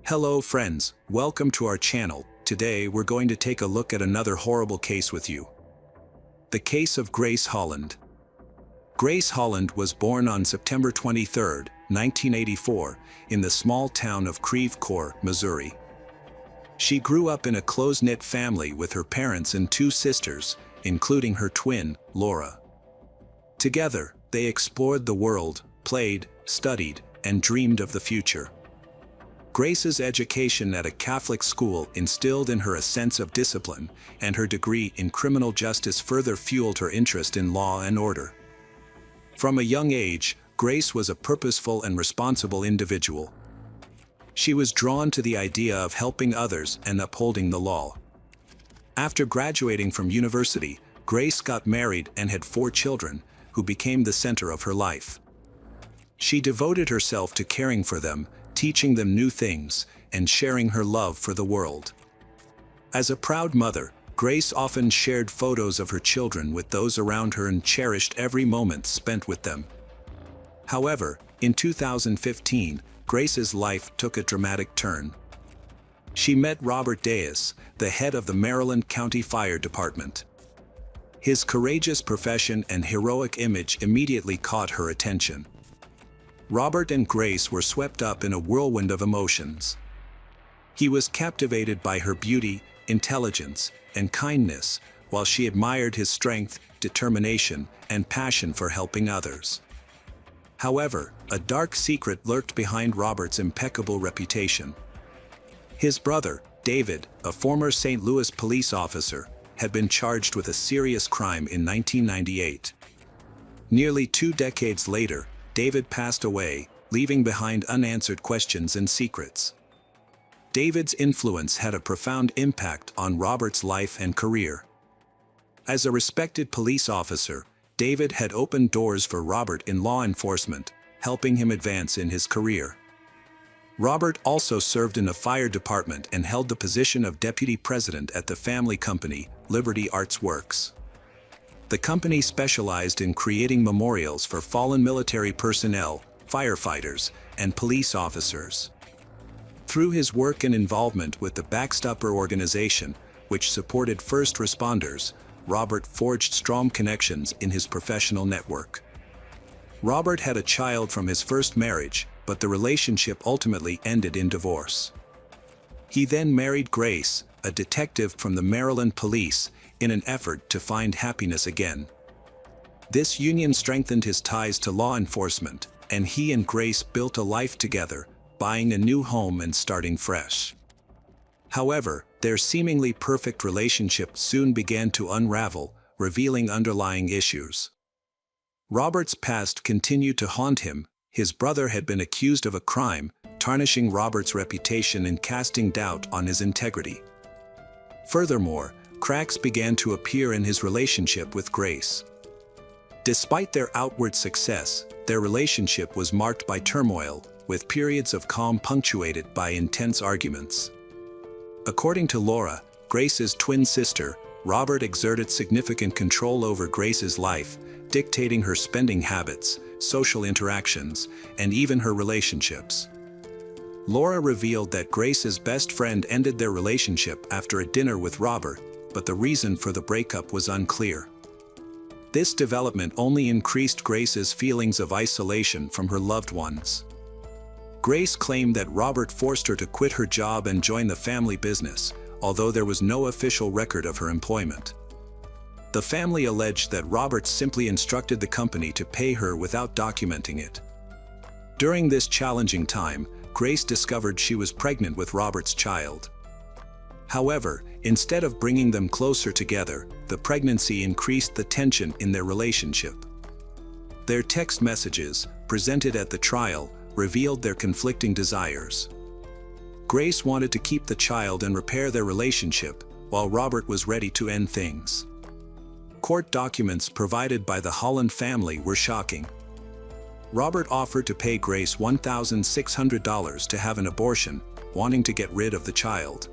Hello friends, welcome to our channel. Today we're going to take a look at another horrible case with you. The case of Grace Holland. Grace Holland was born on September 23, 1984, in the small town of Creve Coeur, Missouri. She grew up in a close-knit family with her parents and two sisters, including her twin, Laura. Together, they explored the world, played, studied, and dreamed of the future. Grace's education at a Catholic school instilled in her a sense of discipline, and her degree in criminal justice further fueled her interest in law and order. From a young age, Grace was a purposeful and responsible individual. She was drawn to the idea of helping others and upholding the law. After graduating from university, Grace got married and had 4 children, who became the center of her life. She devoted herself to caring for them, teaching them new things, and sharing her love for the world. As a proud mother, Grace often shared photos of her children with those around her and cherished every moment spent with them. However, in 2015, Grace's life took a dramatic turn. She met Robert Deas, the head of the Maryland County Fire Department. His courageous profession and heroic image immediately caught her attention. Robert and Grace were swept up in a whirlwind of emotions. He was captivated by her beauty, intelligence, and kindness, while she admired his strength, determination, and passion for helping others. However, a dark secret lurked behind Robert's impeccable reputation. His brother, David, a former St. Louis police officer, had been charged with a serious crime in 1998. Nearly 2 decades later, David passed away, leaving behind unanswered questions and secrets. David's influence had a profound impact on Robert's life and career. As a respected police officer, David had opened doors for Robert in law enforcement, helping him advance in his career. Robert also served in the fire department and held the position of deputy president at the family company, Liberty Arts Works. The company specialized in creating memorials for fallen military personnel, firefighters, and police officers. Through his work and involvement with the Backstopper organization, which supported first responders, Robert forged strong connections in his professional network. Robert had a child from his first marriage, but the relationship ultimately ended in divorce. He then married Grace, a detective from the Maryland Police, in an effort to find happiness again. This union strengthened his ties to law enforcement, and he and Grace built a life together, buying a new home and starting fresh. However, their seemingly perfect relationship soon began to unravel, revealing underlying issues. Robert's past continued to haunt him. His brother had been accused of a crime, tarnishing Robert's reputation and casting doubt on his integrity. Furthermore, cracks began to appear in his relationship with Grace. Despite their outward success, their relationship was marked by turmoil, with periods of calm punctuated by intense arguments. According to Laura, Grace's twin sister, Robert exerted significant control over Grace's life, dictating her spending habits, social interactions, and even her relationships. Laura revealed that Grace's best friend ended their relationship after a dinner with Robert, but the reason for the breakup was unclear. This development only increased Grace's feelings of isolation from her loved ones. Grace claimed that Robert forced her to quit her job and join the family business, although there was no official record of her employment. The family alleged that Robert simply instructed the company to pay her without documenting it. During this challenging time, Grace discovered she was pregnant with Robert's child. However, instead of bringing them closer together, the pregnancy increased the tension in their relationship. Their text messages, presented at the trial, revealed their conflicting desires. Grace wanted to keep the child and repair their relationship, while Robert was ready to end things. Court documents provided by the Holland family were shocking. Robert offered to pay Grace $1,600 to have an abortion, wanting to get rid of the child.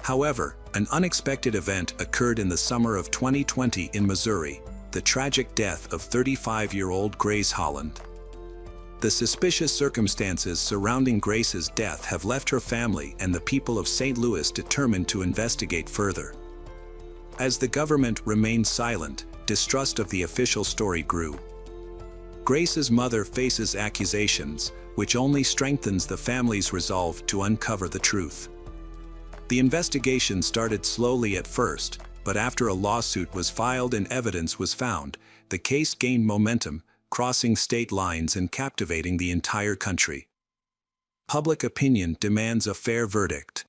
However, an unexpected event occurred in the summer of 2020 in Missouri, the tragic death of 35-year-old Grace Holland. The suspicious circumstances surrounding Grace's death have left her family and the people of St. Louis determined to investigate further. As the government remained silent, distrust of the official story grew. Grace's mother faces accusations, which only strengthens the family's resolve to uncover the truth. The investigation started slowly at first, but after a lawsuit was filed and evidence was found, the case gained momentum, crossing state lines and captivating the entire country. Public opinion demands a fair verdict.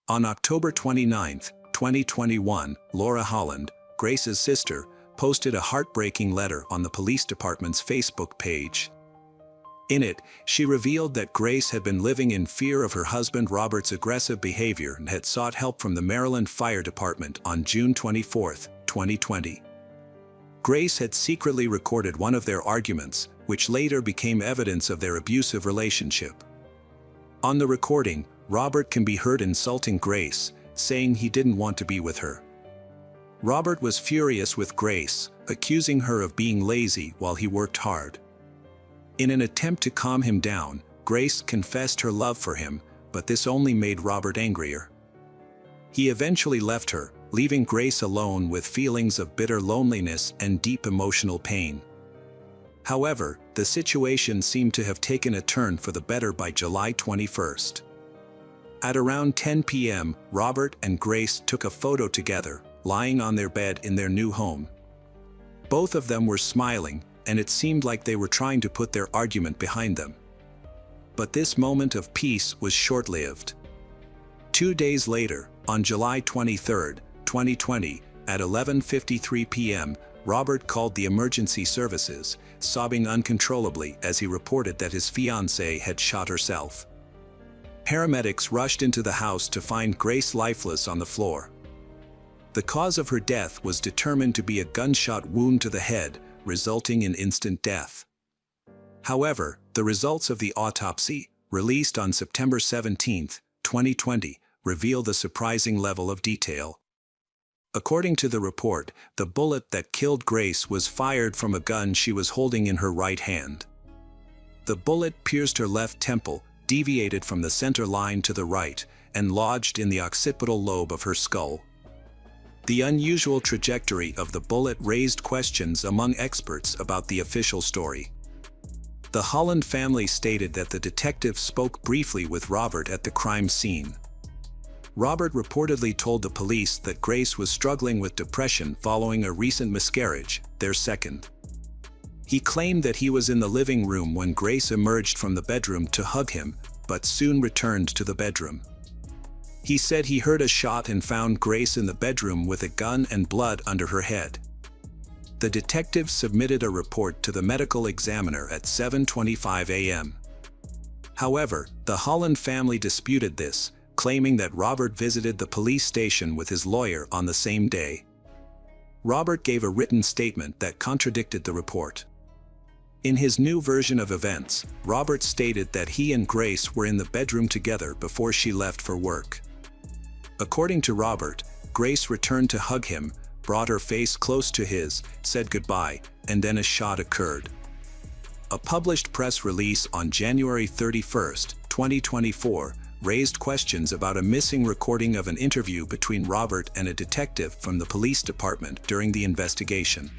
On October 29, 2021, Laura Holland, Grace's sister, posted a heartbreaking letter on the police department's Facebook page. In it, she revealed that Grace had been living in fear of her husband Robert's aggressive behavior and had sought help from the Maryland Fire Department on June 24, 2020. Grace had secretly recorded one of their arguments, which later became evidence of their abusive relationship. On the recording, Robert can be heard insulting Grace, saying he didn't want to be with her. Robert was furious with Grace, accusing her of being lazy while he worked hard. In an attempt to calm him down, Grace confessed her love for him, but this only made Robert angrier. He eventually left her, leaving Grace alone with feelings of bitter loneliness and deep emotional pain. However, the situation seemed to have taken a turn for the better by July 21. At around 10 p.m., Robert and Grace took a photo together, lying on their bed in their new home. Both of them were smiling, and it seemed like they were trying to put their argument behind them. But this moment of peace was short-lived. 2 days later, on July 23, 2020, at 11:53 p.m., Robert called the emergency services, sobbing uncontrollably as he reported that his fiancée had shot herself. Paramedics rushed into the house to find Grace lifeless on the floor. The cause of her death was determined to be a gunshot wound to the head, resulting in instant death. However, the results of the autopsy, released on September 17, 2020, reveal the surprising level of detail. According to the report, the bullet that killed Grace was fired from a gun she was holding in her right hand. The bullet pierced her left temple, deviated from the center line to the right, and lodged in the occipital lobe of her skull. The unusual trajectory of the bullet raised questions among experts about the official story. The Holland family stated that the detective spoke briefly with Robert at the crime scene. Robert reportedly told the police that Grace was struggling with depression following a recent miscarriage, their second. He claimed that he was in the living room when Grace emerged from the bedroom to hug him, but soon returned to the bedroom. He said he heard a shot and found Grace in the bedroom with a gun and blood under her head. The detective submitted a report to the medical examiner at 7:25 a.m. However, the Holland family disputed this, claiming that Robert visited the police station with his lawyer on the same day. Robert gave a written statement that contradicted the report. In his new version of events, Robert stated that he and Grace were in the bedroom together before she left for work. According to Robert, Grace returned to hug him, brought her face close to his, said goodbye, and then a shot occurred. A published press release on January 31, 2024, raised questions about a missing recording of an interview between Robert and a detective from the police department during the investigation.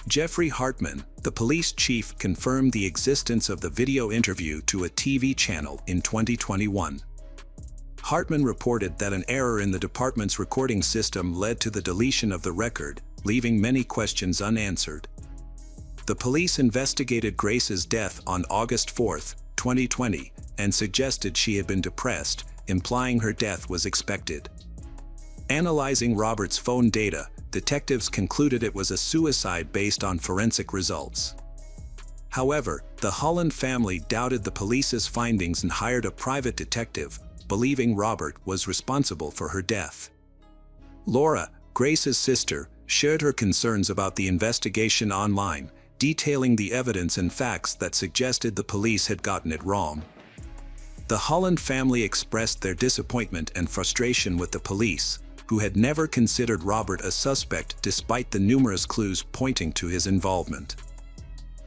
Jeffrey Hartman, the police chief, confirmed the existence of the video interview to a TV channel in 2021. Hartman reported that an error in the department's recording system led to the deletion of the record, leaving many questions unanswered. The police investigated Grace's death on August 4, 2020, and suggested she had been depressed, implying her death was expected. Analyzing Robert's phone data, detectives concluded it was a suicide based on forensic results. However, the Holland family doubted the police's findings and hired a private detective, believing Robert was responsible for her death. Laura, Grace's sister, shared her concerns about the investigation online, detailing the evidence and facts that suggested the police had gotten it wrong. The Holland family expressed their disappointment and frustration with the police, who had never considered Robert a suspect despite the numerous clues pointing to his involvement.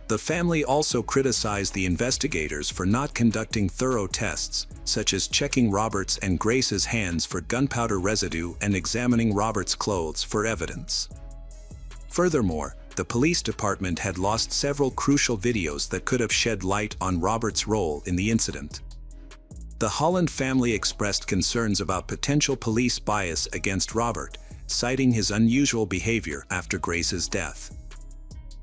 The family also criticized the investigators for not conducting thorough tests, such as checking Robert's and Grace's hands for gunpowder residue and examining Robert's clothes for evidence. Furthermore, the police department had lost several crucial videos that could have shed light on Robert's role in the incident. The Holland family expressed concerns about potential police bias against Robert, citing his unusual behavior after Grace's death.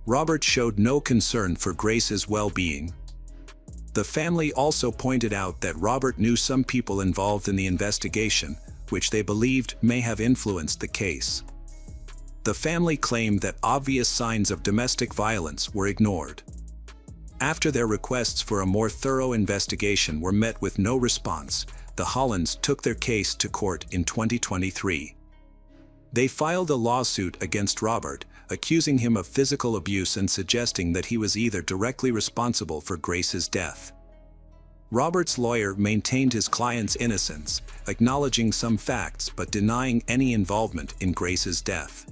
Robert showed no concern for Grace's well-being. The family also pointed out that Robert knew some people involved in the investigation, which they believed may have influenced the case. The family claimed that obvious signs of domestic violence were ignored. After their requests for a more thorough investigation were met with no response, the Hollands took their case to court in 2023. They filed a lawsuit against Robert, accusing him of physical abuse and suggesting that he was either directly responsible for Grace's death. Robert's lawyer maintained his client's innocence, acknowledging some facts but denying any involvement in Grace's death.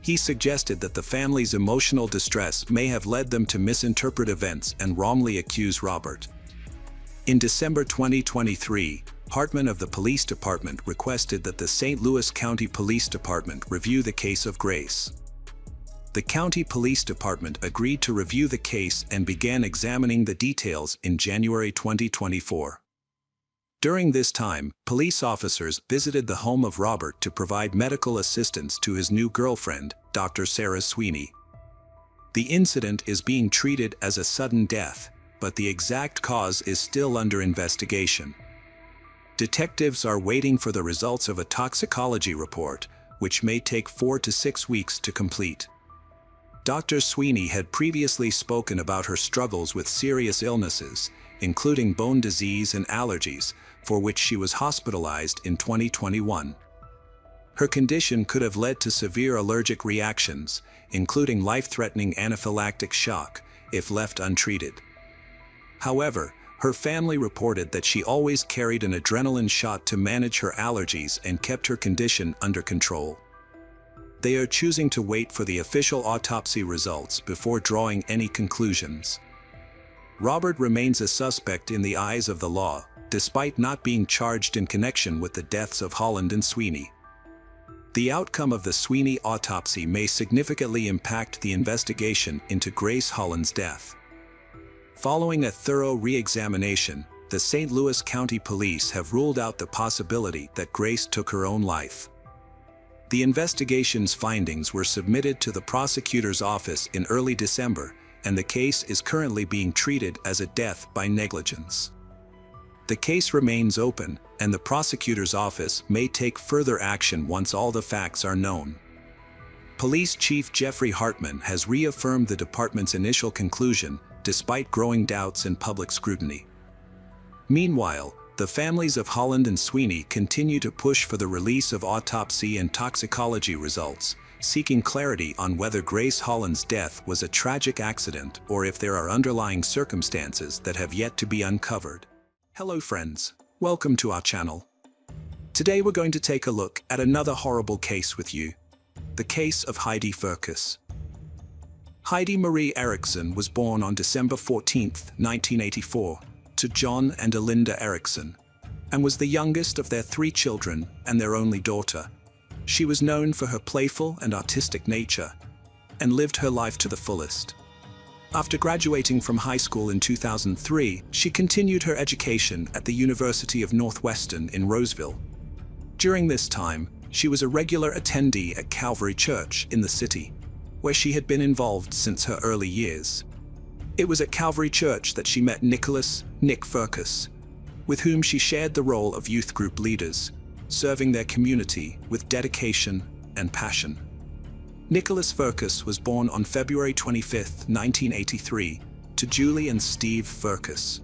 He suggested that the family's emotional distress may have led them to misinterpret events and wrongly accuse Robert. In December 2023, Hartman of the police department requested that the St. Louis County Police Department review the case of Grace. The county police department agreed to review the case and began examining the details in January 2024. During this time, police officers visited the home of Robert to provide medical assistance to his new girlfriend, Dr. Sarah Sweeney. The incident is being treated as a sudden death, but the exact cause is still under investigation. Detectives are waiting for the results of a toxicology report, which may take 4 to 6 weeks to complete. Dr. Sweeney had previously spoken about her struggles with serious illnesses, including bone disease and allergies, for which she was hospitalized in 2021. Her condition could have led to severe allergic reactions, including life-threatening anaphylactic shock, if left untreated. However, her family reported that she always carried an adrenaline shot to manage her allergies and kept her condition under control. They are choosing to wait for the official autopsy results before drawing any conclusions. Robert remains a suspect in the eyes of the law, despite not being charged in connection with the deaths of Holland and Sweeney. The outcome of the Sweeney autopsy may significantly impact the investigation into Grace Holland's death. Following a thorough re-examination, the St. Louis County Police have ruled out the possibility that Grace took her own life. The investigation's findings were submitted to the prosecutor's office in early December, and the case is currently being treated as a death by negligence. The case remains open, and the prosecutor's office may take further action once all the facts are known. Police Chief Jeffrey Hartman has reaffirmed the department's initial conclusion, despite growing doubts and public scrutiny. Meanwhile, the families of Holland and Sweeney continue to push for the release of autopsy and toxicology results, seeking clarity on whether Grace Holland's death was a tragic accident or if there are underlying circumstances that have yet to be uncovered. Hello friends, welcome to our channel. Today we're going to take a look at another horrible case with you, the case of Heidi Firkus. Heidi Marie Eriksson was born on December 14, 1984, to John and Elinda Eriksson, and was the youngest of their 3 children and their only daughter. She was known for her playful and artistic nature, and lived her life to the fullest. After graduating from high school in 2003, she continued her education at the University of Northwestern in Roseville. During this time, she was a regular attendee at Calvary Church in the city, where she had been involved since her early years. It was at Calvary Church that she met Nick Firkus, with whom she shared the role of youth group leaders, serving their community with dedication and passion. Nicholas Firkus was born on February 25, 1983, to Julie and Steve Firkus.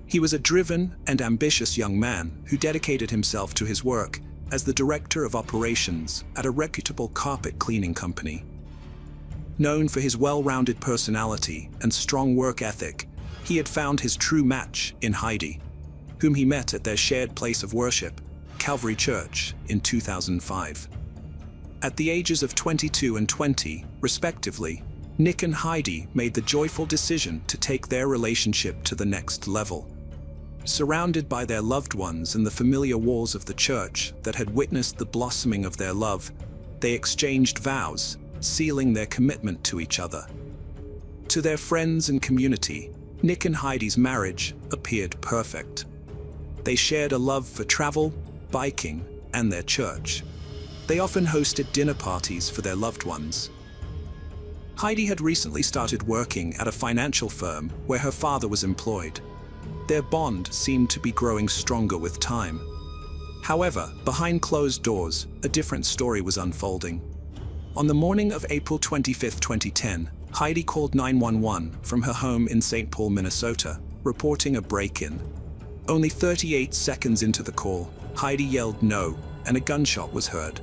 He was a driven and ambitious young man who dedicated himself to his work as the director of operations at a reputable carpet cleaning company. Known for his well-rounded personality and strong work ethic, he had found his true match in Heidi, whom he met at their shared place of worship, Calvary Church, in 2005. At the ages of 22 and 20, respectively, Nick and Heidi made the joyful decision to take their relationship to the next level. Surrounded by their loved ones and the familiar walls of the church that had witnessed the blossoming of their love, they exchanged vows, sealing their commitment to each other. To their friends and community, Nick and Heidi's marriage appeared perfect. They shared a love for travel, biking, and their church. They often hosted dinner parties for their loved ones. Heidi had recently started working at a financial firm where her father was employed. Their bond seemed to be growing stronger with time. However, behind closed doors, a different story was unfolding. On the morning of April 25, 2010, Heidi called 911 from her home in St. Paul, Minnesota, reporting a break-in. Only 38 seconds into the call, Heidi yelled no, and a gunshot was heard.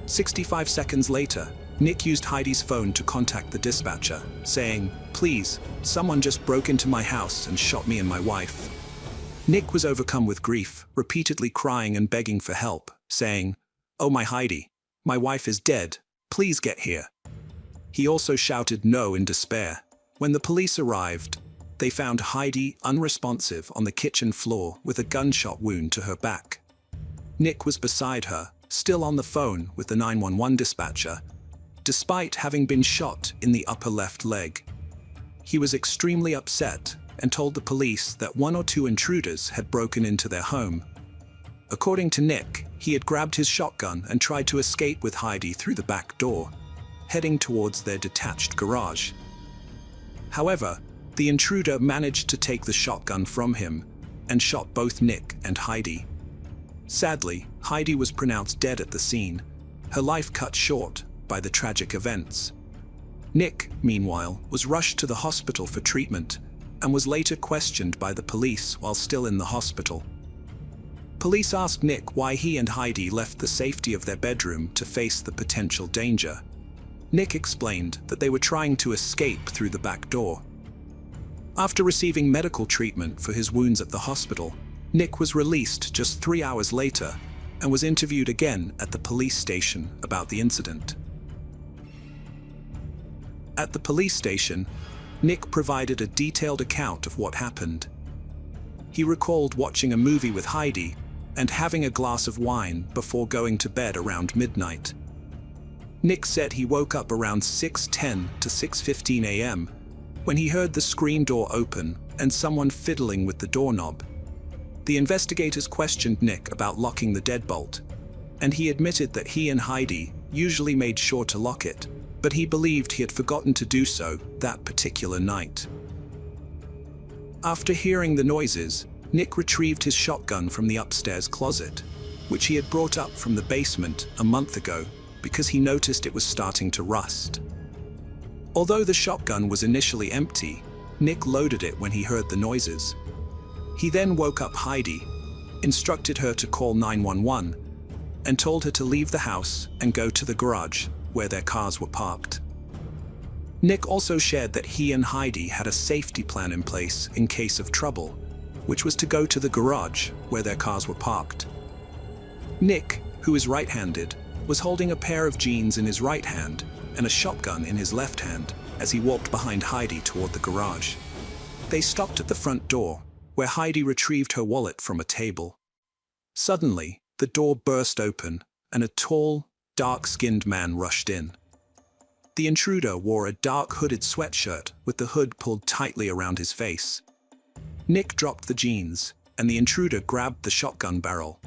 65 seconds later, Nick used Heidi's phone to contact the dispatcher, saying, "Please, someone just broke into my house and shot me and my wife." Nick was overcome with grief, repeatedly crying and begging for help, saying, "Oh my Heidi, my wife is dead, please get here." He also shouted no in despair. When the police arrived, they found Heidi unresponsive on the kitchen floor with a gunshot wound to her back. Nick was beside her, still on the phone with the 911 dispatcher, despite having been shot in the upper left leg. He was extremely upset and told the police that one or two intruders had broken into their home. According to Nick, he had grabbed his shotgun and tried to escape with Heidi through the back door, heading towards their detached garage. However, the intruder managed to take the shotgun from him and shot both Nick and Heidi. Sadly, Heidi was pronounced dead at the scene, her life cut short by the tragic events. Nick, meanwhile, was rushed to the hospital for treatment and was later questioned by the police while still in the hospital. Police asked Nick why he and Heidi left the safety of their bedroom to face the potential danger. Nick explained that they were trying to escape through the back door. After receiving medical treatment for his wounds at the hospital, Nick was released just 3 hours later and was interviewed again at the police station about the incident. At the police station, Nick provided a detailed account of what happened. He recalled watching a movie with Heidi and having a glass of wine before going to bed around midnight. Nick said he woke up around 6:10 to 6:15 a.m. when he heard the screen door open and someone fiddling with the doorknob. The investigators questioned Nick about locking the deadbolt, and he admitted that he and Heidi usually made sure to lock it, but he believed he had forgotten to do so that particular night. After hearing the noises, Nick retrieved his shotgun from the upstairs closet, which he had brought up from the basement a month ago because he noticed it was starting to rust. Although the shotgun was initially empty, Nick loaded it when he heard the noises. He then woke up Heidi, instructed her to call 911, and told her to leave the house and go to the garage where their cars were parked. Nick also shared that he and Heidi had a safety plan in place in case of trouble, which was to go to the garage where their cars were parked. Nick, who is right-handed, was holding a pair of jeans in his right hand and a shotgun in his left hand as he walked behind Heidi toward the garage. They stopped at the front door, where Heidi retrieved her wallet from a table. Suddenly, the door burst open and a tall, dark-skinned man rushed in. The intruder wore a dark hooded sweatshirt with the hood pulled tightly around his face. Nick dropped the jeans, and the intruder grabbed the shotgun barrel.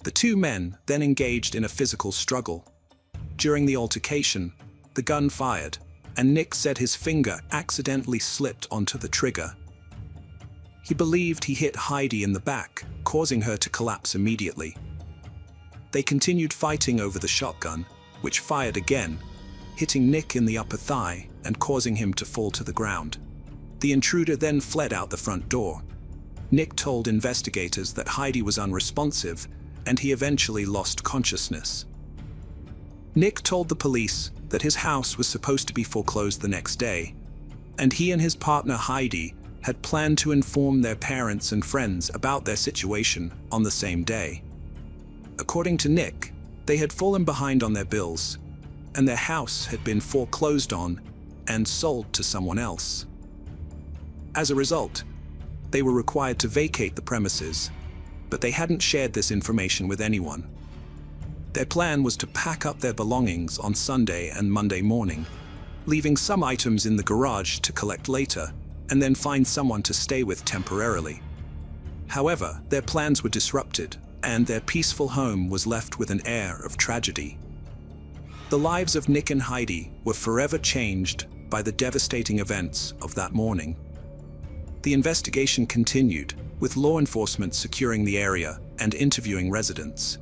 The two men then engaged in a physical struggle. During the altercation, the gun fired, and Nick said his finger accidentally slipped onto the trigger. He believed he hit Heidi in the back, causing her to collapse immediately. They continued fighting over the shotgun, which fired again, hitting Nick in the upper thigh and causing him to fall to the ground. The intruder then fled out the front door. Nick told investigators that Heidi was unresponsive, and he eventually lost consciousness. Nick told the police that his house was supposed to be foreclosed the next day, and he and his partner Heidi had planned to inform their parents and friends about their situation on the same day. According to Nick, they had fallen behind on their bills, and their house had been foreclosed on and sold to someone else. As a result, they were required to vacate the premises, but they hadn't shared this information with anyone. Their plan was to pack up their belongings on Sunday and Monday morning, leaving some items in the garage to collect later, and then find someone to stay with temporarily. However, their plans were disrupted, and their peaceful home was left with an air of tragedy. The lives of Nick and Heidi were forever changed by the devastating events of that morning. The investigation continued, with law enforcement securing the area and interviewing residents.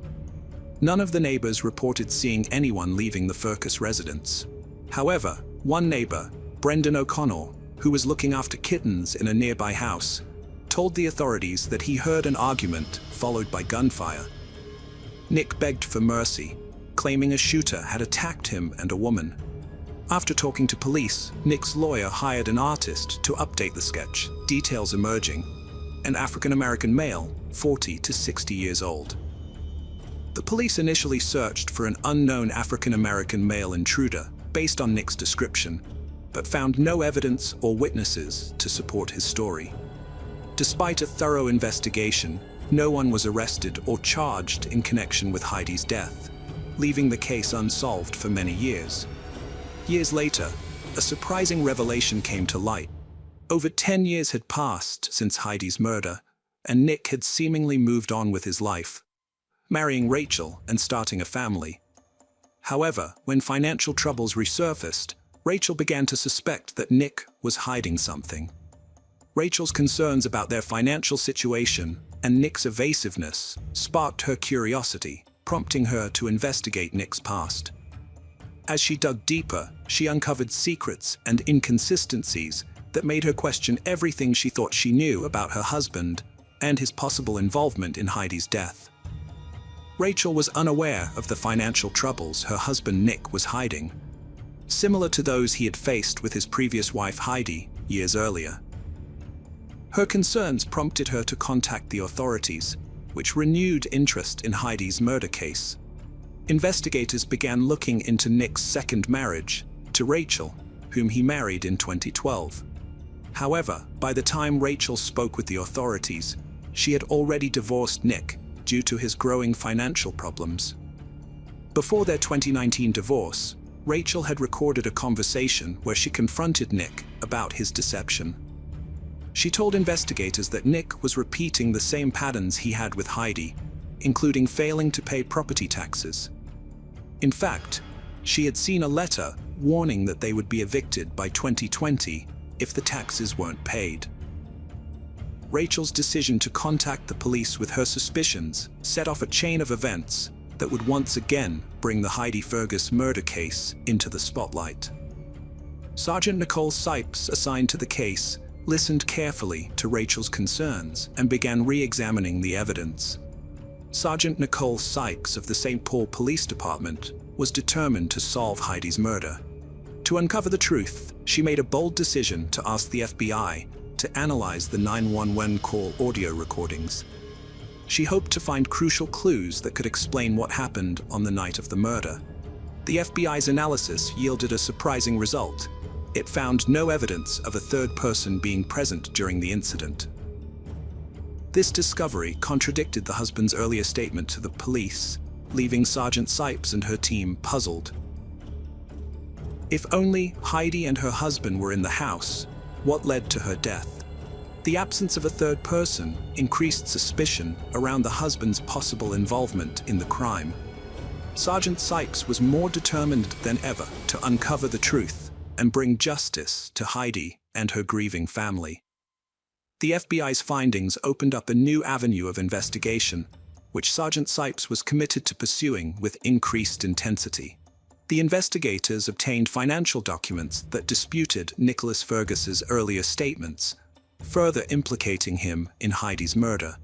None of the neighbors reported seeing anyone leaving the Fergus residence. However, one neighbor, Brendan O'Connell, who was looking after kittens in a nearby house, told the authorities that he heard an argument followed by gunfire. Nick begged for mercy, claiming a shooter had attacked him and a woman. After talking to police, Nick's lawyer hired an artist to update the sketch, details emerging: an African-American male, 40 to 60 years old. The police initially searched for an unknown African-American male intruder based on Nick's description, but found no evidence or witnesses to support his story. Despite a thorough investigation, no one was arrested or charged in connection with Heidi's death, leaving the case unsolved for many years. Years later, a surprising revelation came to light. Over 10 years had passed since Heidi's murder, and Nick had seemingly moved on with his life, marrying Rachel and starting a family. However, when financial troubles resurfaced, Rachel began to suspect that Nick was hiding something. Rachel's concerns about their financial situation and Nick's evasiveness sparked her curiosity, prompting her to investigate Nick's past. As she dug deeper, she uncovered secrets and inconsistencies that made her question everything she thought she knew about her husband and his possible involvement in Heidi's death. Rachel was unaware of the financial troubles her husband Nick was hiding, similar to those he had faced with his previous wife Heidi years earlier. Her concerns prompted her to contact the authorities, which renewed interest in Heidi's murder case. Investigators began looking into Nick's second marriage to Rachel, whom he married in 2012. However, by the time Rachel spoke with the authorities, she had already divorced Nick due to his growing financial problems. Before their 2019 divorce, Rachel had recorded a conversation where she confronted Nick about his deception. She told investigators that Nick was repeating the same patterns he had with Heidi, including failing to pay property taxes. In fact, she had seen a letter warning that they would be evicted by 2020 if the taxes weren't paid. Rachel's decision to contact the police with her suspicions set off a chain of events that would once again bring the Heidi Fergus murder case into the spotlight. Sergeant Nicole Sipes, assigned to the case, listened carefully to Rachel's concerns and began re-examining the evidence. Sergeant Nicole Sykes of the St. Paul Police Department was determined to solve Heidi's murder. To uncover the truth, she made a bold decision to ask the FBI to analyze the 911 call audio recordings. She hoped to find crucial clues that could explain what happened on the night of the murder. The FBI's analysis yielded a surprising result. It found no evidence of a third person being present during the incident. This discovery contradicted the husband's earlier statement to the police, leaving Sergeant Sipes and her team puzzled. If only Heidi and her husband were in the house, what led to her death? The absence of a third person increased suspicion around the husband's possible involvement in the crime. Sergeant Sipes was more determined than ever to uncover the truth and bring justice to Heidi and her grieving family. The FBI's findings opened up a new avenue of investigation, which Sergeant Sipes was committed to pursuing with increased intensity. The investigators obtained financial documents that disputed Nicholas Fergus's earlier statements, further implicating him in Heidi's murder.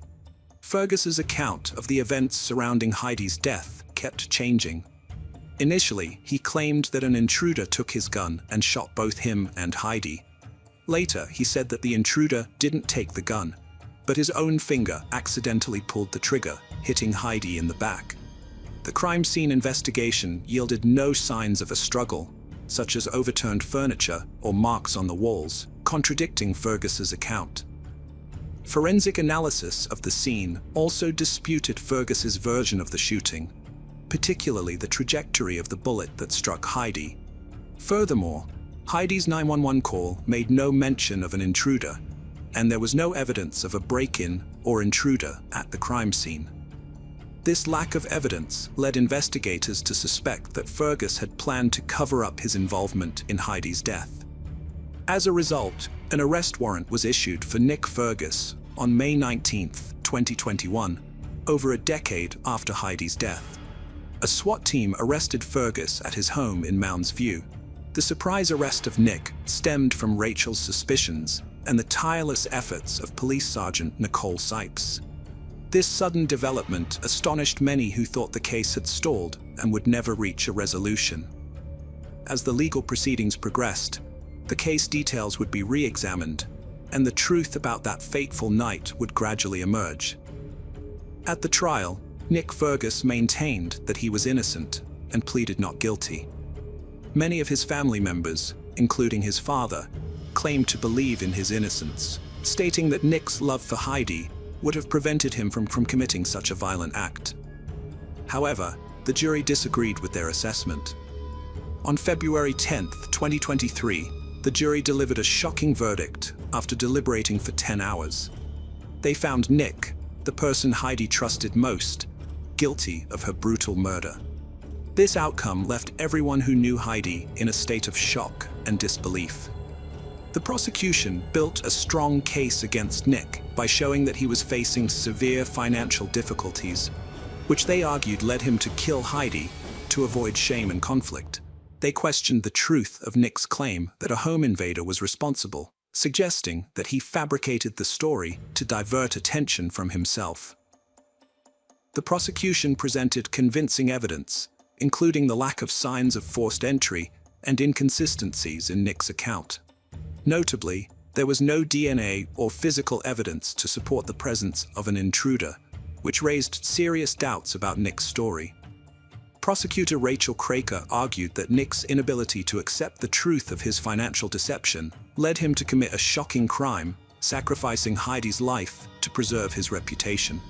Fergus's account of the events surrounding Heidi's death kept changing. Initially, he claimed that an intruder took his gun and shot both him and Heidi. Later, he said that the intruder didn't take the gun, but his own finger accidentally pulled the trigger, hitting Heidi in the back. The crime scene investigation yielded no signs of a struggle, such as overturned furniture or marks on the walls, contradicting Fergus's account. Forensic analysis of the scene also disputed Fergus's version of the shooting, particularly the trajectory of the bullet that struck Heidi. Furthermore, Heidi's 911 call made no mention of an intruder, and there was no evidence of a break-in or intruder at the crime scene. This lack of evidence led investigators to suspect that Fergus had planned to cover up his involvement in Heidi's death. As a result, an arrest warrant was issued for Nick Fergus on May 19, 2021, over a decade after Heidi's death. A SWAT team arrested Fergus at his home in Mounds View. The surprise arrest of Nick stemmed from Rachel's suspicions and the tireless efforts of Police Sergeant Nicole Sipes. This sudden development astonished many who thought the case had stalled and would never reach a resolution. As the legal proceedings progressed, the case details would be re-examined, and the truth about that fateful night would gradually emerge. At the trial, Nick Fergus maintained that he was innocent and pleaded not guilty. Many of his family members, including his father, claimed to believe in his innocence, stating that Nick's love for Heidi would have prevented him from committing such a violent act. However, the jury disagreed with their assessment. On February 10, 2023, the jury delivered a shocking verdict after deliberating for 10 hours. They found Nick, the person Heidi trusted most, guilty of her brutal murder. This outcome left everyone who knew Heidi in a state of shock and disbelief. The prosecution built a strong case against Nick by showing that he was facing severe financial difficulties, which they argued led him to kill Heidi to avoid shame and conflict. They questioned the truth of Nick's claim that a home invader was responsible, suggesting that he fabricated the story to divert attention from himself. The prosecution presented convincing evidence, including the lack of signs of forced entry and inconsistencies in Nick's account. Notably, there was no DNA or physical evidence to support the presence of an intruder, which raised serious doubts about Nick's story. Prosecutor Rachel Craker argued that Nick's inability to accept the truth of his financial deception led him to commit a shocking crime, sacrificing Heidi's life to preserve his reputation.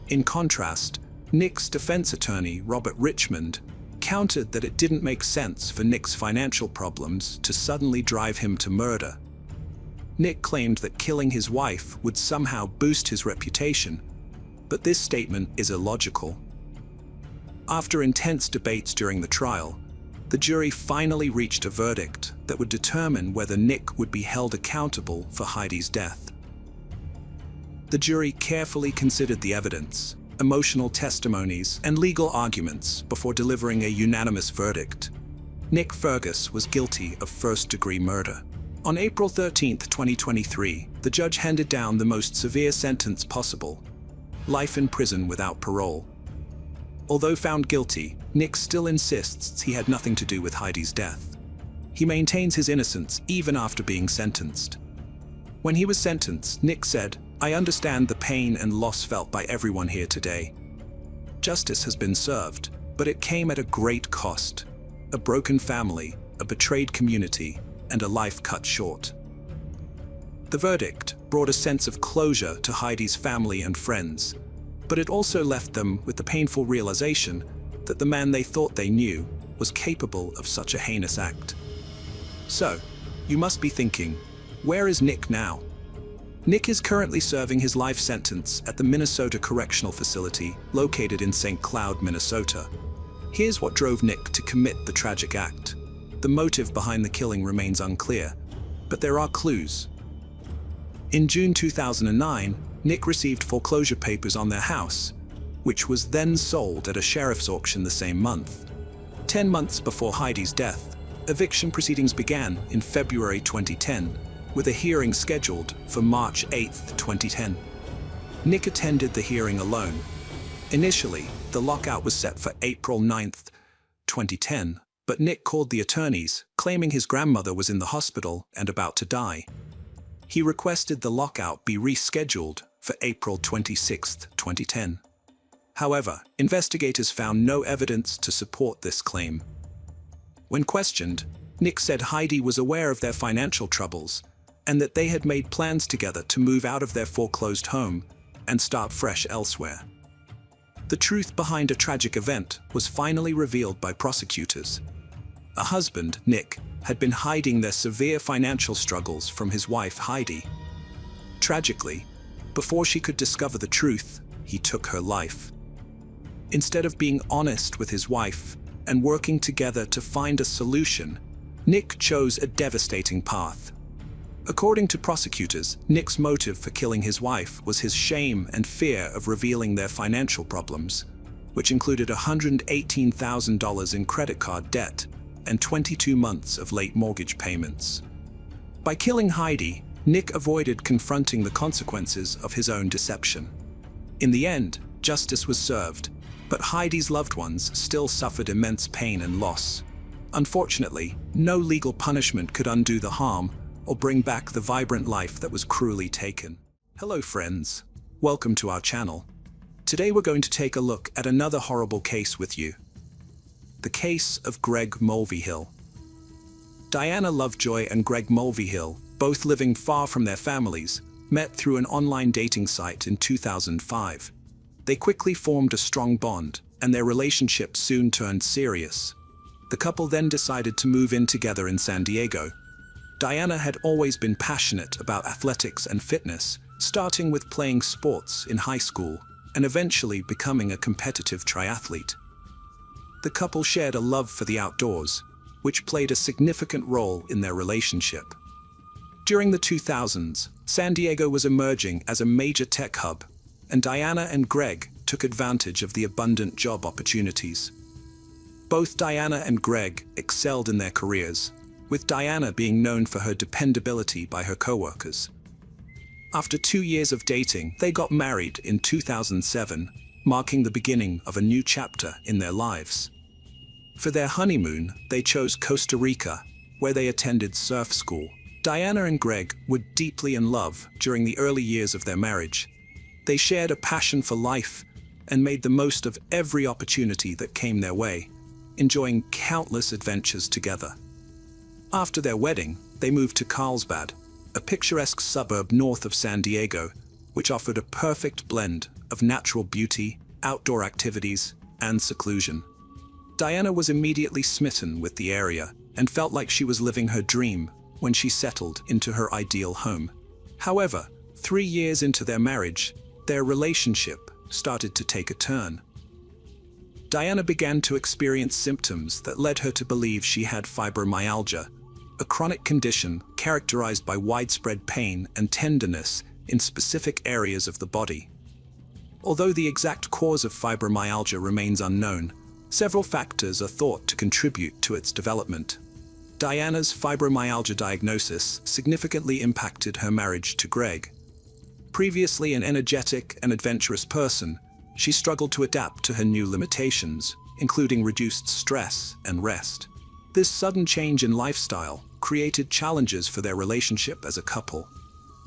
In contrast, Nick's defense attorney, Robert Richmond, countered that it didn't make sense for Nick's financial problems to suddenly drive him to murder. Nick claimed that killing his wife would somehow boost his reputation, but this statement is illogical. After intense debates during the trial, the jury finally reached a verdict that would determine whether Nick would be held accountable for Heidi's death. The jury carefully considered the evidence, emotional testimonies, and legal arguments before delivering a unanimous verdict. Nick Fergus was guilty of first-degree murder. On April 13, 2023, the judge handed down the most severe sentence possible: life in prison without parole. Although found guilty, Nick still insists he had nothing to do with Heidi's death. He maintains his innocence even after being sentenced. When he was sentenced, Nick said, "I understand the pain and loss felt by everyone here today. Justice has been served, but it came at a great cost. A broken family, a betrayed community, and a life cut short." The verdict brought a sense of closure to Heidi's family and friends, but it also left them with the painful realization that the man they thought they knew was capable of such a heinous act. So, you must be thinking, where is Nick now? Nick is currently serving his life sentence at the Minnesota Correctional Facility located in St. Cloud, Minnesota. Here's what drove Nick to commit the tragic act. The motive behind the killing remains unclear, but there are clues. In June 2009, Nick received foreclosure papers on their house, which was then sold at a sheriff's auction the same month. 10 months before Heidi's death, eviction proceedings began in February 2010, with a hearing scheduled for March 8, 2010. Nick attended the hearing alone. Initially, the lockout was set for April 9, 2010, but Nick called the attorneys, claiming his grandmother was in the hospital and about to die. He requested the lockout be rescheduled for April 26, 2010. However, investigators found no evidence to support this claim. When questioned, Nick said Heidi was aware of their financial troubles and that they had made plans together to move out of their foreclosed home and start fresh elsewhere. The truth behind a tragic event was finally revealed by prosecutors. A husband, Nick, had been hiding their severe financial struggles from his wife, Heidi. Tragically, before she could discover the truth, he took her life. Instead of being honest with his wife and working together to find a solution, Nick chose a devastating path. According to prosecutors, Nick's motive for killing his wife was his shame and fear of revealing their financial problems, which included $118,000 in credit card debt and 22 months of late mortgage payments. By killing Heidi, Nick avoided confronting the consequences of his own deception. In the end, justice was served, but Heidi's loved ones still suffered immense pain and loss. Unfortunately, no legal punishment could undo the harm or bring back the vibrant life that was cruelly taken. Hello friends, welcome to our channel. Today we're going to take a look at another horrible case with you. The case of Greg Mulvihill. Diana Lovejoy and Greg Mulvihill, both living far from their families, met through an online dating site in 2005. They quickly formed a strong bond, and their relationship soon turned serious. The couple then decided to move in together in San Diego. Diana had always been passionate about athletics and fitness, starting with playing sports in high school and eventually becoming a competitive triathlete. The couple shared a love for the outdoors, which played a significant role in their relationship. During the 2000s, San Diego was emerging as a major tech hub, and Diana and Greg took advantage of the abundant job opportunities. Both Diana and Greg excelled in their careers, with Diana being known for her dependability by her coworkers. After 2 years of dating, they got married in 2007, marking the beginning of a new chapter in their lives. For their honeymoon, they chose Costa Rica, where they attended surf school. Diana and Greg were deeply in love during the early years of their marriage. They shared a passion for life and made the most of every opportunity that came their way, enjoying countless adventures together. After their wedding, they moved to Carlsbad, a picturesque suburb north of San Diego, which offered a perfect blend of natural beauty, outdoor activities, and seclusion. Diana was immediately smitten with the area and felt like she was living her dream when she settled into her ideal home. However, 3 years into their marriage, their relationship started to take a turn. Diana began to experience symptoms that led her to believe she had fibromyalgia, a chronic condition characterized by widespread pain and tenderness in specific areas of the body. Although the exact cause of fibromyalgia remains unknown, several factors are thought to contribute to its development. Diana's fibromyalgia diagnosis significantly impacted her marriage to Greg. Previously an energetic and adventurous person, she struggled to adapt to her new limitations, including reduced stress and rest. This sudden change in lifestyle created challenges for their relationship as a couple.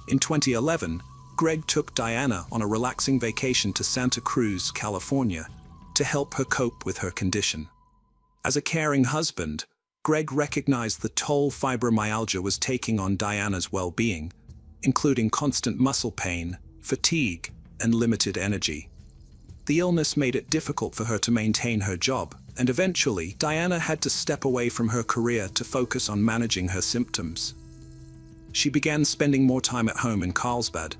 In 2011, Greg took Diana on a relaxing vacation to Santa Cruz, California, to help her cope with her condition. As a caring husband, Greg recognized the toll fibromyalgia was taking on Diana's well-being, including constant muscle pain, fatigue, and limited energy. The illness made it difficult for her to maintain her job, and eventually, Diana had to step away from her career to focus on managing her symptoms. She began spending more time at home in Carlsbad.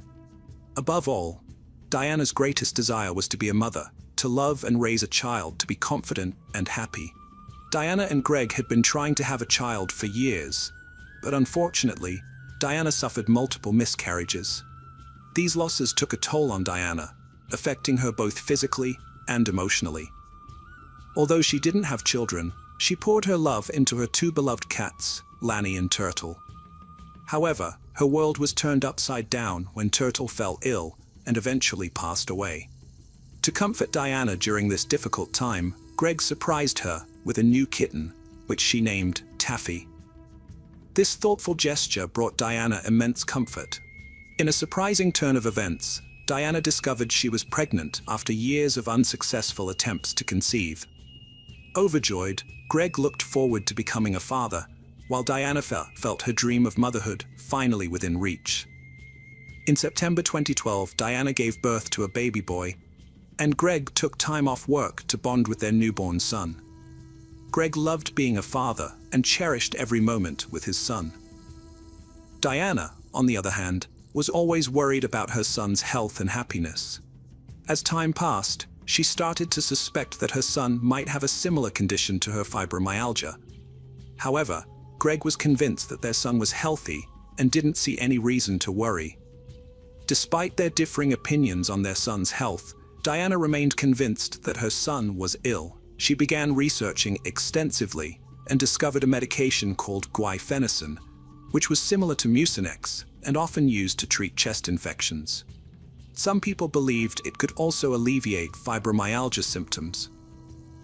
Above all, Diana's greatest desire was to be a mother, to love and raise a child, to be confident and happy. Diana and Greg had been trying to have a child for years, but unfortunately, Diana suffered multiple miscarriages. These losses took a toll on Diana, affecting her both physically and emotionally. Although she didn't have children, she poured her love into her 2 beloved cats, Lanny and Turtle. However, her world was turned upside down when Turtle fell ill and eventually passed away. To comfort Diana during this difficult time, Greg surprised her with a new kitten, which she named Taffy. This thoughtful gesture brought Diana immense comfort. In a surprising turn of events, Diana discovered she was pregnant after years of unsuccessful attempts to conceive. Overjoyed, Greg looked forward to becoming a father, while Diana felt her dream of motherhood finally within reach. In September 2012, Diana gave birth to a baby boy, and Greg took time off work to bond with their newborn son. Greg loved being a father and cherished every moment with his son. Diana, on the other hand, was always worried about her son's health and happiness. As time passed, she started to suspect that her son might have a similar condition to her fibromyalgia. However, Greg was convinced that their son was healthy and didn't see any reason to worry. Despite their differing opinions on their son's health, Diana remained convinced that her son was ill. She began researching extensively and discovered a medication called guaifenesin, which was similar to Mucinex and often used to treat chest infections. Some people believed it could also alleviate fibromyalgia symptoms.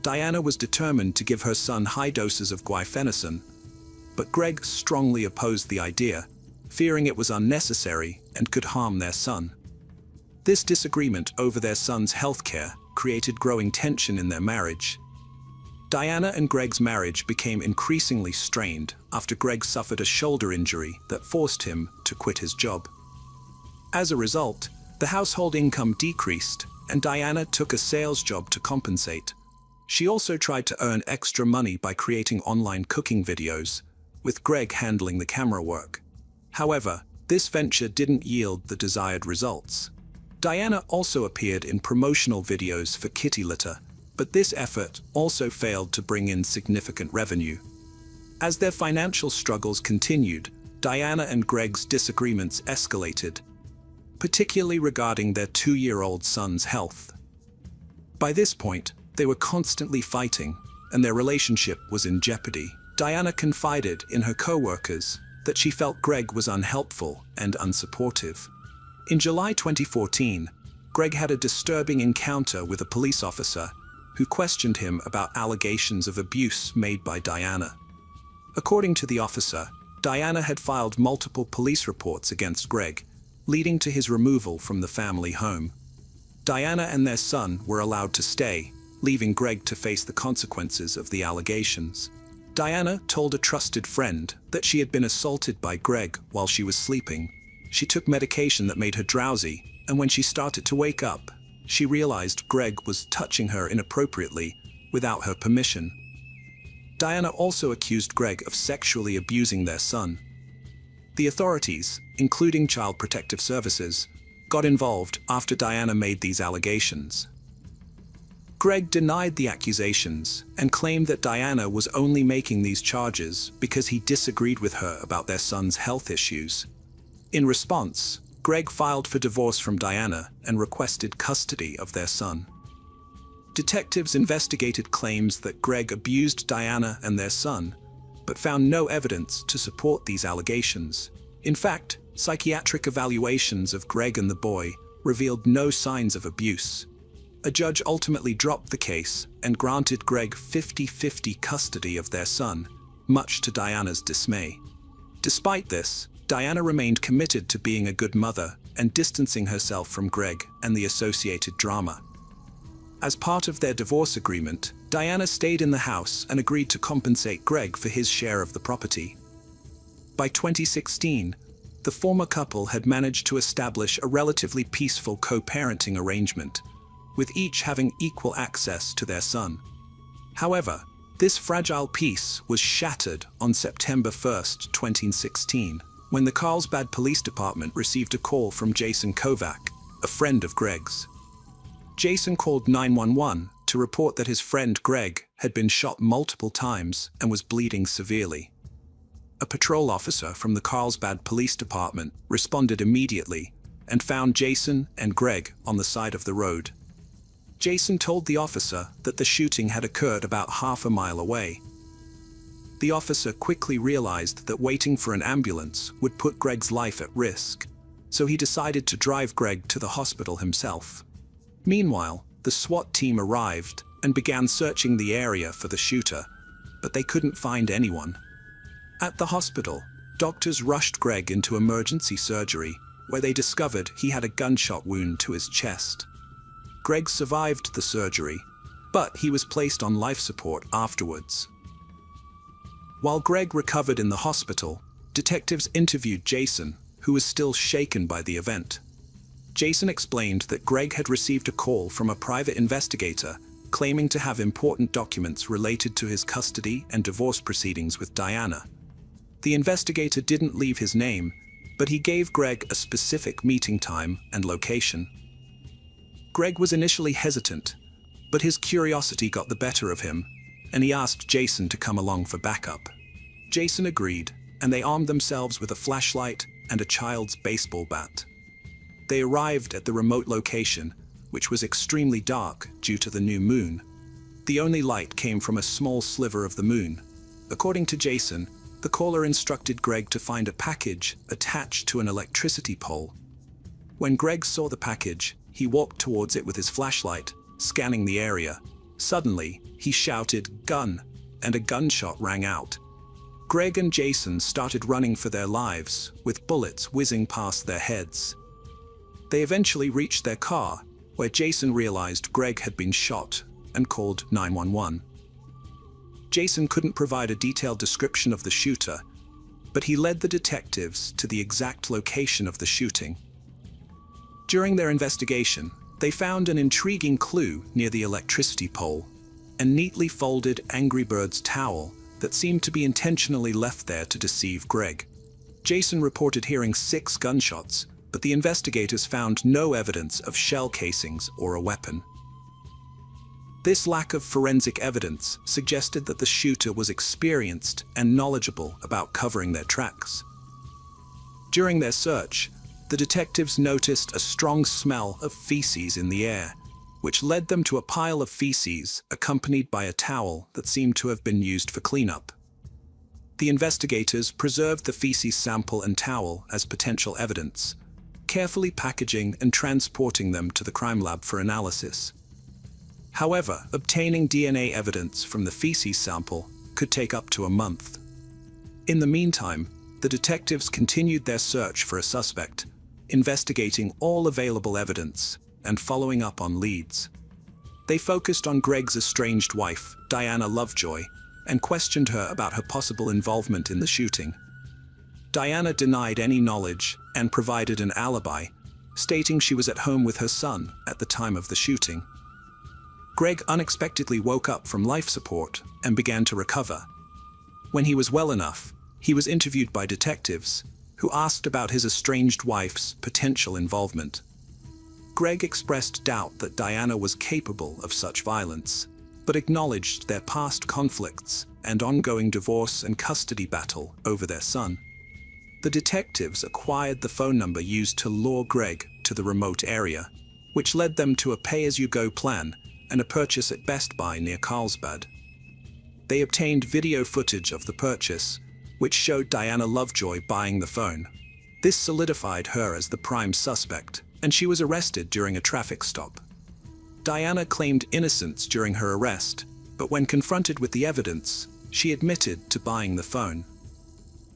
Diana was determined to give her son high doses of guaifenesin, but Greg strongly opposed the idea, fearing it was unnecessary and could harm their son. This disagreement over their son's health care created growing tension in their marriage. Diana and Greg's marriage became increasingly strained after Greg suffered a shoulder injury that forced him to quit his job. As a result, the household income decreased, and Diana took a sales job to compensate. She also tried to earn extra money by creating online cooking videos, with Greg handling the camera work. However, this venture didn't yield the desired results. Diana also appeared in promotional videos for kitty litter, but this effort also failed to bring in significant revenue. As their financial struggles continued, Diana and Greg's disagreements escalated, particularly regarding their 2-year-old son's health. By this point, they were constantly fighting, and their relationship was in jeopardy. Diana confided in her co-workers that she felt Greg was unhelpful and unsupportive. In July 2014, Greg had a disturbing encounter with a police officer who questioned him about allegations of abuse made by Diana. According to the officer, Diana had filed multiple police reports against Greg, leading to his removal from the family home. Diana and their son were allowed to stay, leaving Greg to face the consequences of the allegations. Diana told a trusted friend that she had been assaulted by Greg while she was sleeping. She took medication that made her drowsy, and when she started to wake up, she realized Greg was touching her inappropriately without her permission. Diana also accused Greg of sexually abusing their son. The authorities, including Child Protective Services, got involved after Diana made these allegations. Greg denied the accusations and claimed that Diana was only making these charges because he disagreed with her about their son's health issues. In response, Greg filed for divorce from Diana and requested custody of their son. Detectives investigated claims that Greg abused Diana and their son, but found no evidence to support these allegations. In fact, psychiatric evaluations of Greg and the boy revealed no signs of abuse. A judge ultimately dropped the case and granted Greg 50-50 custody of their son, much to Diana's dismay. Despite this, Diana remained committed to being a good mother and distancing herself from Greg and the associated drama. As part of their divorce agreement, Diana stayed in the house and agreed to compensate Greg for his share of the property. By 2016, the former couple had managed to establish a relatively peaceful co-parenting arrangement, with each having equal access to their son. However, this fragile peace was shattered on September 1, 2016, when the Carlsbad Police Department received a call from Jason Kovac, a friend of Greg's. Jason called 911 to report that his friend Greg had been shot multiple times and was bleeding severely. A patrol officer from the Carlsbad Police Department responded immediately and found Jason and Greg on the side of the road. Jason told the officer that the shooting had occurred about half a mile away. The officer quickly realized that waiting for an ambulance would put Greg's life at risk, so he decided to drive Greg to the hospital himself. Meanwhile, the SWAT team arrived and began searching the area for the shooter, but they couldn't find anyone. At the hospital, doctors rushed Greg into emergency surgery, where they discovered he had a gunshot wound to his chest. Greg survived the surgery, but he was placed on life support afterwards. While Greg recovered in the hospital, detectives interviewed Jason, who was still shaken by the event. Jason explained that Greg had received a call from a private investigator claiming to have important documents related to his custody and divorce proceedings with Diana. The investigator didn't leave his name, but he gave Greg a specific meeting time and location. Greg was initially hesitant, but his curiosity got the better of him, and he asked Jason to come along for backup. Jason agreed, and they armed themselves with a flashlight and a child's baseball bat. They arrived at the remote location, which was extremely dark due to the new moon. The only light came from a small sliver of the moon. According to Jason, the caller instructed Greg to find a package attached to an electricity pole. When Greg saw the package, he walked towards it with his flashlight, scanning the area. Suddenly, he shouted, "Gun!" and a gunshot rang out. Greg and Jason started running for their lives, with bullets whizzing past their heads. They eventually reached their car, where Jason realized Greg had been shot and called 911. Jason couldn't provide a detailed description of the shooter, but he led the detectives to the exact location of the shooting. During their investigation, they found an intriguing clue near the electricity pole, a neatly folded Angry Birds towel that seemed to be intentionally left there to deceive Greg. Jason reported hearing 6 gunshots, but the investigators found no evidence of shell casings or a weapon. This lack of forensic evidence suggested that the shooter was experienced and knowledgeable about covering their tracks. During their search, the detectives noticed a strong smell of feces in the air, which led them to a pile of feces accompanied by a towel that seemed to have been used for cleanup. The investigators preserved the feces sample and towel as potential evidence, carefully packaging and transporting them to the crime lab for analysis. However, obtaining DNA evidence from the feces sample could take up to a month. In the meantime, the detectives continued their search for a suspect, investigating all available evidence and following up on leads. They focused on Greg's estranged wife, Diana Lovejoy, and questioned her about her possible involvement in the shooting. Diana denied any knowledge and provided an alibi, stating she was at home with her son at the time of the shooting. Greg unexpectedly woke up from life support and began to recover. When he was well enough, he was interviewed by detectives, who asked about his estranged wife's potential involvement. Greg expressed doubt that Diana was capable of such violence, but acknowledged their past conflicts and ongoing divorce and custody battle over their son. The detectives acquired the phone number used to lure Greg to the remote area, which led them to a pay-as-you-go plan and a purchase at Best Buy near Carlsbad. They obtained video footage of the purchase, which showed Diana Lovejoy buying the phone. This solidified her as the prime suspect, and she was arrested during a traffic stop. Diana claimed innocence during her arrest, but when confronted with the evidence, she admitted to buying the phone.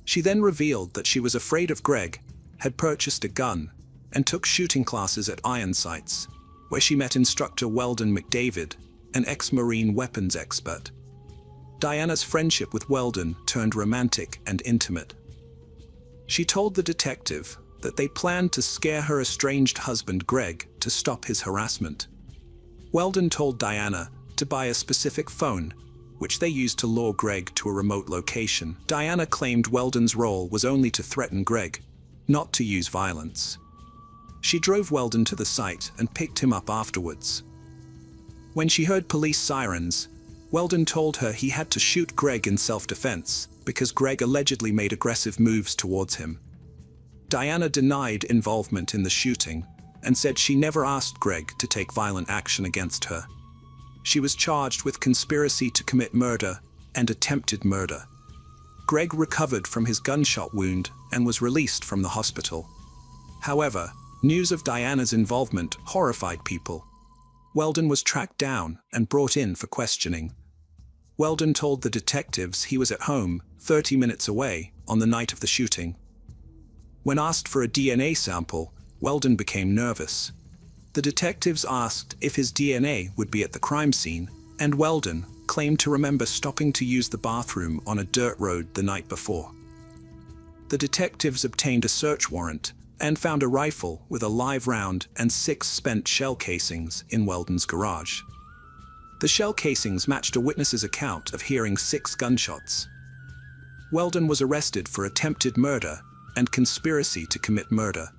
She then revealed that she was afraid of Greg, had purchased a gun, and took shooting classes at Iron Sights, where she met instructor Weldon McDavid, an ex-Marine weapons expert. Diana's friendship with Weldon turned romantic and intimate. She told the detective that they planned to scare her estranged husband Greg to stop his harassment. Weldon told Diana to buy a specific phone, which they used to lure Greg to a remote location. Diana claimed Weldon's role was only to threaten Greg, not to use violence. She drove Weldon to the site and picked him up afterwards. When she heard police sirens, Weldon told her he had to shoot Greg in self-defense because Greg allegedly made aggressive moves towards him. Diana denied involvement in the shooting and said she never asked Greg to take violent action against her. She was charged with conspiracy to commit murder and attempted murder. Greg recovered from his gunshot wound and was released from the hospital. However, news of Diana's involvement horrified people. Weldon was tracked down and brought in for questioning. Weldon told the detectives he was at home, 30 minutes away, on the night of the shooting. When asked for a DNA sample, Weldon became nervous. The detectives asked if his DNA would be at the crime scene, and Weldon claimed to remember stopping to use the bathroom on a dirt road the night before. The detectives obtained a search warrant and found a rifle with a live round and 6 spent shell casings in Weldon's garage. The shell casings matched a witness's account of hearing 6 gunshots. Weldon was arrested for attempted murder and conspiracy to commit murder.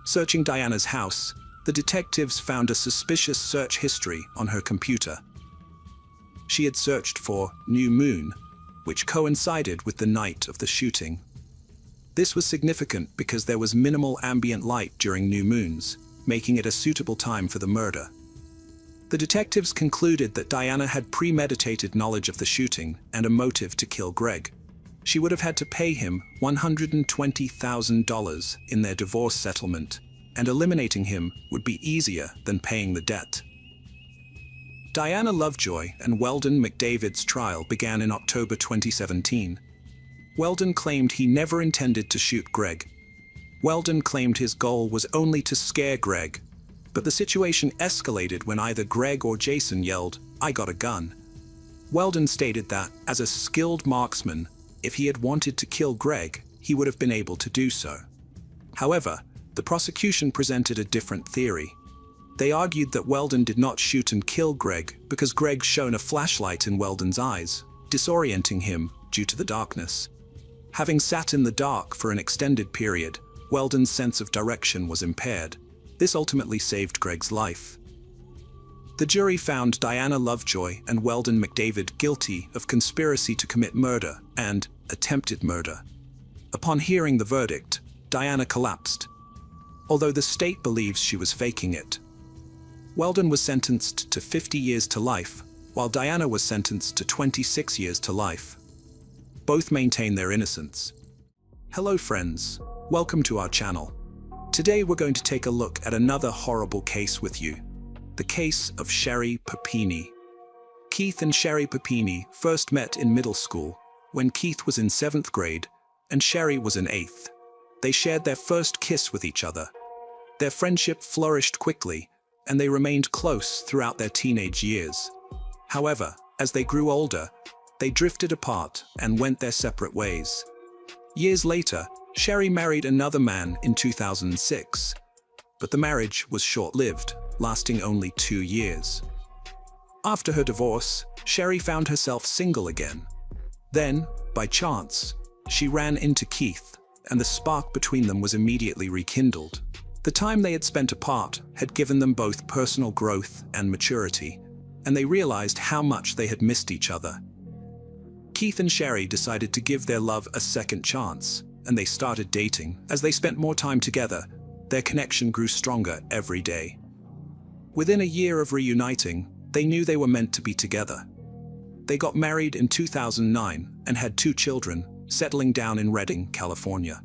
Searching Diana's house, the detectives found a suspicious search history on her computer. She had searched for "new moon," which coincided with the night of the shooting. This was significant because there was minimal ambient light during new moons, making it a suitable time for the murder. The detectives concluded that Diana had premeditated knowledge of the shooting and a motive to kill Greg. She would have had to pay him $120,000 in their divorce settlement, and eliminating him would be easier than paying the debt. Diana Lovejoy and Weldon McDavid's trial began in October 2017. Weldon claimed he never intended to shoot Greg. Weldon claimed his goal was only to scare Greg, but the situation escalated when either Greg or Jason yelled, "I got a gun." Weldon stated that, as a skilled marksman, if he had wanted to kill Greg, he would have been able to do so. However, the prosecution presented a different theory. They argued that Weldon did not shoot and kill Greg because Greg shone a flashlight in Weldon's eyes, disorienting him due to the darkness. Having sat in the dark for an extended period, Weldon's sense of direction was impaired. This ultimately saved Greg's life. The jury found Diana Lovejoy and Weldon McDavid guilty of conspiracy to commit murder and attempted murder. Upon hearing the verdict, Diana collapsed, although the state believes she was faking it. Weldon was sentenced to 50 years to life, while Diana was sentenced to 26 years to life. Both maintain their innocence. Hello friends, welcome to our channel. Today we're going to take a look at another horrible case with you. The case of Sherry Papini. Keith and Sherry Papini first met in middle school when Keith was in 7th grade and Sherry was in 8th. They shared their first kiss with each other. Their friendship flourished quickly and they remained close throughout their teenage years. However, as they grew older, they drifted apart and went their separate ways. Years later, Sherry married another man in 2006, but the marriage was short-lived, lasting only 2 years. After her divorce, Sherry found herself single again. Then, by chance, she ran into Keith, and the spark between them was immediately rekindled. The time they had spent apart had given them both personal growth and maturity, and they realized how much they had missed each other. Keith and Sherry decided to give their love a second chance, and they started dating. As they spent more time together, their connection grew stronger every day. Within a year of reuniting, they knew they were meant to be together. They got married in 2009 and had 2 children, settling down in Redding, California.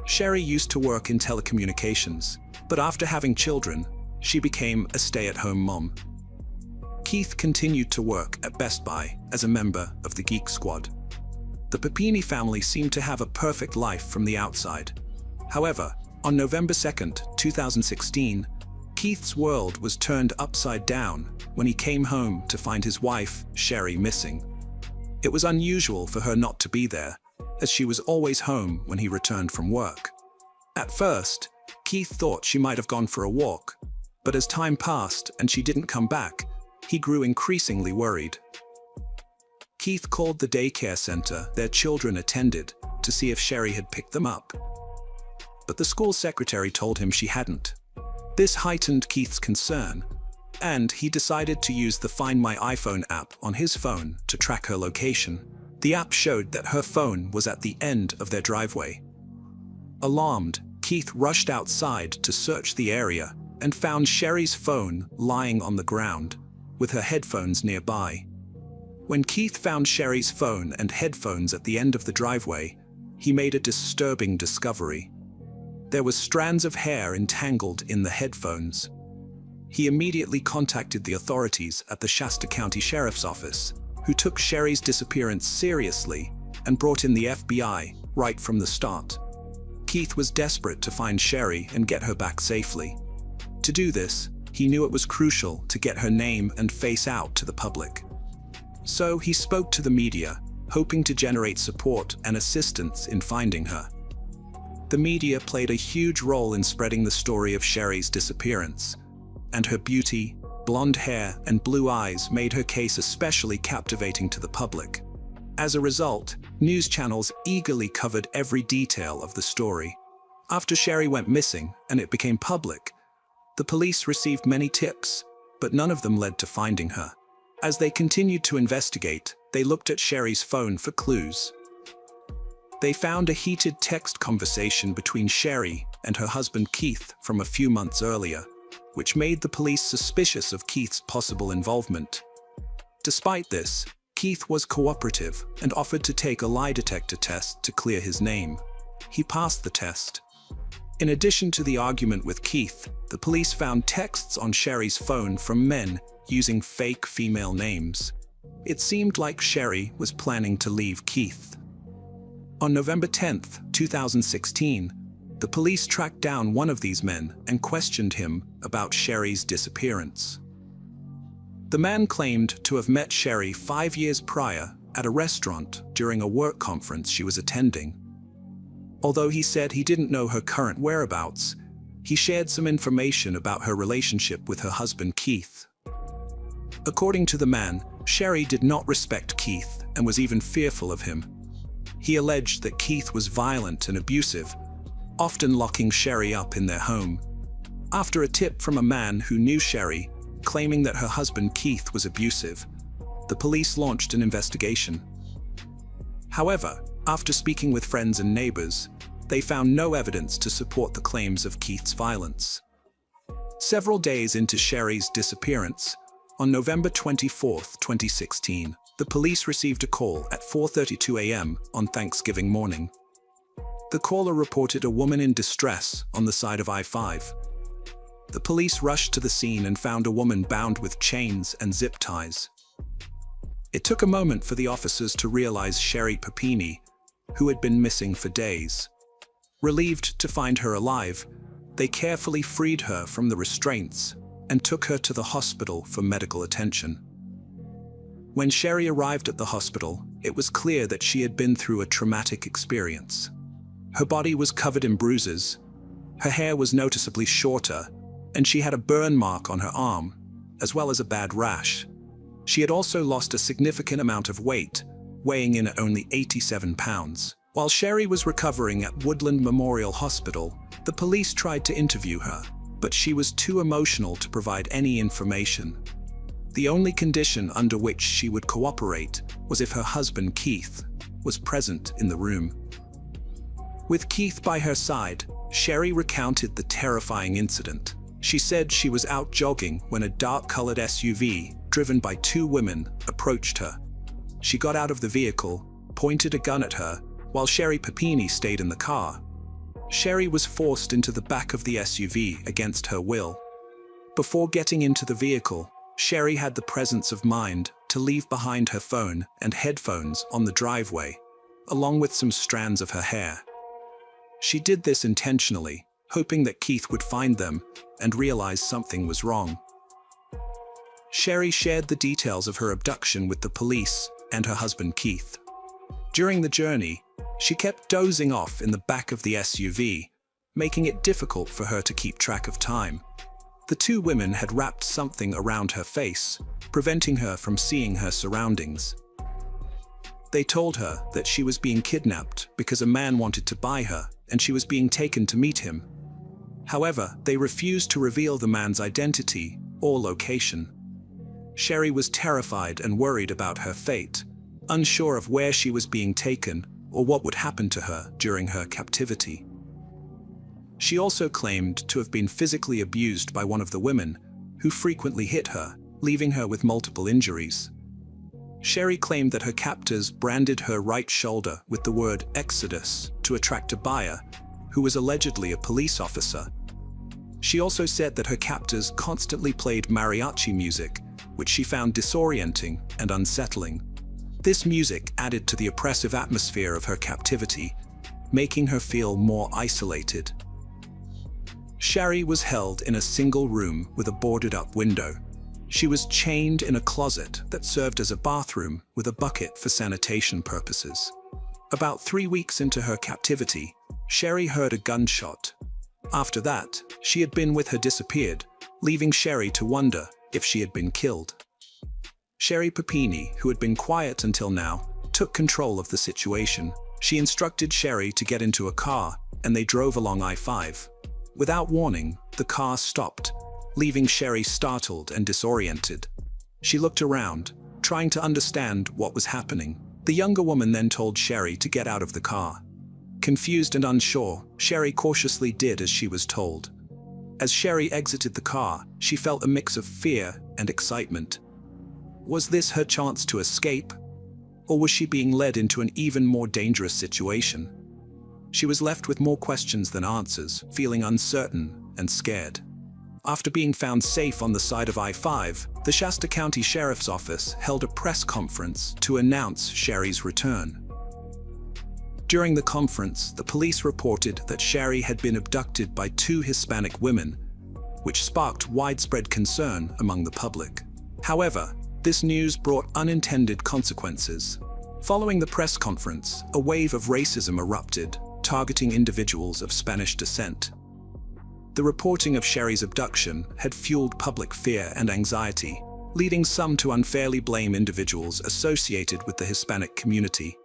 Sherry used to work in telecommunications, but after having children, she became a stay-at-home mom. Keith continued to work at Best Buy as a member of the Geek Squad. The Papini family seemed to have a perfect life from the outside. However, on November 2nd, 2016, Keith's world was turned upside down when he came home to find his wife, Sherry, missing. It was unusual for her not to be there, as she was always home when he returned from work. At first, Keith thought she might have gone for a walk, but as time passed and she didn't come back, he grew increasingly worried. Keith called the daycare center their children attended to see if Sherry had picked them up, but the school secretary told him she hadn't. This heightened Keith's concern, and he decided to use the Find My iPhone app on his phone to track her location. The app showed that her phone was at the end of their driveway. Alarmed, Keith rushed outside to search the area and found Sherry's phone lying on the ground, with her headphones nearby. When Keith found Sherry's phone and headphones at the end of the driveway, he made a disturbing discovery. There were strands of hair entangled in the headphones. He immediately contacted the authorities at the Shasta County Sheriff's Office, who took Sherry's disappearance seriously and brought in the FBI right from the start. Keith was desperate to find Sherry and get her back safely. To do this, he knew it was crucial to get her name and face out to the public. So he spoke to the media, hoping to generate support and assistance in finding her. The media played a huge role in spreading the story of Sherry's disappearance, and her beauty, blonde hair, and blue eyes made her case especially captivating to the public. As a result, news channels eagerly covered every detail of the story. After Sherry went missing and it became public, the police received many tips, but none of them led to finding her. As they continued to investigate, they looked at Sherry's phone for clues. They found a heated text conversation between Sherry and her husband Keith from a few months earlier, which made the police suspicious of Keith's possible involvement. Despite this, Keith was cooperative and offered to take a lie detector test to clear his name. He passed the test. In addition to the argument with Keith, the police found texts on Sherry's phone from men using fake female names. It seemed like Sherry was planning to leave Keith. On November 10, 2016, the police tracked down one of these men and questioned him about Sherry's disappearance. The man claimed to have met Sherry 5 years prior at a restaurant during a work conference she was attending. Although he said he didn't know her current whereabouts, he shared some information about her relationship with her husband Keith. According to the man, Sherry did not respect Keith and was even fearful of him. He alleged that Keith was violent and abusive, often locking Sherry up in their home. After a tip from a man who knew Sherry, claiming that her husband Keith was abusive, the police launched an investigation. However, after speaking with friends and neighbors, they found no evidence to support the claims of Keith's violence. Several days into Sherry's disappearance, on November 24, 2016, the police received a call at 4:32 a.m. on Thanksgiving morning. The caller reported a woman in distress on the side of I-5. The police rushed to the scene and found a woman bound with chains and zip ties. It took a moment for the officers to realize Sherry Papini, who had been missing for days. Relieved to find her alive, they carefully freed her from the restraints and took her to the hospital for medical attention. When Sherry arrived at the hospital, it was clear that she had been through a traumatic experience. Her body was covered in bruises, her hair was noticeably shorter, and she had a burn mark on her arm, as well as a bad rash. She had also lost a significant amount of weight, weighing in at only 87 pounds. While Sherry was recovering at Woodland Memorial Hospital, the police tried to interview her, but she was too emotional to provide any information. The only condition under which she would cooperate was if her husband Keith was present in the room. With Keith by her side, Sherry recounted the terrifying incident. She said she was out jogging when a dark-colored SUV, driven by 2 women, approached her. She got out of the vehicle, pointed a gun at her, while Sherry Papini stayed in the car. Sherry was forced into the back of the SUV against her will. Before getting into the vehicle, Sherry had the presence of mind to leave behind her phone and headphones on the driveway, along with some strands of her hair. She did this intentionally, hoping that Keith would find them and realize something was wrong. Sherry shared the details of her abduction with the police and her husband Keith. During the journey, she kept dozing off in the back of the SUV, making it difficult for her to keep track of time. The 2 women had wrapped something around her face, preventing her from seeing her surroundings. They told her that she was being kidnapped because a man wanted to buy her and she was being taken to meet him. However, they refused to reveal the man's identity or location. Sherry was terrified and worried about her fate, unsure of where she was being taken or what would happen to her during her captivity. She also claimed to have been physically abused by one of the women, who frequently hit her, leaving her with multiple injuries. Sherry claimed that her captors branded her right shoulder with the word Exodus to attract a buyer, who was allegedly a police officer. She also said that her captors constantly played mariachi music, which she found disorienting and unsettling. This music added to the oppressive atmosphere of her captivity, making her feel more isolated. Sherry was held in a single room with a boarded-up window. She was chained in a closet that served as a bathroom with a bucket for sanitation purposes. About 3 weeks into her captivity, Sherry heard a gunshot. After that, she had been with her disappeared, leaving Sherry to wonder if she had been killed. Sherry Papini, who had been quiet until now, took control of the situation. She instructed Sherry to get into a car, and they drove along I-5. Without warning, the car stopped, leaving Sherry startled and disoriented. She looked around, trying to understand what was happening. The younger woman then told Sherry to get out of the car. Confused and unsure, Sherry cautiously did as she was told. As Sherry exited the car, she felt a mix of fear and excitement. Was this her chance to escape? Or was she being led into an even more dangerous situation? She was left with more questions than answers, feeling uncertain and scared. After being found safe on the side of I-5, the Shasta County Sheriff's Office held a press conference to announce Sherry's return. During the conference, the police reported that Sherry had been abducted by 2 Hispanic women, which sparked widespread concern among the public. However, this news brought unintended consequences. Following the press conference, a wave of racism erupted, targeting individuals of Spanish descent. The reporting of Sherry's abduction had fueled public fear and anxiety, leading some to unfairly blame individuals associated with the Hispanic community.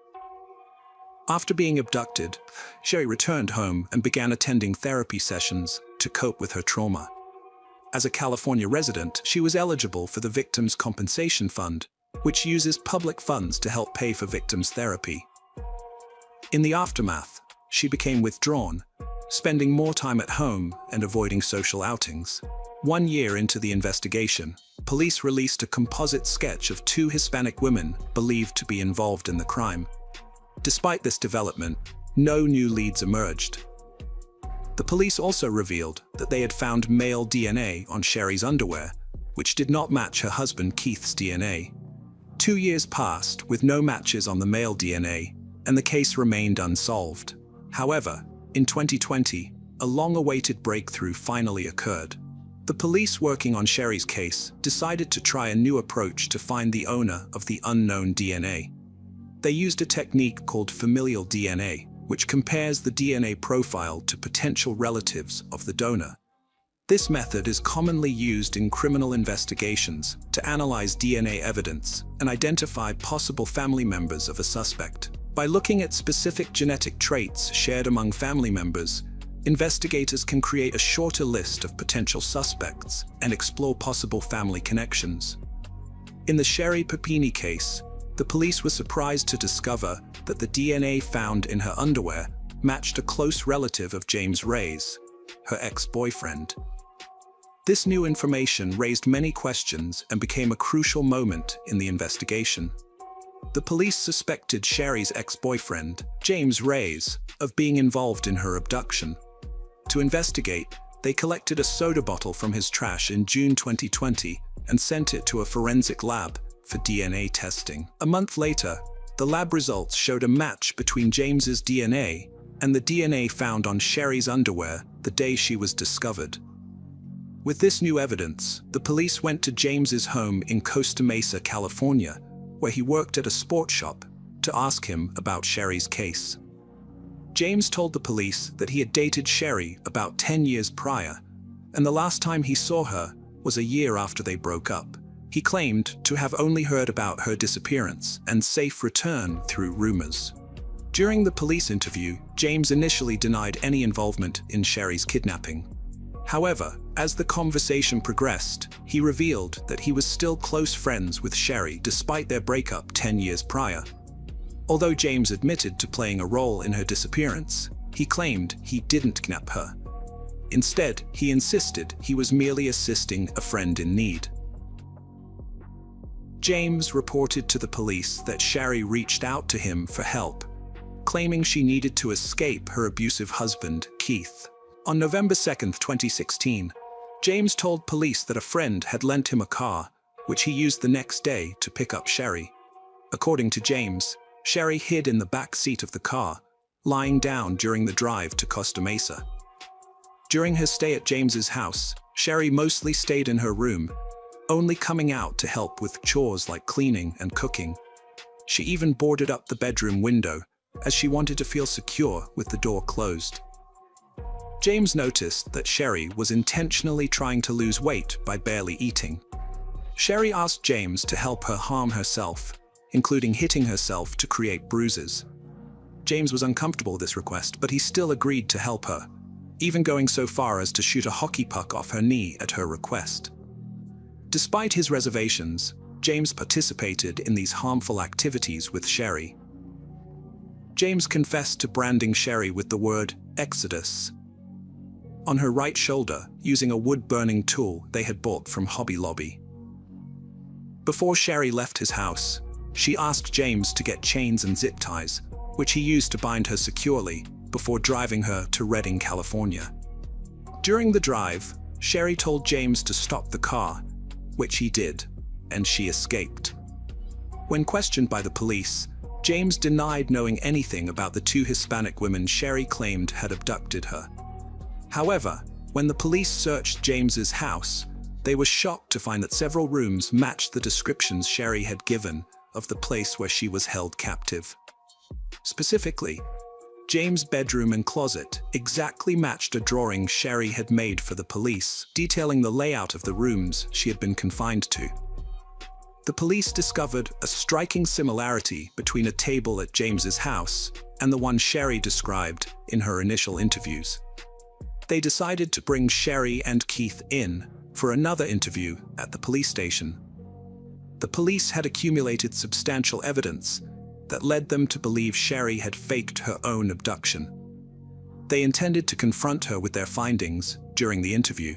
After being abducted, Sherry returned home and began attending therapy sessions to cope with her trauma. As a California resident, she was eligible for the Victims' Compensation Fund, which uses public funds to help pay for victims' therapy. In the aftermath, she became withdrawn, spending more time at home and avoiding social outings. 1 year into the investigation, police released a composite sketch of 2 Hispanic women believed to be involved in the crime. Despite this development, no new leads emerged. The police also revealed that they had found male DNA on Sherry's underwear, which did not match her husband Keith's DNA. 2 years passed with no matches on the male DNA, and the case remained unsolved. However, in 2020, a long-awaited breakthrough finally occurred. The police working on Sherry's case decided to try a new approach to find the owner of the unknown DNA. They used a technique called familial DNA, which compares the DNA profile to potential relatives of the donor. This method is commonly used in criminal investigations to analyze DNA evidence and identify possible family members of a suspect. By looking at specific genetic traits shared among family members, investigators can create a shorter list of potential suspects and explore possible family connections. In the Sherry Papini case, the police were surprised to discover that the DNA found in her underwear matched a close relative of James Ray's, her ex-boyfriend. This new information raised many questions and became a crucial moment in the investigation. The police suspected Sherry's ex-boyfriend, James Ray's, of being involved in her abduction. To investigate, they collected a soda bottle from his trash in June 2020 and sent it to a forensic lab for DNA testing. A month later, the lab results showed a match between James's DNA and the DNA found on Sherry's underwear the day she was discovered. With this new evidence, the police went to James's home in Costa Mesa, California, where he worked at a sports shop, to ask him about Sherry's case. James told the police that he had dated Sherry about 10 years prior, and the last time he saw her was a year after they broke up. He claimed to have only heard about her disappearance and safe return through rumors. During the police interview, James initially denied any involvement in Sherry's kidnapping. However, as the conversation progressed, he revealed that he was still close friends with Sherry despite their breakup 10 years prior. Although James admitted to playing a role in her disappearance, he claimed he didn't kidnap her. Instead, he insisted he was merely assisting a friend in need. James reported to the police that Sherry reached out to him for help, claiming she needed to escape her abusive husband, Keith. On November 2, 2016, James told police that a friend had lent him a car, which he used the next day to pick up Sherry. According to James, Sherry hid in the back seat of the car, lying down during the drive to Costa Mesa. During her stay at James's house, Sherry mostly stayed in her room, only coming out to help with chores like cleaning and cooking. She even boarded up the bedroom window, as she wanted to feel secure with the door closed. James noticed that Sherry was intentionally trying to lose weight by barely eating. Sherry asked James to help her harm herself, including hitting herself to create bruises. James was uncomfortable with this request, but he still agreed to help her, even going so far as to shoot a hockey puck off her knee at her request. Despite his reservations, James participated in these harmful activities with Sherry. James confessed to branding Sherry with the word Exodus on her right shoulder using a wood-burning tool they had bought from Hobby Lobby. Before Sherry left his house, she asked James to get chains and zip ties, which he used to bind her securely, before driving her to Redding, California. During the drive, Sherry told James to stop the car, which he did, and she escaped. When questioned by the police, James denied knowing anything about the two Hispanic women Sherry claimed had abducted her. However, when the police searched James's house, they were shocked to find that several rooms matched the descriptions Sherry had given of the place where she was held captive. Specifically, James' bedroom and closet exactly matched a drawing Sherry had made for the police, detailing the layout of the rooms she had been confined to. The police discovered a striking similarity between a table at James's house and the one Sherry described in her initial interviews. They decided to bring Sherry and Keith in for another interview at the police station. The police had accumulated substantial evidence that led them to believe Sherry had faked her own abduction. They intended to confront her with their findings during the interview.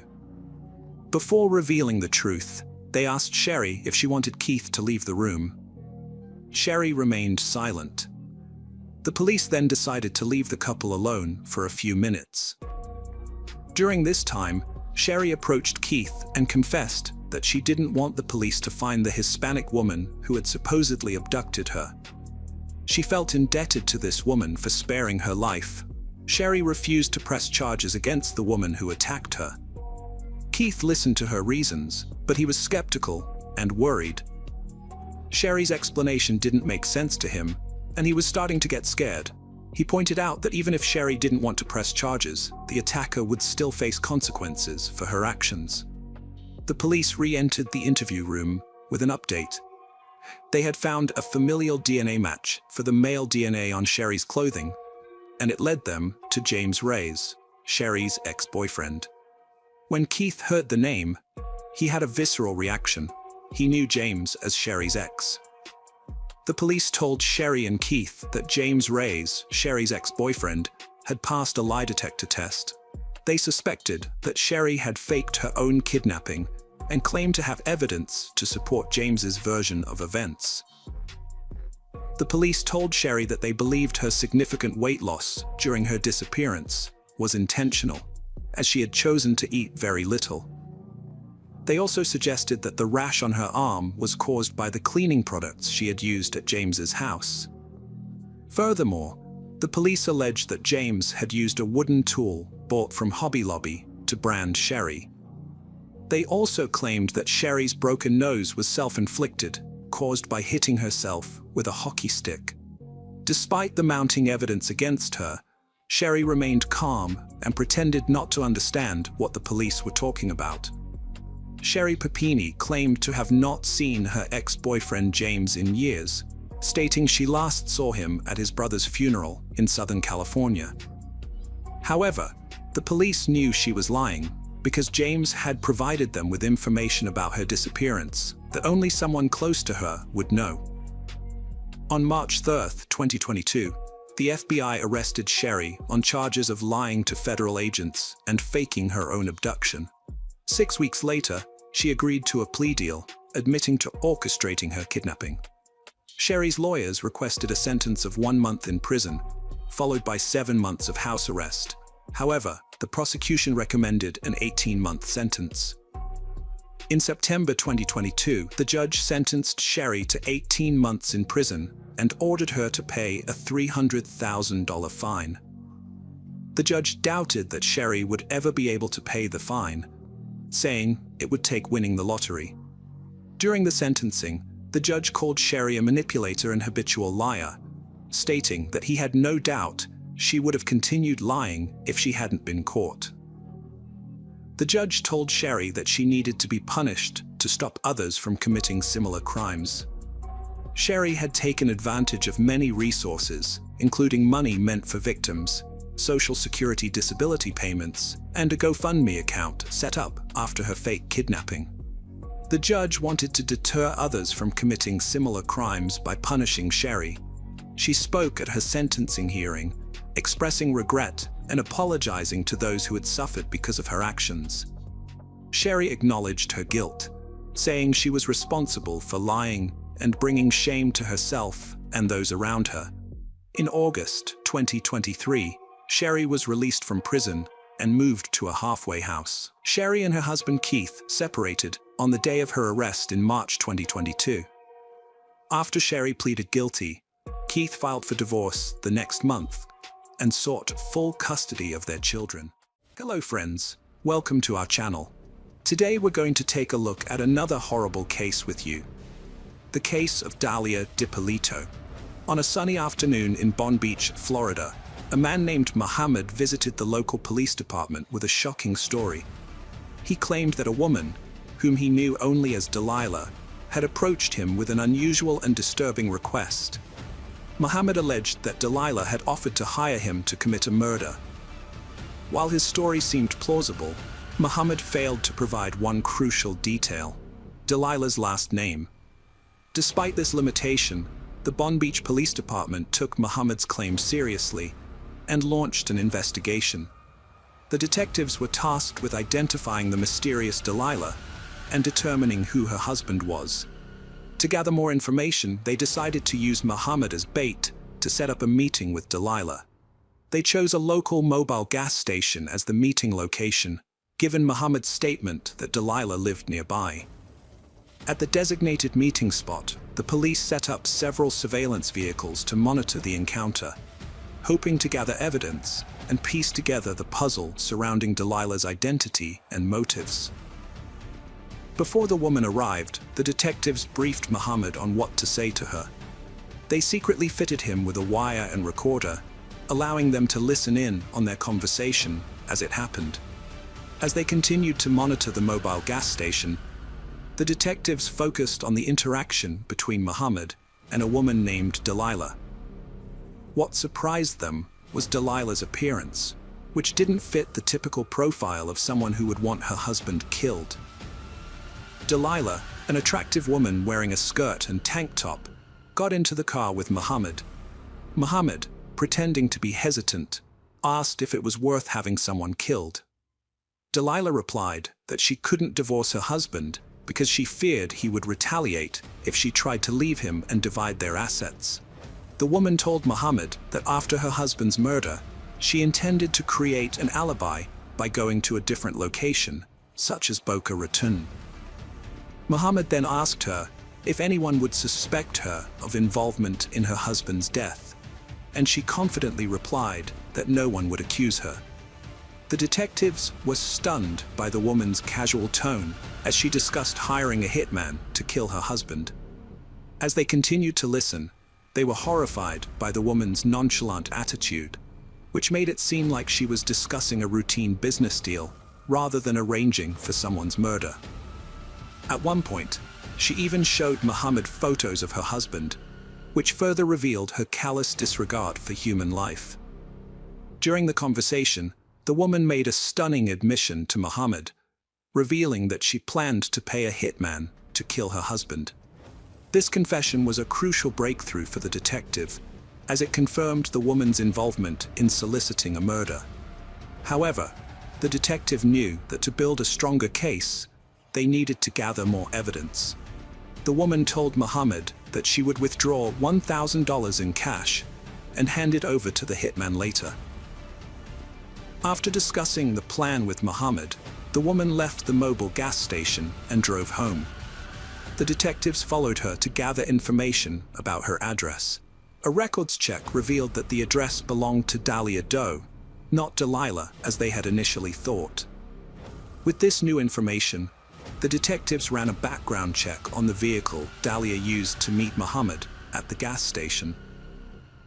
Before revealing the truth, they asked Sherry if she wanted Keith to leave the room. Sherry remained silent. The police then decided to leave the couple alone for a few minutes. During this time, Sherry approached Keith and confessed that she didn't want the police to find the Hispanic woman who had supposedly abducted her. She felt indebted to this woman for sparing her life. Sherry refused to press charges against the woman who attacked her. Keith listened to her reasons, but he was skeptical and worried. Sherry's explanation didn't make sense to him, and he was starting to get scared. He pointed out that even if Sherry didn't want to press charges, the attacker would still face consequences for her actions. The police re-entered the interview room with an update. They had found a familial DNA match for the male DNA on Sherry's clothing, and it led them to James Reyes, Sherry's ex-boyfriend. When Keith heard the name, he had a visceral reaction. He knew James as Sherry's ex. The police told Sherry and Keith that James Reyes, Sherry's ex-boyfriend, had passed a lie detector test. They suspected that Sherry had faked her own kidnapping and claimed to have evidence to support James's version of events. The police told Sherry that they believed her significant weight loss during her disappearance was intentional, as she had chosen to eat very little. They also suggested that the rash on her arm was caused by the cleaning products she had used at James's house. Furthermore, the police alleged that James had used a wooden tool bought from Hobby Lobby to brand Sherry. They also claimed that Sherry's broken nose was self-inflicted, caused by hitting herself with a hockey stick. Despite the mounting evidence against her, Sherry remained calm and pretended not to understand what the police were talking about. Sherry Papini claimed to have not seen her ex-boyfriend James in years, stating she last saw him at his brother's funeral in Southern California. However, the police knew she was lying because James had provided them with information about her disappearance that only someone close to her would know. On March 3, 2022, the FBI arrested Sherry on charges of lying to federal agents and faking her own abduction. 6 weeks later, she agreed to a plea deal, admitting to orchestrating her kidnapping. Sherry's lawyers requested a sentence of 1 month in prison, followed by 7 months of house arrest. However, the prosecution recommended an 18-month sentence. In September 2022, the judge sentenced Sherry to 18 months in prison and ordered her to pay a $300,000 fine. The judge doubted that Sherry would ever be able to pay the fine, saying it would take winning the lottery. During the sentencing, the judge called Sherry a manipulator and habitual liar, stating that he had no doubt she would have continued lying if she hadn't been caught. The judge told Sherry that she needed to be punished to stop others from committing similar crimes. Sherry had taken advantage of many resources, including money meant for victims, Social Security disability payments, and a GoFundMe account set up after her fake kidnapping. The judge wanted to deter others from committing similar crimes by punishing Sherry. She spoke at her sentencing hearing, expressing regret and apologizing to those who had suffered because of her actions. Sherry acknowledged her guilt, saying she was responsible for lying and bringing shame to herself and those around her. In August 2023, Sherry was released from prison and moved to a halfway house. Sherry and her husband Keith separated on the day of her arrest in March 2022. After Sherry pleaded guilty, Keith filed for divorce the next month and sought full custody of their children. Hello friends, welcome to our channel. Today we're going to take a look at another horrible case with you. The case of Dalia DiPolito. On a sunny afternoon in Palm Beach, Florida, a man named Muhammad visited the local police department with a shocking story. He claimed that a woman, whom he knew only as Delilah, had approached him with an unusual and disturbing request. Muhammad alleged that Delilah had offered to hire him to commit a murder. While his story seemed plausible, Muhammad failed to provide one crucial detail: Delilah's last name. Despite this limitation, the Palm Beach Police Department took Muhammad's claim seriously and launched an investigation. The detectives were tasked with identifying the mysterious Delilah and determining who her husband was. To gather more information, they decided to use Muhammad as bait to set up a meeting with Delilah. They chose a local mobile gas station as the meeting location, given Muhammad's statement that Delilah lived nearby. At the designated meeting spot, the police set up several surveillance vehicles to monitor the encounter, hoping to gather evidence and piece together the puzzle surrounding Delilah's identity and motives. Before the woman arrived, the detectives briefed Muhammad on what to say to her. They secretly fitted him with a wire and recorder, allowing them to listen in on their conversation as it happened. As they continued to monitor the mobile gas station, the detectives focused on the interaction between Muhammad and a woman named Delilah. What surprised them was Delilah's appearance, which didn't fit the typical profile of someone who would want her husband killed. Delilah, an attractive woman wearing a skirt and tank top, got into the car with Muhammad. Muhammad, pretending to be hesitant, asked if it was worth having someone killed. Delilah replied that she couldn't divorce her husband because she feared he would retaliate if she tried to leave him and divide their assets. The woman told Muhammad that after her husband's murder, she intended to create an alibi by going to a different location, such as Boca Raton. Muhammad then asked her if anyone would suspect her of involvement in her husband's death, and she confidently replied that no one would accuse her. The detectives were stunned by the woman's casual tone as she discussed hiring a hitman to kill her husband. As they continued to listen, they were horrified by the woman's nonchalant attitude, which made it seem like she was discussing a routine business deal rather than arranging for someone's murder. At one point, she even showed Muhammad photos of her husband, which further revealed her callous disregard for human life. During the conversation, the woman made a stunning admission to Muhammad, revealing that she planned to pay a hitman to kill her husband. This confession was a crucial breakthrough for the detective, as it confirmed the woman's involvement in soliciting a murder. However, the detective knew that to build a stronger case, they needed to gather more evidence. The woman told Muhammad that she would withdraw $1,000 in cash and hand it over to the hitman later. After discussing the plan with Muhammad, the woman left the mobile gas station and drove home. The detectives followed her to gather information about her address. A records check revealed that the address belonged to Dalia Doe, not Delilah as they had initially thought. With this new information, the detectives ran a background check on the vehicle Dahlia used to meet Muhammad at the gas station.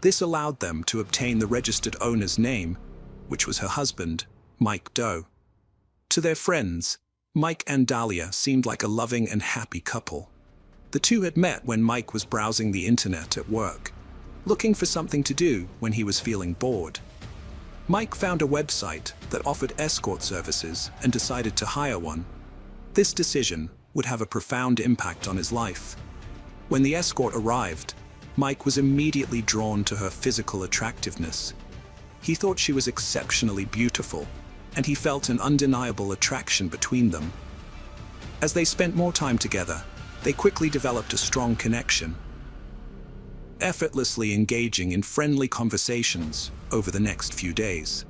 This allowed them to obtain the registered owner's name, which was her husband, Mike Doe. To their friends, Mike and Dahlia seemed like a loving and happy couple. The two had met when Mike was browsing the internet at work, looking for something to do when he was feeling bored. Mike found a website that offered escort services and decided to hire one. This decision would have a profound impact on his life. When the escort arrived, Mike was immediately drawn to her physical attractiveness. He thought she was exceptionally beautiful, and he felt an undeniable attraction between them. As they spent more time together, they quickly developed a strong connection, effortlessly engaging in friendly conversations over the next few days.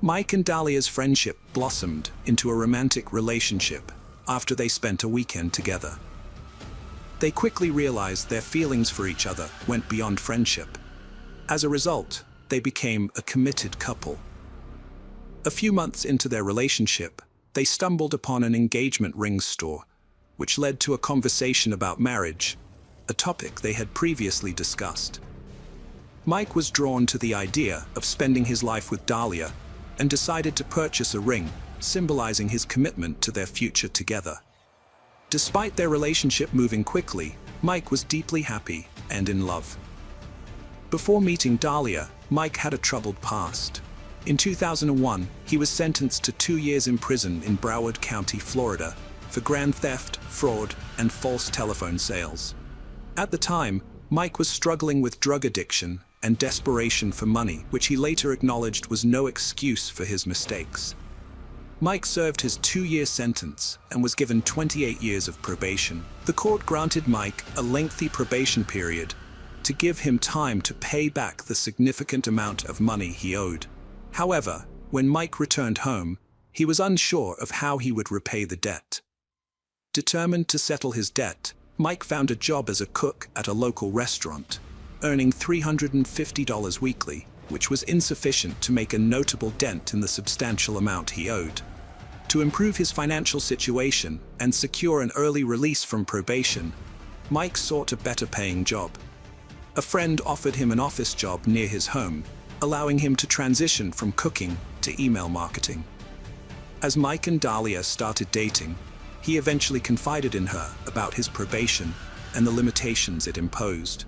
Mike and Dahlia's friendship blossomed into a romantic relationship after they spent a weekend together. They quickly realized their feelings for each other went beyond friendship. As a result, they became a committed couple. A few months into their relationship, they stumbled upon an engagement ring store, which led to a conversation about marriage, a topic they had previously discussed. Mike was drawn to the idea of spending his life with Dahlia and decided to purchase a ring, symbolizing his commitment to their future together. Despite their relationship moving quickly, Mike was deeply happy and in love. Before meeting Dahlia, Mike had a troubled past. In 2001, he was sentenced to 2 years in prison in Broward County, Florida, for grand theft, fraud, and false telephone sales. At the time, Mike was struggling with drug addiction and desperation for money, which he later acknowledged was no excuse for his mistakes. Mike served his 2-year sentence and was given 28 years of probation. The court granted Mike a lengthy probation period to give him time to pay back the significant amount of money he owed. However, when Mike returned home, he was unsure of how he would repay the debt. Determined to settle his debt, Mike found a job as a cook at a local restaurant, earning $350 weekly, which was insufficient to make a notable dent in the substantial amount he owed. To improve his financial situation and secure an early release from probation, Mike sought a better-paying job. A friend offered him an office job near his home, allowing him to transition from cooking to email marketing. As Mike and Dahlia started dating, he eventually confided in her about his probation and the limitations it imposed.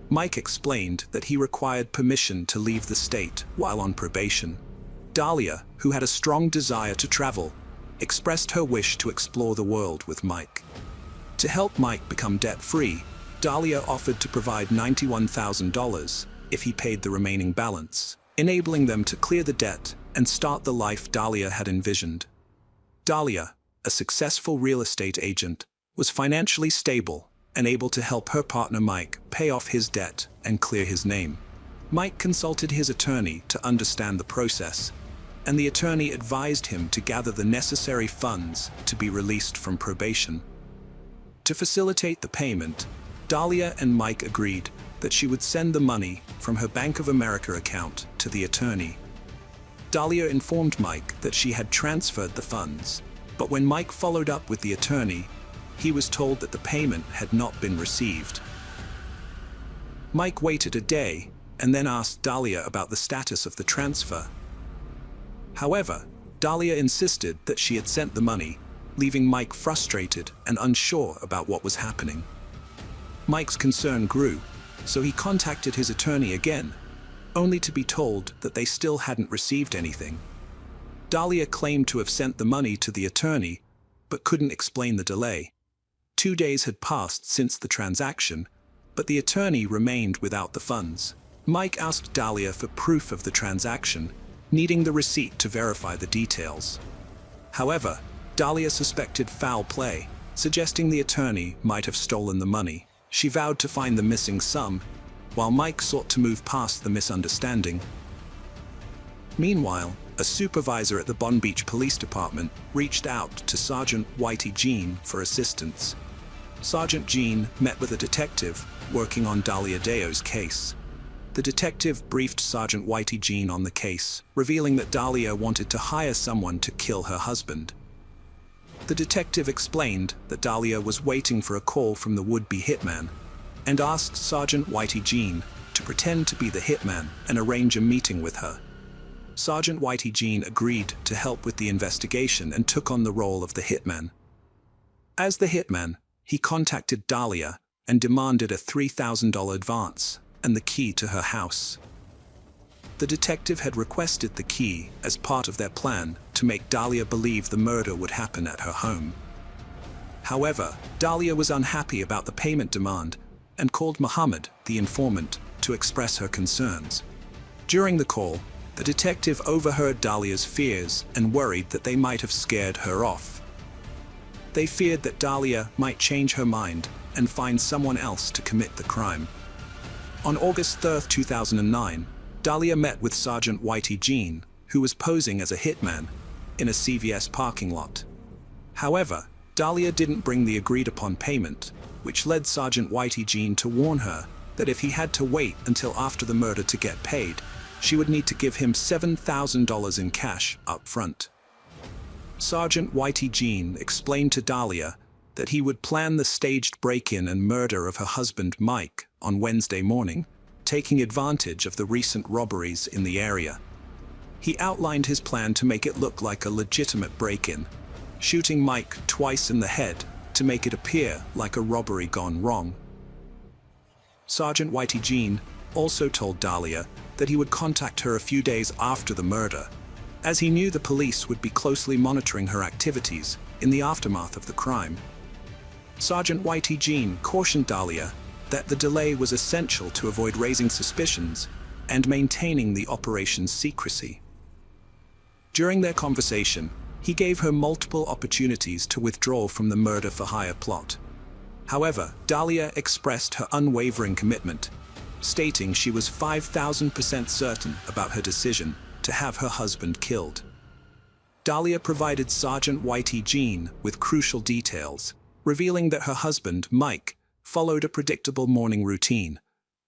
Mike explained that he required permission to leave the state while on probation. Dahlia, who had a strong desire to travel, expressed her wish to explore the world with Mike. To help Mike become debt-free, Dahlia offered to provide $91,000 if he paid the remaining balance, enabling them to clear the debt and start the life Dahlia had envisioned. Dahlia, a successful real estate agent, was financially stable and able to help her partner Mike pay off his debt and clear his name. Mike consulted his attorney to understand the process, and the attorney advised him to gather the necessary funds to be released from probation. To facilitate the payment, Dahlia and Mike agreed that she would send the money from her Bank of America account to the attorney. Dahlia informed Mike that she had transferred the funds, but when Mike followed up with the attorney, he was told that the payment had not been received. Mike waited a day and then asked Dahlia about the status of the transfer. However, Dahlia insisted that she had sent the money, leaving Mike frustrated and unsure about what was happening. Mike's concern grew, so he contacted his attorney again, only to be told that they still hadn't received anything. Dahlia claimed to have sent the money to the attorney, but couldn't explain the delay. 2 days had passed since the transaction, but the attorney remained without the funds. Mike asked Dahlia for proof of the transaction, needing the receipt to verify the details. However, Dahlia suspected foul play, suggesting the attorney might have stolen the money. She vowed to find the missing sum, while Mike sought to move past the misunderstanding. Meanwhile, a supervisor at the Bon Beach Police Department reached out to Sergeant Whitey Jean for assistance. Sergeant Jean met with a detective working on Dahlia Deo's case. The detective briefed Sergeant Whitey Jean on the case, revealing that Dahlia wanted to hire someone to kill her husband. The detective explained that Dahlia was waiting for a call from the would-be hitman, and asked Sergeant Whitey Jean to pretend to be the hitman and arrange a meeting with her. Sergeant Whitey Jean agreed to help with the investigation and took on the role of the hitman. As the hitman, he contacted Dahlia and demanded a $3,000 advance and the key to her house. The detective had requested the key as part of their plan to make Dahlia believe the murder would happen at her home. However, Dahlia was unhappy about the payment demand and called Muhammad, the informant, to express her concerns. During the call, the detective overheard Dahlia's fears and worried that they might have scared her off. They feared that Dahlia might change her mind and find someone else to commit the crime. On August 3, 2009, Dahlia met with Sergeant Whitey Jean, who was posing as a hitman, in a CVS parking lot. However, Dahlia didn't bring the agreed-upon payment, which led Sergeant Whitey Jean to warn her that if he had to wait until after the murder to get paid, she would need to give him $7,000 in cash up front. Sergeant Whitey Jean explained to Dahlia that he would plan the staged break-in and murder of her husband Mike on Wednesday morning, taking advantage of the recent robberies in the area. He outlined his plan to make it look like a legitimate break-in, shooting Mike twice in the head to make it appear like a robbery gone wrong. Sergeant Whitey Jean also told Dahlia that he would contact her a few days after the murder, as he knew the police would be closely monitoring her activities in the aftermath of the crime. Sergeant Whitey Jean cautioned Dahlia that the delay was essential to avoid raising suspicions and maintaining the operation's secrecy. During their conversation, he gave her multiple opportunities to withdraw from the murder-for-hire plot. However, Dahlia expressed her unwavering commitment, stating she was 5,000% certain about her decision to have her husband killed. Dahlia provided Sergeant Whitey Jean with crucial details, revealing that her husband, Mike, followed a predictable morning routine,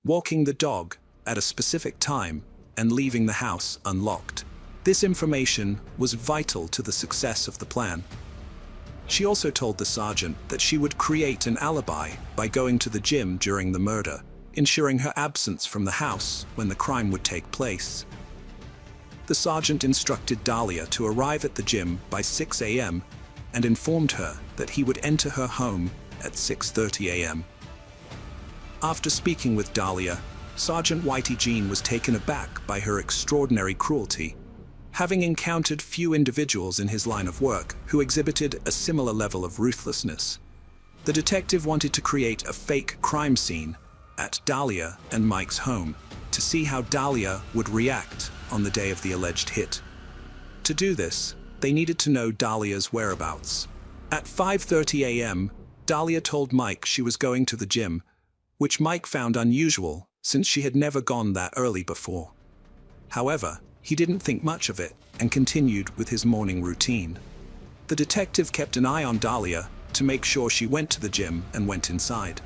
walking the dog at a specific time and leaving the house unlocked. This information was vital to the success of the plan. She also told the sergeant that she would create an alibi by going to the gym during the murder, ensuring her absence from the house when the crime would take place. The sergeant instructed Dahlia to arrive at the gym by 6 a.m. and informed her that he would enter her home at 6:30 a.m. After speaking with Dahlia, Sergeant Whitey Jean was taken aback by her extraordinary cruelty, having encountered few individuals in his line of work who exhibited a similar level of ruthlessness. The detective wanted to create a fake crime scene at Dahlia and Mike's home to see how Dahlia would react on the day of the alleged hit. To do this, they needed to know Dahlia's whereabouts. At 5:30 a.m., Dahlia told Mike she was going to the gym, which Mike found unusual since she had never gone that early before. However, he didn't think much of it and continued with his morning routine. The detective kept an eye on Dahlia to make sure she went to the gym and went inside.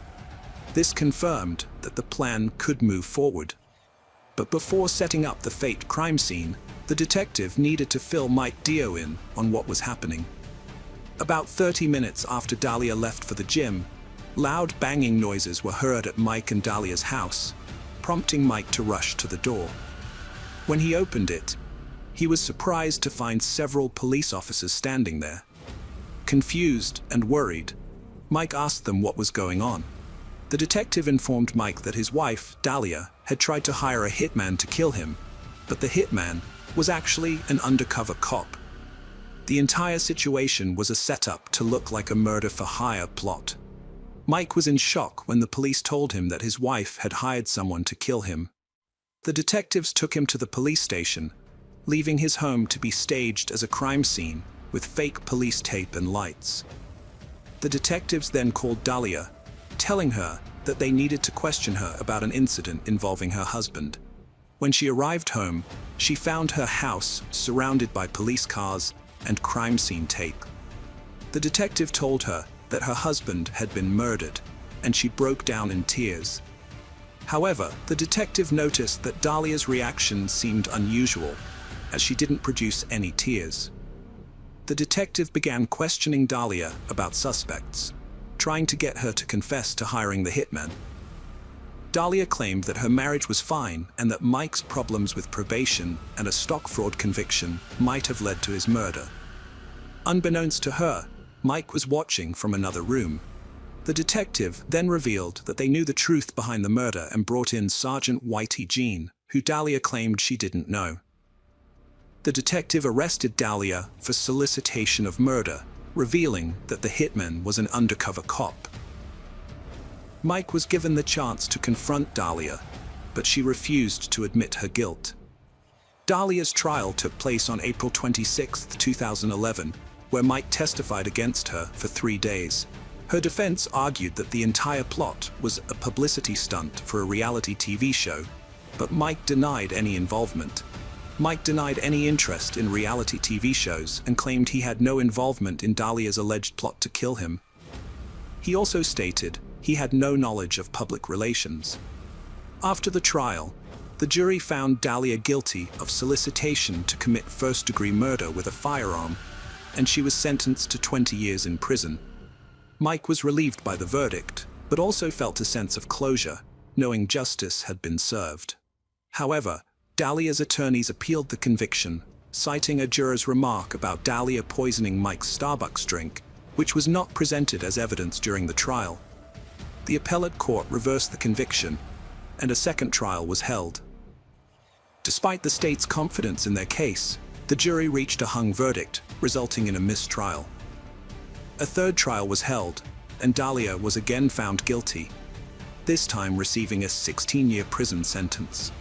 This confirmed that the plan could move forward. But before setting up the faked crime scene, the detective needed to fill Mike Dio in on what was happening. About 30 minutes after Dahlia left for the gym, loud banging noises were heard at Mike and Dahlia's house, prompting Mike to rush to the door. When he opened it, he was surprised to find several police officers standing there. Confused and worried, Mike asked them what was going on. The detective informed Mike that his wife, Dahlia, had tried to hire a hitman to kill him, but the hitman was actually an undercover cop. The entire situation was a setup to look like a murder-for-hire plot. Mike was in shock when the police told him that his wife had hired someone to kill him. The detectives took him to the police station, leaving his home to be staged as a crime scene with fake police tape and lights. The detectives then called Dahlia, telling her that they needed to question her about an incident involving her husband. When she arrived home, she found her house surrounded by police cars and crime scene tape. The detective told her that her husband had been murdered, and she broke down in tears. However, the detective noticed that Dahlia's reaction seemed unusual, as she didn't produce any tears. The detective began questioning Dahlia about suspects, trying to get her to confess to hiring the hitman. Dahlia claimed that her marriage was fine and that Mike's problems with probation and a stock fraud conviction might have led to his murder. Unbeknownst to her, Mike was watching from another room. The detective then revealed that they knew the truth behind the murder and brought in Sergeant Whitey Jean, who Dahlia claimed she didn't know. The detective arrested Dahlia for solicitation of murder, revealing that the hitman was an undercover cop. Mike was given the chance to confront Dahlia, but she refused to admit her guilt. Dahlia's trial took place on April 26, 2011, where Mike testified against her for 3 days. Her defense argued that the entire plot was a publicity stunt for a reality TV show, but Mike denied any involvement. Mike denied any interest in reality TV shows and claimed he had no involvement in Dahlia's alleged plot to kill him. He also stated he had no knowledge of public relations. After the trial, the jury found Dahlia guilty of solicitation to commit first-degree murder with a firearm, and she was sentenced to 20 years in prison. Mike was relieved by the verdict, but also felt a sense of closure, knowing justice had been served. However, Dahlia's attorneys appealed the conviction, citing a juror's remark about Dahlia poisoning Mike's Starbucks drink, which was not presented as evidence during the trial. The appellate court reversed the conviction, and a second trial was held. Despite the state's confidence in their case, the jury reached a hung verdict, resulting in a mistrial. A third trial was held, and Dahlia was again found guilty, this time receiving a 16-year prison sentence.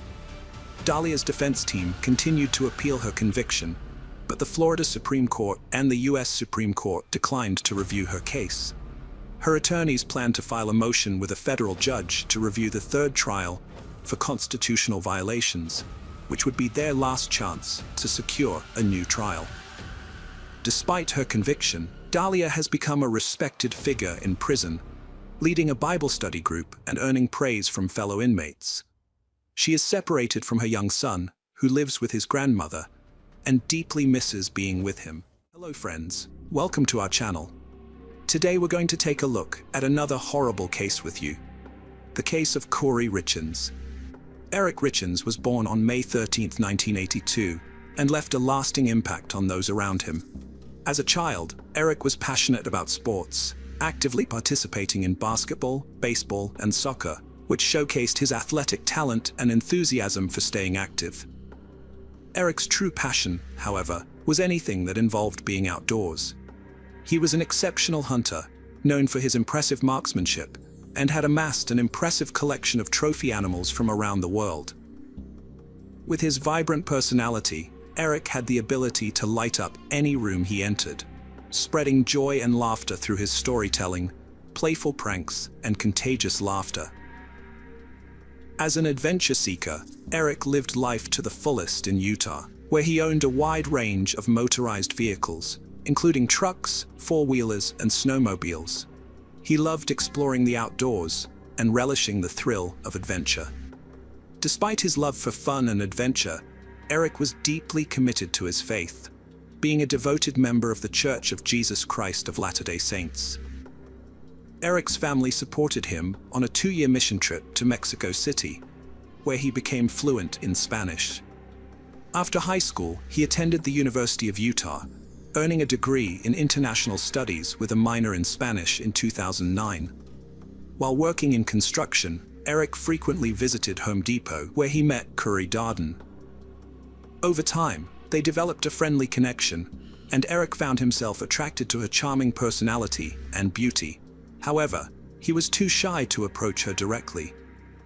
Dahlia's defense team continued to appeal her conviction, but the Florida Supreme Court and the U.S. Supreme Court declined to review her case. Her attorneys plan to file a motion with a federal judge to review the third trial for constitutional violations, which would be their last chance to secure a new trial. Despite her conviction, Dahlia has become a respected figure in prison, leading a Bible study group and earning praise from fellow inmates. She is separated from her young son, who lives with his grandmother, and deeply misses being with him. Hello friends, welcome to our channel. Today we're going to take a look at another horrible case with you. The case of Corey Richins. Eric Richins was born on May 13, 1982, and left a lasting impact on those around him. As a child, Eric was passionate about sports, actively participating in basketball, baseball, and soccer, which showcased his athletic talent and enthusiasm for staying active. Eric's true passion, however, was anything that involved being outdoors. He was an exceptional hunter, known for his impressive marksmanship, and had amassed an impressive collection of trophy animals from around the world. With his vibrant personality, Eric had the ability to light up any room he entered, spreading joy and laughter through his storytelling, playful pranks, and contagious laughter. As an adventure seeker, Eric lived life to the fullest in Utah, where he owned a wide range of motorized vehicles, including trucks, four-wheelers, and snowmobiles. He loved exploring the outdoors and relishing the thrill of adventure. Despite his love for fun and adventure, Eric was deeply committed to his faith, being a devoted member of the Church of Jesus Christ of Latter-day Saints. Eric's family supported him on a 2-year mission trip to Mexico City, where he became fluent in Spanish. After high school, he attended the University of Utah, earning a degree in international studies with a minor in Spanish in 2009. While working in construction, Eric frequently visited Home Depot, where he met Curry Darden. Over time, they developed a friendly connection, and Eric found himself attracted to her charming personality and beauty. However, he was too shy to approach her directly,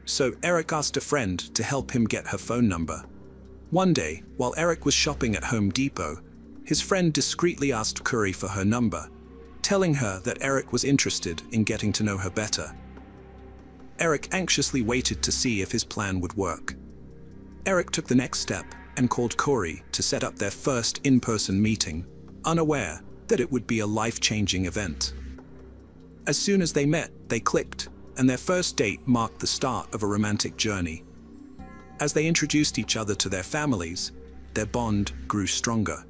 so Eric asked a friend to help him get her phone number. One day, while Eric was shopping at Home Depot, his friend discreetly asked Curry for her number, telling her that Eric was interested in getting to know her better. Eric anxiously waited to see if his plan would work. Eric took the next step and called Corey to set up their first in-person meeting, unaware that it would be a life-changing event. As soon as they met, they clicked, and their first date marked the start of a romantic journey. As they introduced each other to their families, their bond grew stronger.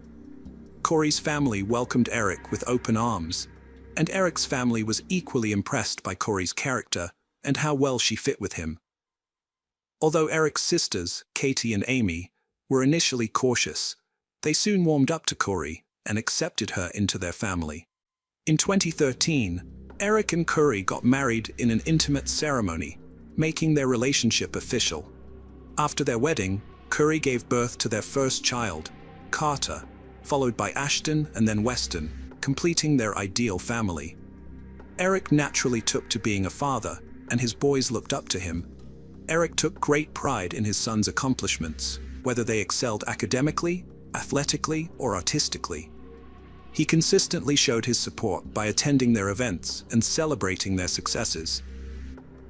Corey's family welcomed Eric with open arms, and Eric's family was equally impressed by Corey's character and how well she fit with him. Although Eric's sisters, Katie and Amy, were initially cautious, they soon warmed up to Corey and accepted her into their family. In 2013, Eric and Corey got married in an intimate ceremony, making their relationship official. After their wedding, Corey gave birth to their first child, Carter, followed by Ashton and then Weston, completing their ideal family. Eric naturally took to being a father, and his boys looked up to him. Eric took great pride in his sons' accomplishments, whether they excelled academically, athletically, or artistically. He consistently showed his support by attending their events and celebrating their successes.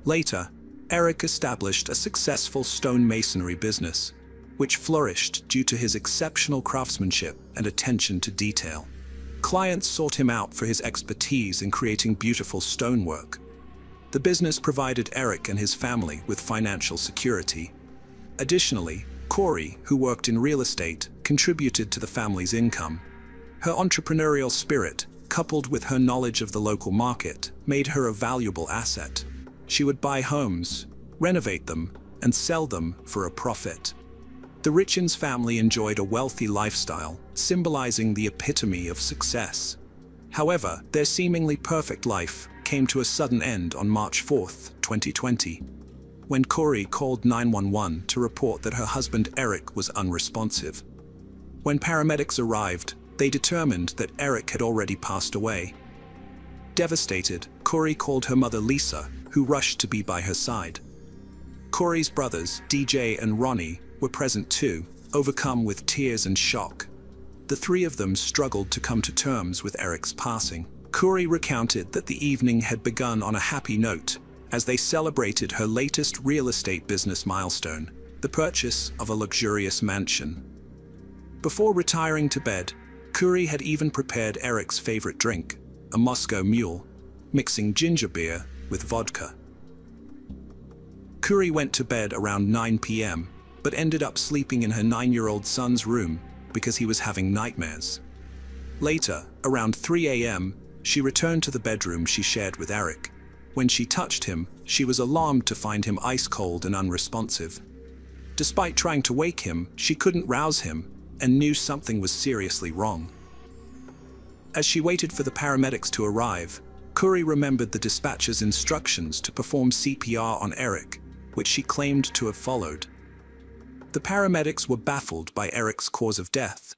Later, Eric established a successful stonemasonry business, which flourished due to his exceptional craftsmanship and attention to detail. Clients sought him out for his expertise in creating beautiful stonework. The business provided Eric and his family with financial security. Additionally, Corey, who worked in real estate, contributed to the family's income. Her entrepreneurial spirit, coupled with her knowledge of the local market, made her a valuable asset. She would buy homes, renovate them, and sell them for a profit. The Richins family enjoyed a wealthy lifestyle, symbolizing the epitome of success. However, their seemingly perfect life came to a sudden end on March 4, 2020, when Corey called 911 to report that her husband Eric was unresponsive. When paramedics arrived, they determined that Eric had already passed away. Devastated, Corey called her mother Lisa, who rushed to be by her side. Corey's brothers, DJ and Ronnie, were present too, overcome with tears and shock. The three of them struggled to come to terms with Eric's passing. Corey recounted that the evening had begun on a happy note, as they celebrated her latest real estate business milestone, the purchase of a luxurious mansion. Before retiring to bed, Corey had even prepared Eric's favorite drink, a Moscow Mule, mixing ginger beer with vodka. Corey went to bed around 9 p.m., but ended up sleeping in her 9-year-old son's room because he was having nightmares. Later, around 3 a.m., she returned to the bedroom she shared with Eric. When she touched him, she was alarmed to find him ice-cold and unresponsive. Despite trying to wake him, she couldn't rouse him and knew something was seriously wrong. As she waited for the paramedics to arrive, Corey remembered the dispatcher's instructions to perform CPR on Eric, which she claimed to have followed. The paramedics were baffled by Eric's cause of death,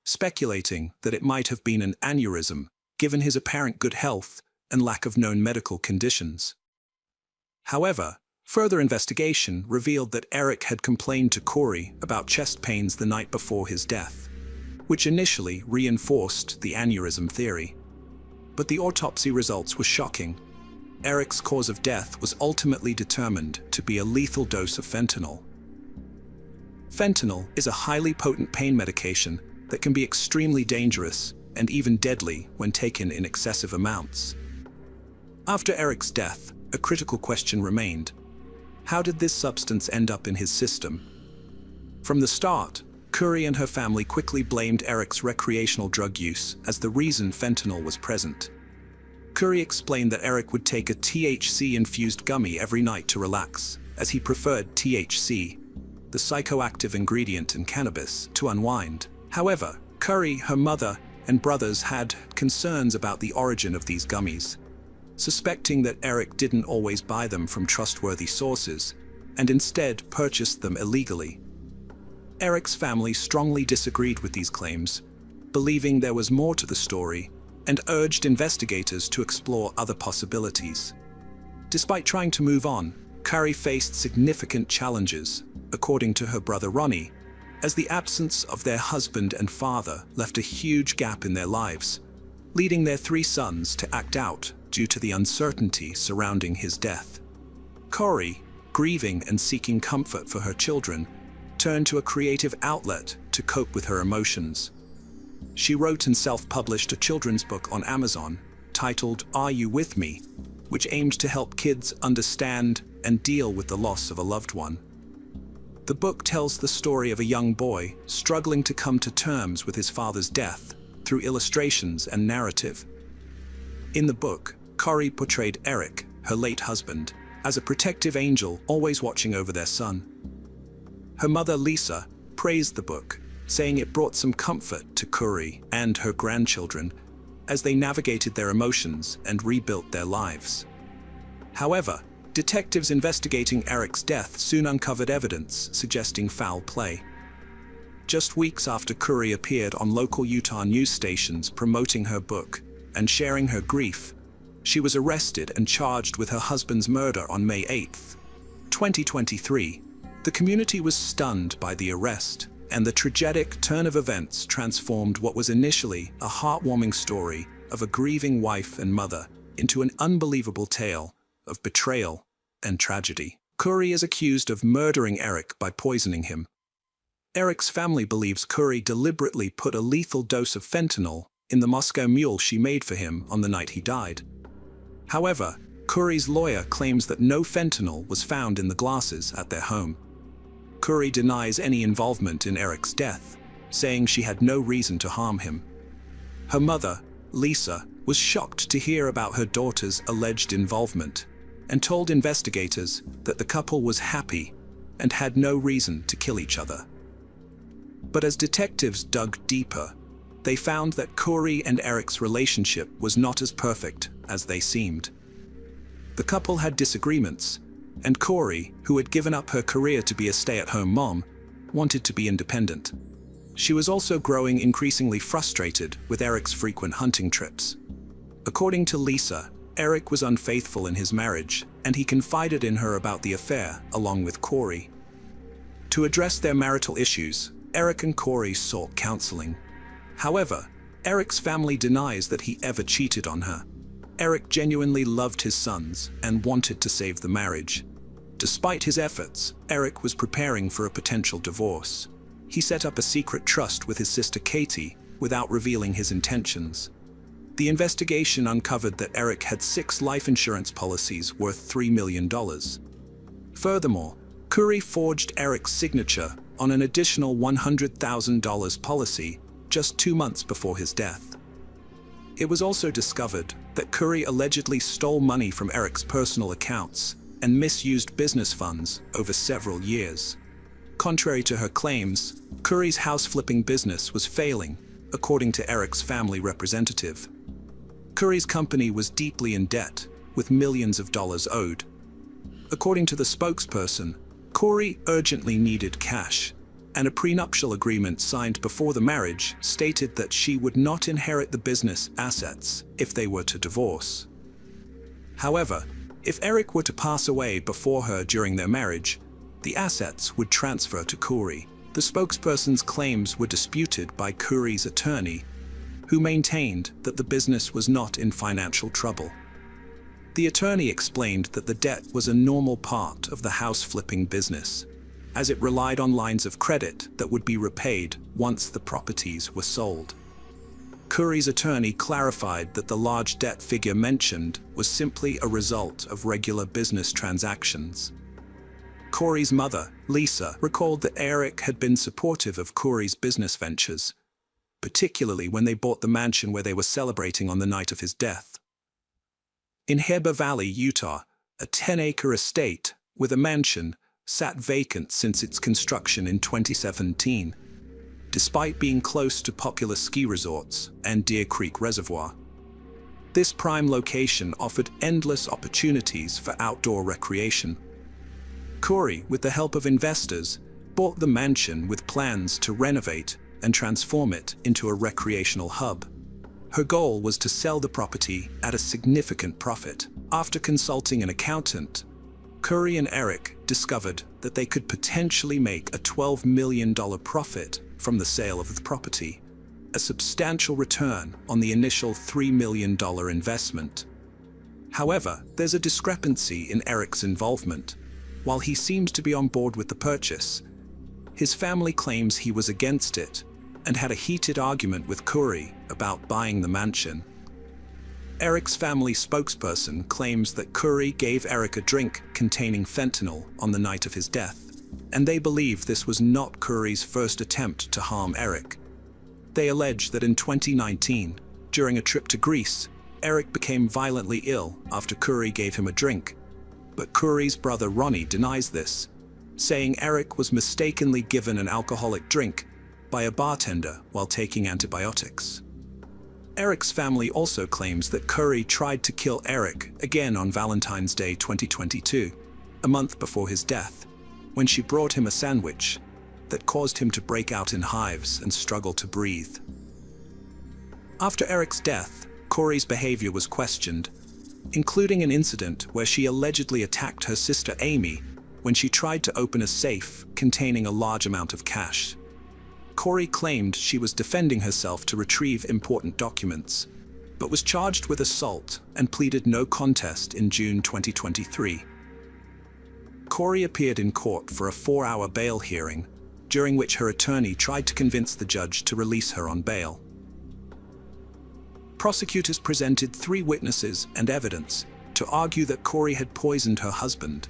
speculating that it might have been an aneurysm, given his apparent good health and lack of known medical conditions. However, further investigation revealed that Eric had complained to Corey about chest pains the night before his death, which initially reinforced the aneurysm theory. But the autopsy results were shocking. Eric's cause of death was ultimately determined to be a lethal dose of fentanyl. Fentanyl is a highly potent pain medication that can be extremely dangerous and even deadly when taken in excessive amounts. After Eric's death, a critical question remained: how did this substance end up in his system? From the start, Corey and her family quickly blamed Eric's recreational drug use as the reason fentanyl was present. Corey explained that Eric would take a THC-infused gummy every night to relax, as he preferred THC, the psychoactive ingredient in cannabis, to unwind. However, Corey, her mother, and brothers had concerns about the origin of these gummies, suspecting that Eric didn't always buy them from trustworthy sources, and instead purchased them illegally. Eric's family strongly disagreed with these claims, believing there was more to the story, and urged investigators to explore other possibilities. Despite trying to move on, Corey faced significant challenges, according to her brother Ronnie, as the absence of their husband and father left a huge gap in their lives, leading their three sons to act out due to the uncertainty surrounding his death. Corey, grieving and seeking comfort for her children, turned to a creative outlet to cope with her emotions. She wrote and self-published a children's book on Amazon, titled Are You With Me?, which aimed to help kids understand and deal with the loss of a loved one. The book tells the story of a young boy struggling to come to terms with his father's death through illustrations and narrative. In the book, Corrie portrayed Eric, her late husband, as a protective angel always watching over their son. Her mother, Lisa, praised the book, saying it brought some comfort to Corrie and her grandchildren as they navigated their emotions and rebuilt their lives. However, detectives investigating Eric's death soon uncovered evidence suggesting foul play. Just weeks after Corrie appeared on local Utah news stations promoting her book and sharing her grief, she was arrested and charged with her husband's murder on May 8, 2023. The community was stunned by the arrest, and the tragic turn of events transformed what was initially a heartwarming story of a grieving wife and mother into an unbelievable tale of betrayal and tragedy. Corrie is accused of murdering Eric by poisoning him. Eric's family believes Corrie deliberately put a lethal dose of fentanyl in the Moscow Mule she made for him on the night he died. However, Corrie's lawyer claims that no fentanyl was found in the glasses at their home. Corrie denies any involvement in Eric's death, saying she had no reason to harm him. Her mother, Lisa, was shocked to hear about her daughter's alleged involvement and told investigators that the couple was happy and had no reason to kill each other. But as detectives dug deeper, they found that Corrie and Eric's relationship was not as perfect as they seemed. The couple had disagreements, and Corrie, who had given up her career to be a stay-at-home mom, wanted to be independent. She was also growing increasingly frustrated with Eric's frequent hunting trips. According to Lisa, Eric was unfaithful in his marriage, and he confided in her about the affair along with Corrie. To address their marital issues, Eric and Corrie sought counseling. However, Eric's family denies that he ever cheated on her. Eric genuinely loved his sons and wanted to save the marriage. Despite his efforts, Eric was preparing for a potential divorce. He set up a secret trust with his sister Katie without revealing his intentions. The investigation uncovered that Eric had 6 life insurance policies worth $3 million. Furthermore, Corrie forged Eric's signature on an additional $100,000 policy just 2 months before his death. It was also discovered that Corrie allegedly stole money from Eric's personal accounts and misused business funds over several years. Contrary to her claims, Corrie's house-flipping business was failing, according to Eric's family representative. Corrie's company was deeply in debt, with millions of dollars owed. According to the spokesperson, Corrie urgently needed cash, and a prenuptial agreement signed before the marriage stated that she would not inherit the business assets if they were to divorce. However, if Eric were to pass away before her during their marriage, the assets would transfer to Corrie. The spokesperson's claims were disputed by Corrie's attorney, who maintained that the business was not in financial trouble. The attorney explained that the debt was a normal part of the house-flipping business, as it relied on lines of credit that would be repaid once the properties were sold. Corrie's attorney clarified that the large debt figure mentioned was simply a result of regular business transactions. Corrie's mother, Lisa, recalled that Eric had been supportive of Corrie's business ventures, particularly when they bought the mansion where they were celebrating on the night of his death. In Heber Valley, Utah, a 10-acre estate with a mansion sat vacant since its construction in 2017, despite being close to popular ski resorts and Deer Creek Reservoir. This prime location offered endless opportunities for outdoor recreation. Corrie, with the help of investors, bought the mansion with plans to renovate and transform it into a recreational hub. Her goal was to sell the property at a significant profit. After consulting an accountant, Corrie and Eric discovered that they could potentially make a $12 million profit from the sale of the property, a substantial return on the initial $3 million investment. However, there's a discrepancy in Eric's involvement. While he seems to be on board with the purchase, his family claims he was against it and had a heated argument with Corrie about buying the mansion. Eric's family spokesperson claims that Curry gave Eric a drink containing fentanyl on the night of his death, and they believe this was not Curry's first attempt to harm Eric. They allege that in 2019, during a trip to Greece, Eric became violently ill after Curry gave him a drink, but Curry's brother Ronnie denies this, saying Eric was mistakenly given an alcoholic drink by a bartender while taking antibiotics. Eric's family also claims that Curry tried to kill Eric again on Valentine's Day 2022, a month before his death, when she brought him a sandwich that caused him to break out in hives and struggle to breathe. After Eric's death, Curry's behavior was questioned, including an incident where she allegedly attacked her sister Amy when she tried to open a safe containing a large amount of cash. Curry claimed she was defending herself to retrieve important documents, but was charged with assault and pleaded no contest in June 2023. Curry appeared in court for a 4-hour bail hearing, during which her attorney tried to convince the judge to release her on bail. Prosecutors presented 3 witnesses and evidence to argue that Curry had poisoned her husband.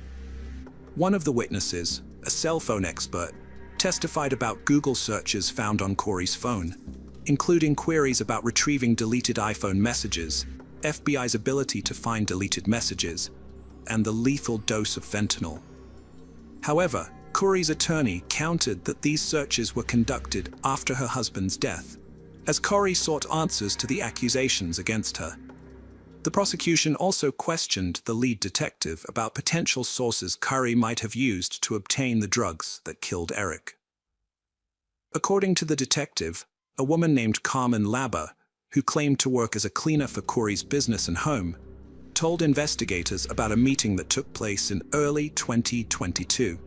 One of the witnesses, a cell phone expert, testified about Google searches found on Curry's phone, including queries about retrieving deleted iPhone messages, FBI's ability to find deleted messages, and the lethal dose of fentanyl. However, Curry's attorney countered that these searches were conducted after her husband's death, as Curry sought answers to the accusations against her. The prosecution also questioned the lead detective about potential sources Curry might have used to obtain the drugs that killed Eric. According to the detective, a woman named Carmen Labba, who claimed to work as a cleaner for Curry's business and home, told investigators about a meeting that took place in early 2022.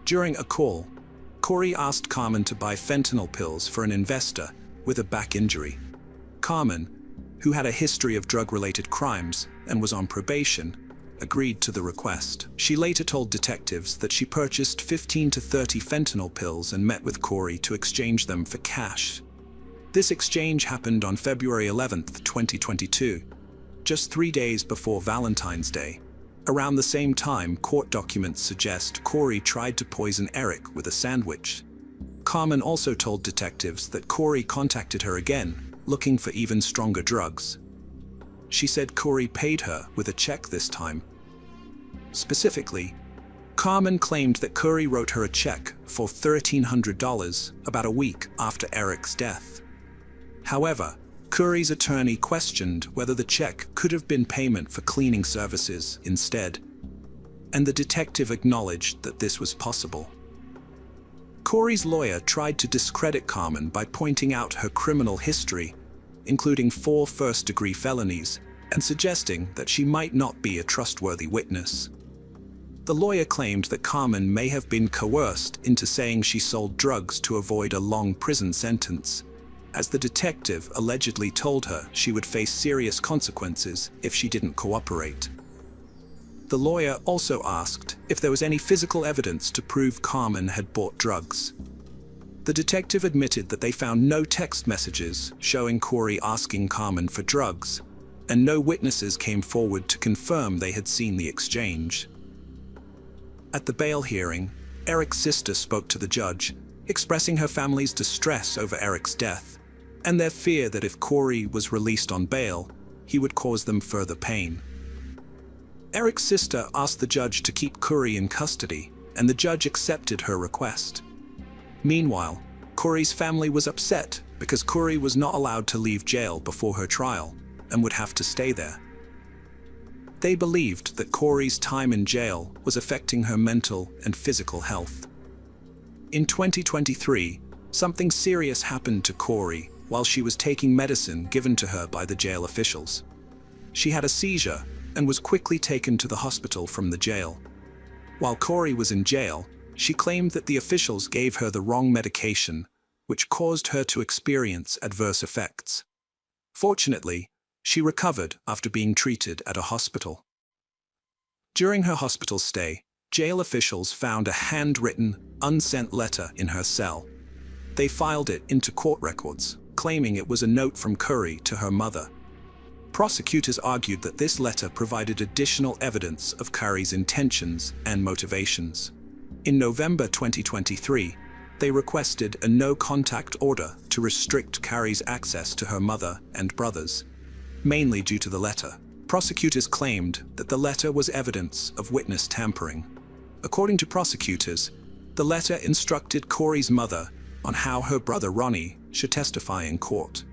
During a call, Curry asked Carmen to buy fentanyl pills for an investor with a back injury. Carmen, who had a history of drug-related crimes and was on probation, agreed to the request. She later told detectives that she purchased 15 to 30 fentanyl pills and met with Curry to exchange them for cash. This exchange happened on February 11, 2022, just 3 days before Valentine's Day. Around the same time, court documents suggest Curry tried to poison Eric with a sandwich. Carmen also told detectives that Curry contacted her again, looking for even stronger drugs. She said Curry paid her with a check this time. Specifically, Carmen claimed that Curry wrote her a check for $1,300 about a week after Eric's death. However, Curry's attorney questioned whether the check could have been payment for cleaning services instead, and the detective acknowledged that this was possible. Curry's lawyer tried to discredit Carmen by pointing out her criminal history, including 4 first-degree felonies, and suggesting that she might not be a trustworthy witness. The lawyer claimed that Carmen may have been coerced into saying she sold drugs to avoid a long prison sentence, as the detective allegedly told her she would face serious consequences if she didn't cooperate. The lawyer also asked if there was any physical evidence to prove Carmen had bought drugs. The detective admitted that they found no text messages showing Curry asking Carmen for drugs, and no witnesses came forward to confirm they had seen the exchange. At the bail hearing, Eric's sister spoke to the judge, expressing her family's distress over Eric's death, and their fear that if Curry was released on bail, he would cause them further pain. Eric's sister asked the judge to keep Curry in custody, and the judge accepted her request. Meanwhile, Curry's family was upset because Curry was not allowed to leave jail before her trial and would have to stay there. They believed that Curry's time in jail was affecting her mental and physical health. In 2023, something serious happened to Curry while she was taking medicine given to her by the jail officials. She had a seizure and was quickly taken to the hospital from the jail. While Curry was in jail, she claimed that the officials gave her the wrong medication, which caused her to experience adverse effects. Fortunately, she recovered after being treated at a hospital. During her hospital stay, jail officials found a handwritten, unsent letter in her cell. They filed it into court records, claiming it was a note from Curry to her mother. Prosecutors argued that this letter provided additional evidence of Curry's intentions and motivations. In November 2023, they requested a no-contact order to restrict Curry's access to her mother and brothers, mainly due to the letter. Prosecutors claimed that the letter was evidence of witness tampering. According to prosecutors, the letter instructed Corey's mother on how her brother Ronnie should testify in court.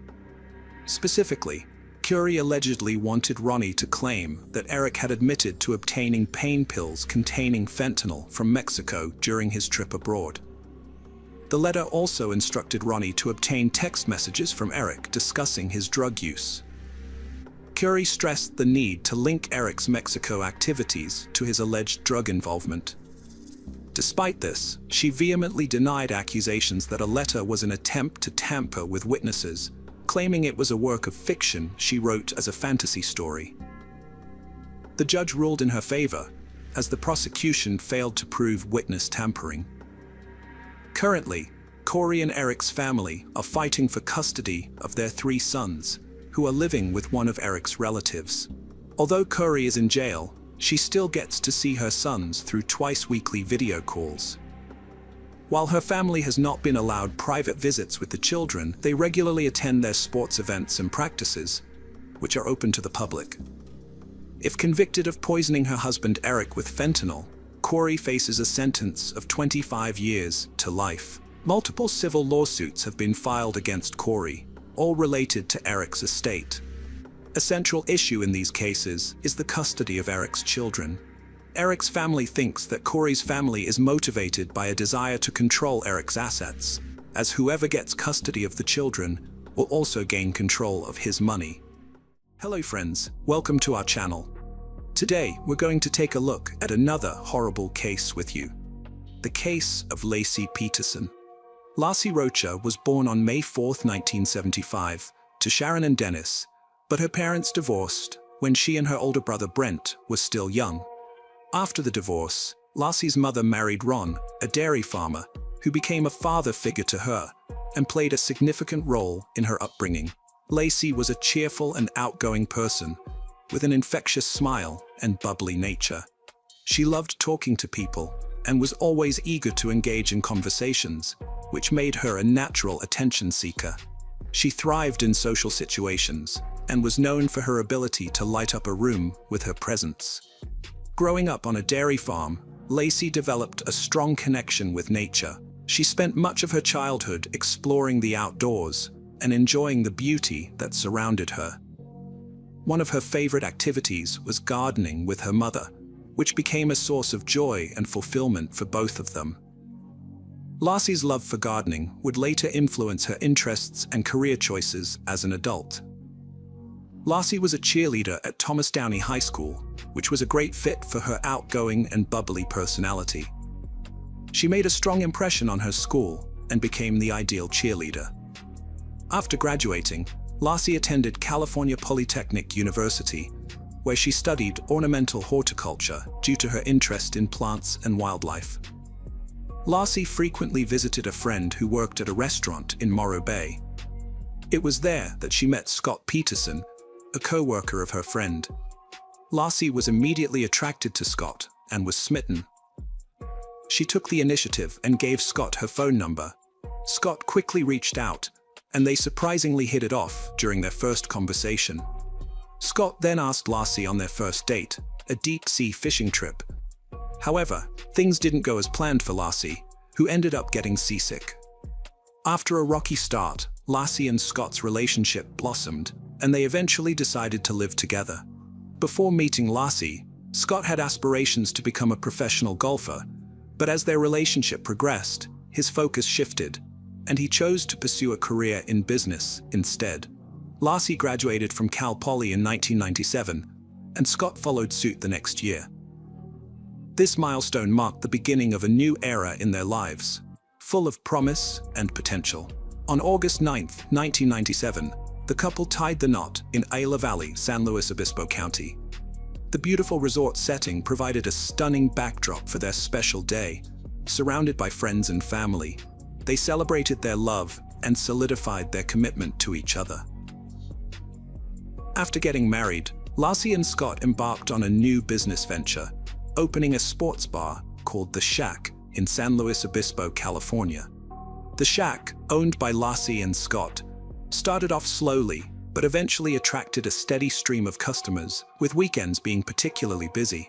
Specifically, Curry allegedly wanted Ronnie to claim that Eric had admitted to obtaining pain pills containing fentanyl from Mexico during his trip abroad. The letter also instructed Ronnie to obtain text messages from Eric discussing his drug use. Curry stressed the need to link Eric's Mexico activities to his alleged drug involvement. Despite this, she vehemently denied accusations that a letter was an attempt to tamper with witnesses, claiming it was a work of fiction she wrote as a fantasy story. The judge ruled in her favor, as the prosecution failed to prove witness tampering. Currently, Corey and Eric's family are fighting for custody of their 3 sons, who are living with one of Eric's relatives. Although Corey is in jail, she still gets to see her sons through twice-weekly video calls. While her family has not been allowed private visits with the children, they regularly attend their sports events and practices, which are open to the public. If convicted of poisoning her husband Eric with fentanyl, Corey faces a sentence of 25 years to life. Multiple civil lawsuits have been filed against Corey, all related to Eric's estate. A central issue in these cases is the custody of Eric's children. Eric's family thinks that Corey's family is motivated by a desire to control Eric's assets, as whoever gets custody of the children will also gain control of his money. Hello friends, welcome to our channel. Today we're going to take a look at another horrible case with you. The case of Lacey Peterson. Lacey Rocha was born on May 4, 1975, to Sharon and Dennis, but her parents divorced when she and her older brother Brent were still young. After the divorce, Lacey's mother married Ron, a dairy farmer, who became a father figure to her and played a significant role in her upbringing. Lacey was a cheerful and outgoing person with an infectious smile and bubbly nature. She loved talking to people and was always eager to engage in conversations, which made her a natural attention seeker. She thrived in social situations and was known for her ability to light up a room with her presence. Growing up on a dairy farm, Lacey developed a strong connection with nature. She spent much of her childhood exploring the outdoors and enjoying the beauty that surrounded her. One of her favorite activities was gardening with her mother, which became a source of joy and fulfillment for both of them. Lacey's love for gardening would later influence her interests and career choices as an adult. Lacey was a cheerleader at Thomas Downey High School, which was a great fit for her outgoing and bubbly personality. She made a strong impression on her school and became the ideal cheerleader. After graduating, Lacey attended California Polytechnic University, where she studied ornamental horticulture due to her interest in plants and wildlife. Lacey frequently visited a friend who worked at a restaurant in Morro Bay. It was there that she met Scott Peterson, a co-worker of her friend. Lacey was immediately attracted to Scott and was smitten. She took the initiative and gave Scott her phone number. Scott quickly reached out, and they surprisingly hit it off during their first conversation. Scott then asked Lacey on their first date, a deep-sea fishing trip. However, things didn't go as planned for Lacey, who ended up getting seasick. After a rocky start, Lacey and Scott's relationship blossomed, and they eventually decided to live together. Before meeting Lacey, Scott had aspirations to become a professional golfer, but as their relationship progressed, his focus shifted, and he chose to pursue a career in business instead. Lacey graduated from Cal Poly in 1997, and Scott followed suit the next year. This milestone marked the beginning of a new era in their lives, full of promise and potential. On August 9, 1997, the couple tied the knot in Ayala Valley, San Luis Obispo County. The beautiful resort setting provided a stunning backdrop for their special day. Surrounded by friends and family, they celebrated their love and solidified their commitment to each other. After getting married, Lassie and Scott embarked on a new business venture, opening a sports bar called The Shack in San Luis Obispo, California. The Shack, owned by Lassie and Scott, started off slowly but eventually attracted a steady stream of customers, with weekends being particularly busy.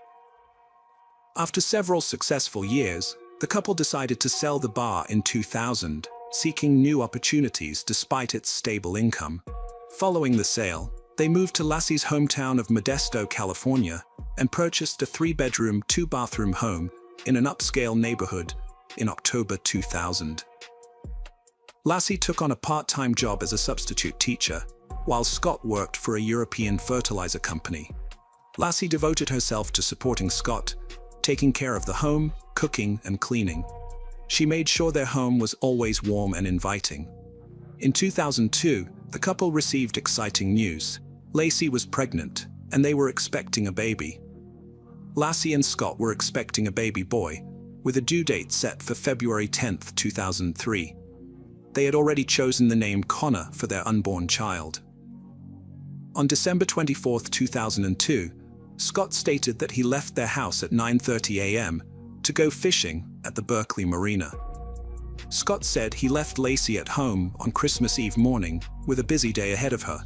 After several successful years, the couple decided to sell the bar in 2000, seeking new opportunities despite its stable income. Following the sale, they moved to Lassie's hometown of Modesto, California, and purchased a 3-bedroom, 2-bathroom home in an upscale neighborhood in October 2000. Lassie took on a part-time job as a substitute teacher, while Scott worked for a European fertilizer company. Lassie devoted herself to supporting Scott, taking care of the home, cooking, and cleaning. She made sure their home was always warm and inviting. In 2002, the couple received exciting news. Lassie was pregnant, and they were expecting a baby. Lassie and Scott were expecting a baby boy, with a due date set for February 10, 2003. They had already chosen the name Connor for their unborn child. On December 24, 2002, Scott stated that he left their house at 9:30 a.m. to go fishing at the Berkeley Marina. Scott said he left Lassie at home on Christmas Eve morning with a busy day ahead of her.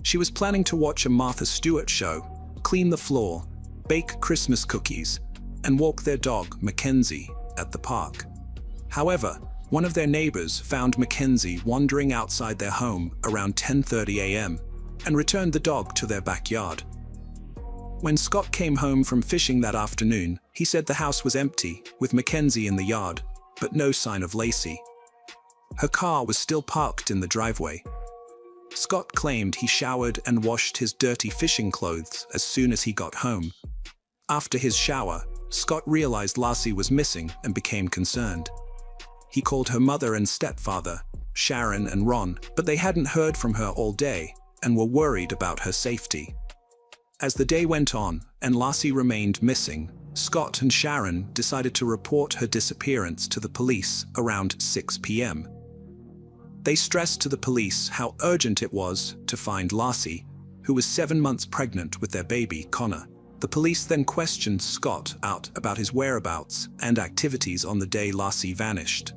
She was planning to watch a Martha Stewart show, clean the floor, bake Christmas cookies, and walk their dog, Mackenzie, at the park. However, one of their neighbors found Mackenzie wandering outside their home around 10:30 a.m. and returned the dog to their backyard. When Scott came home from fishing that afternoon, he said the house was empty, with Mackenzie in the yard, but no sign of Lassie. Her car was still parked in the driveway. Scott claimed he showered and washed his dirty fishing clothes as soon as he got home. After his shower, Scott realized Lassie was missing and became concerned. He called her mother and stepfather, Sharon and Ron, but they hadn't heard from her all day and were worried about her safety. As the day went on and Lassie remained missing, Scott and Sharon decided to report her disappearance to the police around 6 p.m. They stressed to the police how urgent it was to find Lassie, who was 7 months pregnant with their baby, Connor. The police then questioned Scott about his whereabouts and activities on the day Lassie vanished.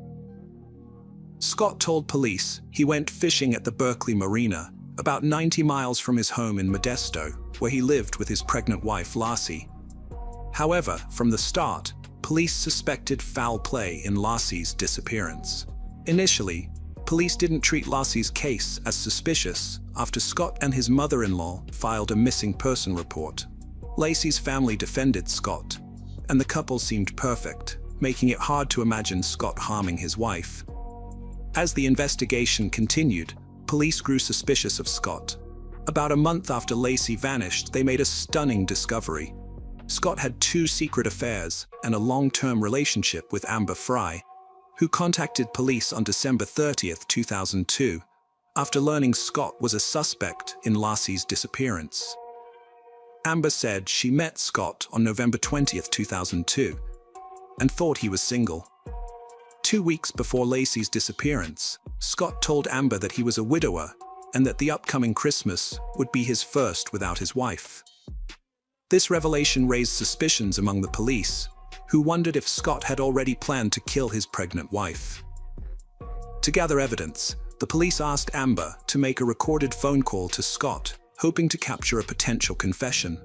Scott told police he went fishing at the Berkeley Marina, about 90 miles from his home in Modesto, where he lived with his pregnant wife, Lassie. However, from the start, police suspected foul play in Lassie's disappearance. Initially, police didn't treat Lassie's case as suspicious after Scott and his mother-in-law filed a missing person report. Lassie's family defended Scott, and the couple seemed perfect, making it hard to imagine Scott harming his wife. As the investigation continued, police grew suspicious of Scott. About a month after Lassie vanished, they made a stunning discovery. Scott had 2 secret affairs and a long-term relationship with Amber Fry, who contacted police on December 30, 2002, after learning Scott was a suspect in Lassie's disappearance. Amber said she met Scott on November 20, 2002, and thought he was single. 2 weeks before Lassie's disappearance, Scott told Amber that he was a widower and that the upcoming Christmas would be his first without his wife. This revelation raised suspicions among the police, who wondered if Scott had already planned to kill his pregnant wife. To gather evidence, the police asked Amber to make a recorded phone call to Scott, hoping to capture a potential confession.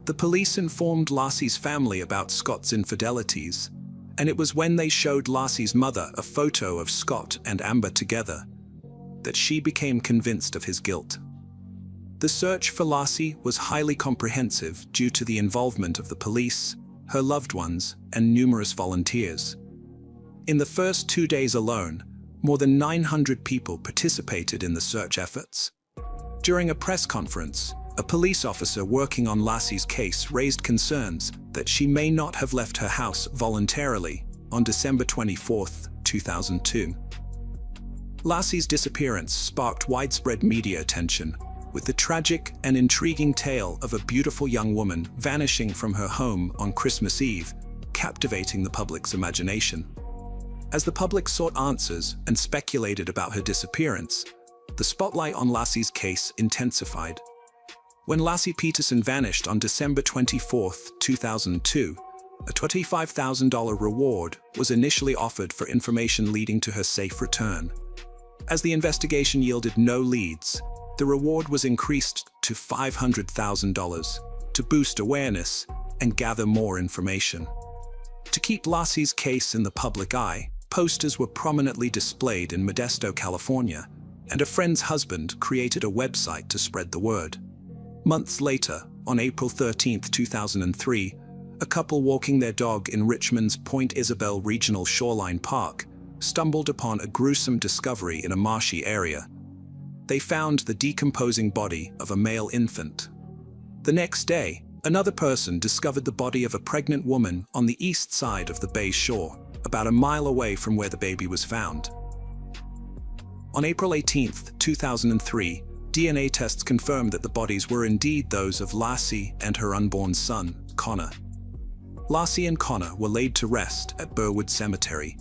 The police informed Lassie's family about Scott's infidelities, and it was when they showed Lassie's mother a photo of Scott and Amber together that she became convinced of his guilt. The search for Lassie was highly comprehensive due to the involvement of the police, her loved ones, and numerous volunteers. In the first 2 days alone, more than 900 people participated in the search efforts. During a press conference, a police officer working on Lassie's case raised concerns that she may not have left her house voluntarily on December 24, 2002. Lassie's disappearance sparked widespread media attention, with the tragic and intriguing tale of a beautiful young woman vanishing from her home on Christmas Eve, captivating the public's imagination. As the public sought answers and speculated about her disappearance, the spotlight on Lassie's case intensified. When Lassie Peterson vanished on December 24, 2002, a $25,000 reward was initially offered for information leading to her safe return. As the investigation yielded no leads, the reward was increased to $500,000 to boost awareness and gather more information. To keep Lassie's case in the public eye, posters were prominently displayed in Modesto, California, and a friend's husband created a website to spread the word. Months later, on April 13, 2003, a couple walking their dog in Richmond's Point Isabel Regional Shoreline Park stumbled upon a gruesome discovery in a marshy area. They found the decomposing body of a male infant. The next day, another person discovered the body of a pregnant woman on the east side of the bay's shore, about a mile away from where the baby was found. On April 18, 2003, DNA tests confirmed that the bodies were indeed those of Lassie and her unborn son, Connor. Lassie and Connor were laid to rest at Burwood Cemetery.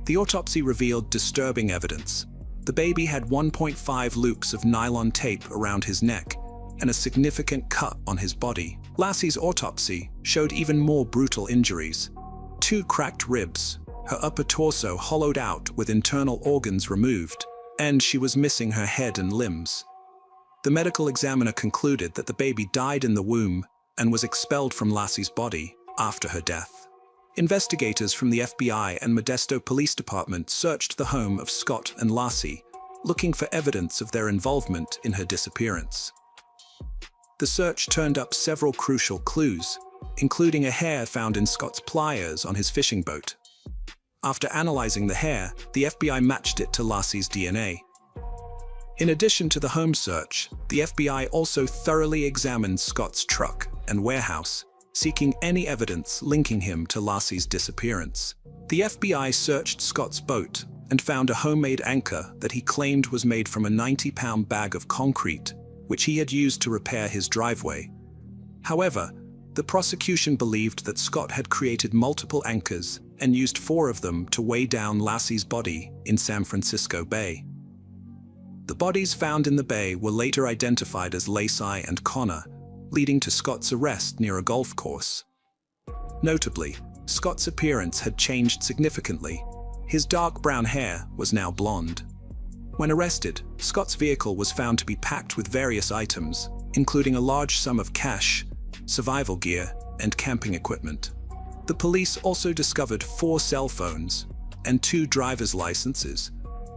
The autopsy revealed disturbing evidence. The baby had 1.5 loops of nylon tape around his neck and a significant cut on his body. Lassie's autopsy showed even more brutal injuries. 2 cracked ribs, her upper torso hollowed out with internal organs removed, and she was missing her head and limbs. The medical examiner concluded that the baby died in the womb and was expelled from Lassie's body after her death. Investigators from the FBI and Modesto Police Department searched the home of Scott and Lassie, looking for evidence of their involvement in her disappearance. The search turned up several crucial clues, including a hair found in Scott's pliers on his fishing boat. After analyzing the hair, the FBI matched it to Lassie's DNA. In addition to the home search, the FBI also thoroughly examined Scott's truck and warehouse, seeking any evidence linking him to Lassie's disappearance. The FBI searched Scott's boat and found a homemade anchor that he claimed was made from a 90-pound bag of concrete, which he had used to repair his driveway. However, the prosecution believed that Scott had created multiple anchors and used 4 of them to weigh down Lassie's body in San Francisco Bay. The bodies found in the bay were later identified as Lassie and Connor, leading to Scott's arrest near a golf course. Notably, Scott's appearance had changed significantly. His dark brown hair was now blonde. When arrested, Scott's vehicle was found to be packed with various items, including a large sum of cash, survival gear, and camping equipment. The police also discovered 4 cell phones and 2 driver's licenses,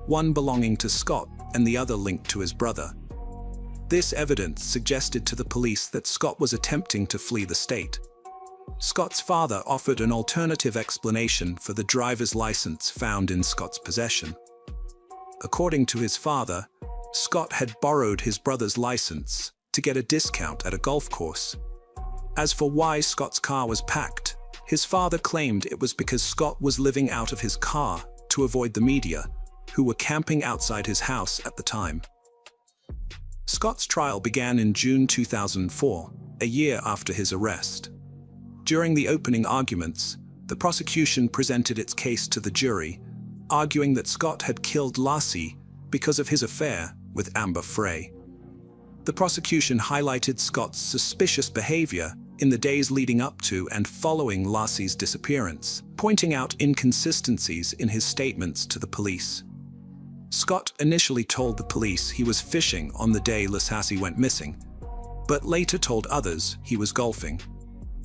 one belonging to Scott and the other linked to his brother. This evidence suggested to the police that Scott was attempting to flee the state. Scott's father offered an alternative explanation for the driver's license found in Scott's possession. According to his father, Scott had borrowed his brother's license to get a discount at a golf course. As for why Scott's car was packed, his father claimed it was because Scott was living out of his car to avoid the media, who were camping outside his house at the time. Scott's trial began in June 2004, a year after his arrest. During the opening arguments, the prosecution presented its case to the jury, arguing that Scott had killed Lassie because of his affair with Amber Frey. The prosecution highlighted Scott's suspicious behavior in the days leading up to and following Lassie's disappearance, pointing out inconsistencies in his statements to the police. Scott initially told the police he was fishing on the day Lassie went missing, but later told others he was golfing.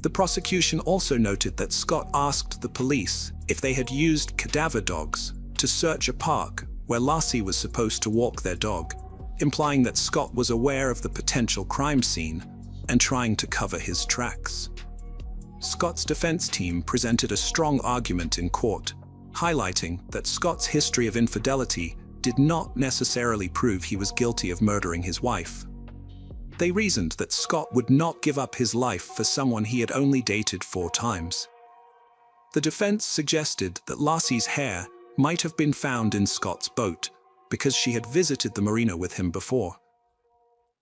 The prosecution also noted that Scott asked the police if they had used cadaver dogs to search a park where Lassie was supposed to walk their dog, implying that Scott was aware of the potential crime scene and trying to cover his tracks. Scott's defense team presented a strong argument in court, highlighting that Scott's history of infidelity did not necessarily prove he was guilty of murdering his wife. They reasoned that Scott would not give up his life for someone he had only dated 4 times. The defense suggested that Lassie's hair might have been found in Scott's boat because she had visited the marina with him before.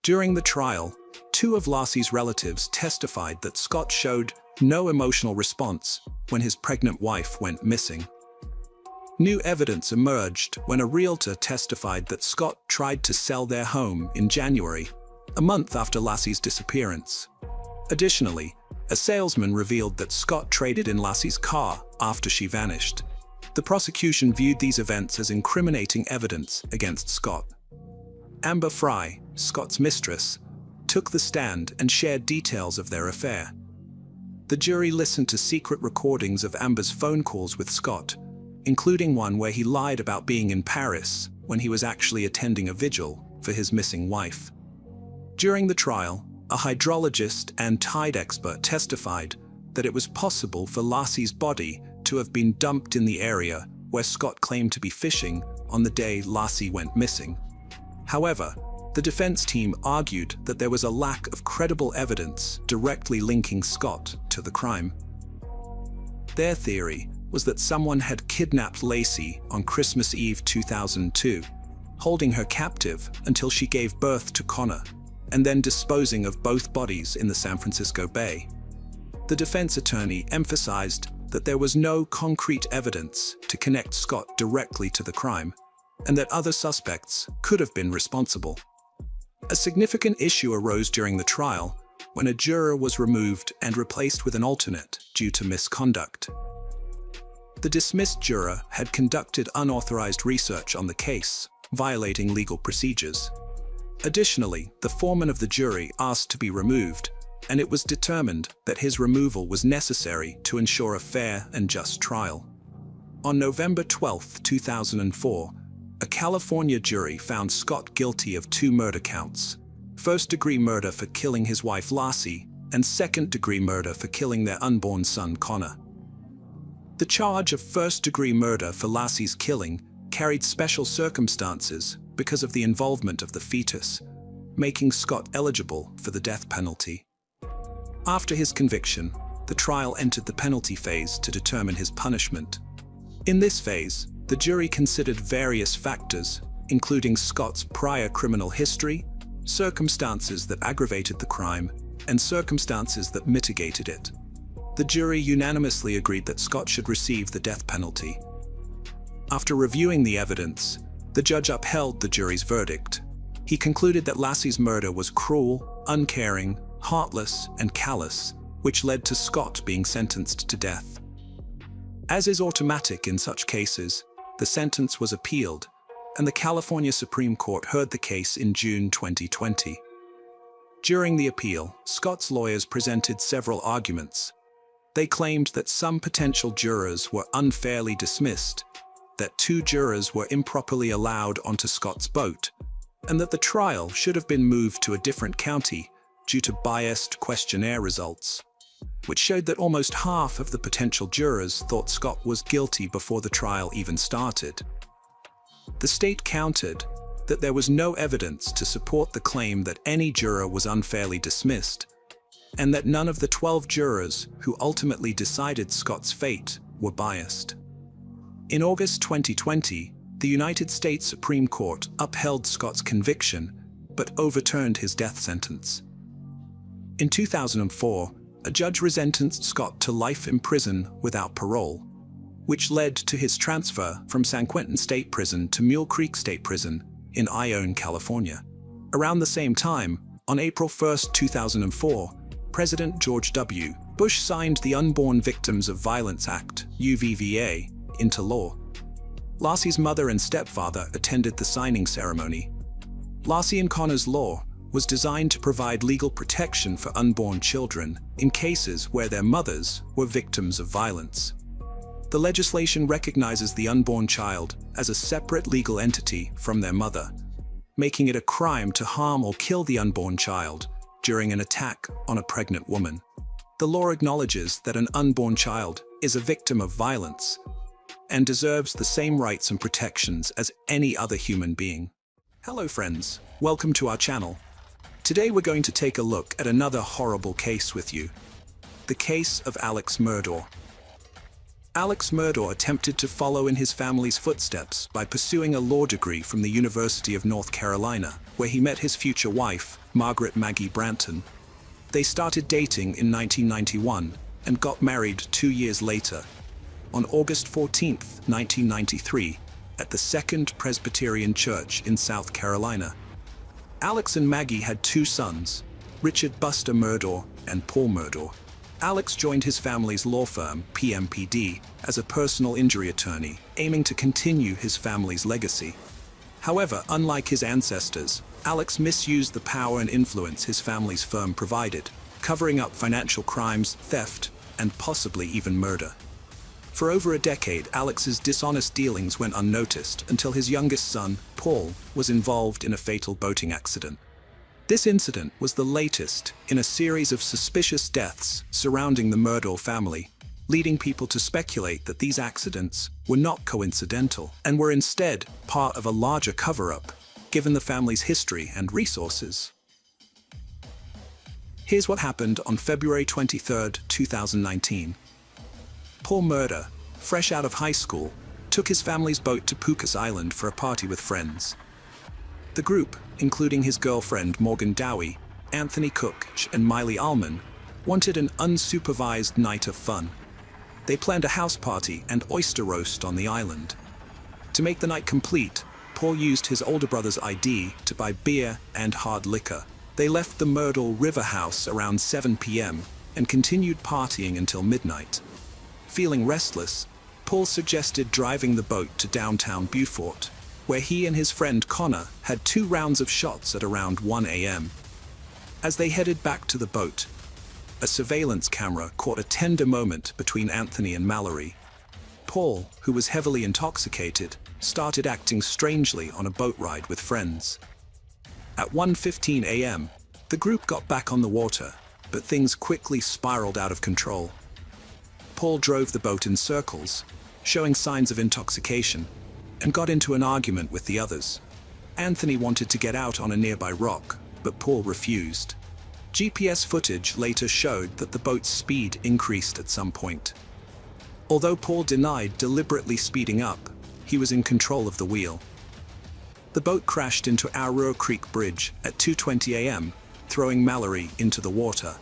During the trial, 2 of Lassie's relatives testified that Scott showed no emotional response when his pregnant wife went missing. New evidence emerged when a realtor testified that Scott tried to sell their home in January, a month after Lassie's disappearance. Additionally, a salesman revealed that Scott traded in Lassie's car after she vanished. The prosecution viewed these events as incriminating evidence against Scott. Amber Fry, Scott's mistress, took the stand and shared details of their affair. The jury listened to secret recordings of Amber's phone calls with Scott, including one where he lied about being in Paris when he was actually attending a vigil for his missing wife. During the trial, a hydrologist and tide expert testified that it was possible for Lassie's body to have been dumped in the area where Scott claimed to be fishing on the day Lassie went missing. However, the defense team argued that there was a lack of credible evidence directly linking Scott to the crime. Their theory was that someone had kidnapped Lacey on Christmas Eve 2002, holding her captive until she gave birth to Connor, and then disposing of both bodies in the San Francisco Bay. The defense attorney emphasized that there was no concrete evidence to connect Scott directly to the crime, and that other suspects could have been responsible. A significant issue arose during the trial when a juror was removed and replaced with an alternate due to misconduct. The dismissed juror had conducted unauthorized research on the case, violating legal procedures. Additionally, the foreman of the jury asked to be removed, and it was determined that his removal was necessary to ensure a fair and just trial. On November 12, 2004, a California jury found Scott guilty of 2 murder counts: first-degree murder for killing his wife Lassie, and second-degree murder for killing their unborn son Connor. The charge of first-degree murder for Lassie's killing carried special circumstances because of the involvement of the fetus, making Scott eligible for the death penalty. After his conviction, the trial entered the penalty phase to determine his punishment. In this phase, the jury considered various factors, including Scott's prior criminal history, circumstances that aggravated the crime, and circumstances that mitigated it. The jury unanimously agreed that Scott should receive the death penalty. After reviewing the evidence, the judge upheld the jury's verdict. He concluded that Lassie's murder was cruel, uncaring, heartless, and callous, which led to Scott being sentenced to death. As is automatic in such cases, the sentence was appealed, and the California Supreme Court heard the case in June 2020. During the appeal, Scott's lawyers presented several arguments. They claimed that some potential jurors were unfairly dismissed, that 2 jurors were improperly allowed onto Scott's boat, and that the trial should have been moved to a different county due to biased questionnaire results, which showed that almost half of the potential jurors thought Scott was guilty before the trial even started. The state countered that there was no evidence to support the claim that any juror was unfairly dismissed, and that none of the 12 jurors who ultimately decided Scott's fate were biased. In August 2020, the United States Supreme Court upheld Scott's conviction, but overturned his death sentence. In 2004, a judge resentenced Scott to life in prison without parole, which led to his transfer from San Quentin State Prison to Mule Creek State Prison in Ione, California. Around the same time, on April 1, 2004, President George W. Bush signed the Unborn Victims of Violence Act, UVVA, into law. Lassie's mother and stepfather attended the signing ceremony. Lassie and Connor's law was designed to provide legal protection for unborn children in cases where their mothers were victims of violence. The legislation recognizes the unborn child as a separate legal entity from their mother, making it a crime to harm or kill the unborn child during an attack on a pregnant woman. The law acknowledges that an unborn child is a victim of violence and deserves the same rights and protections as any other human being. Hello friends, welcome to our channel. Today we're going to take a look at another horrible case with you. The case of Alex Murdaugh. Alex Murdaugh attempted to follow in his family's footsteps by pursuing a law degree from the University of North Carolina, where he met his future wife, Margaret Maggie Branton. They started dating in 1991 and got married 2 years later. on August 14, 1993, at the Second Presbyterian Church in South Carolina. Alex and Maggie had two sons, Richard Buster Murdaugh and Paul Murdaugh. Alex joined his family's law firm, PMPD, as a personal injury attorney, aiming to continue his family's legacy. However, unlike his ancestors, Alex misused the power and influence his family's firm provided, covering up financial crimes, theft, and possibly even murder. For over a decade, Alex's dishonest dealings went unnoticed until his youngest son, Paul, was involved in a fatal boating accident. This incident was the latest in a series of suspicious deaths surrounding the Murdaugh family, leading people to speculate that these accidents were not coincidental and were instead part of a larger cover-up, given the family's history and resources. Here's what happened on February 23, 2019. Paul Murdaugh, fresh out of high school, took his family's boat to Pookas Island for a party with friends. The group, including his girlfriend Morgan Dowie, Anthony Cook, and Miley Allman, wanted an unsupervised night of fun. They planned a house party and oyster roast on the island. To make the night complete, Paul used his older brother's ID to buy beer and hard liquor. They left the Murdaugh River House around 7 p.m. and continued partying until midnight. Feeling restless, Paul suggested driving the boat to downtown Beaufort, where he and his friend Connor had 2 rounds of shots at around 1 a.m. As they headed back to the boat, a surveillance camera caught a tender moment between Anthony and Mallory. Paul, who was heavily intoxicated, started acting strangely on a boat ride with friends. At 1:15 a.m., the group got back on the water, but things quickly spiraled out of control. Paul drove the boat in circles, showing signs of intoxication, and got into an argument with the others. Anthony wanted to get out on a nearby rock, but Paul refused. GPS footage later showed that the boat's speed increased at some point. Although Paul denied deliberately speeding up, he was in control of the wheel. The boat crashed into Arrow Creek Bridge at 2:20 a.m., throwing Mallory into the water.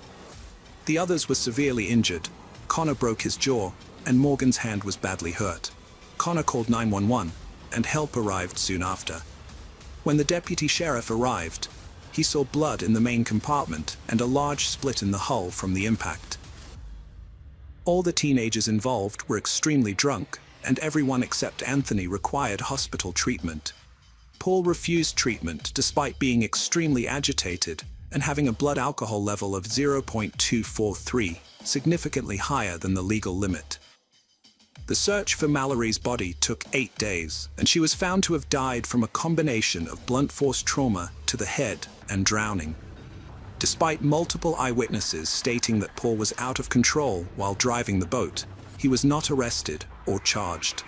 The others were severely injured. Connor broke his jaw, and Morgan's hand was badly hurt. Connor called 911, and help arrived soon after. When the deputy sheriff arrived, he saw blood in the main compartment and a large split in the hull from the impact. All the teenagers involved were extremely drunk, and everyone except Anthony required hospital treatment. Paul refused treatment despite being extremely agitated and having a blood alcohol level of 0.243, significantly higher than the legal limit. The search for Mallory's body took 8 days, and she was found to have died from a combination of blunt force trauma to the head and drowning. Despite multiple eyewitnesses stating that Paul was out of control while driving the boat, he was not arrested or charged.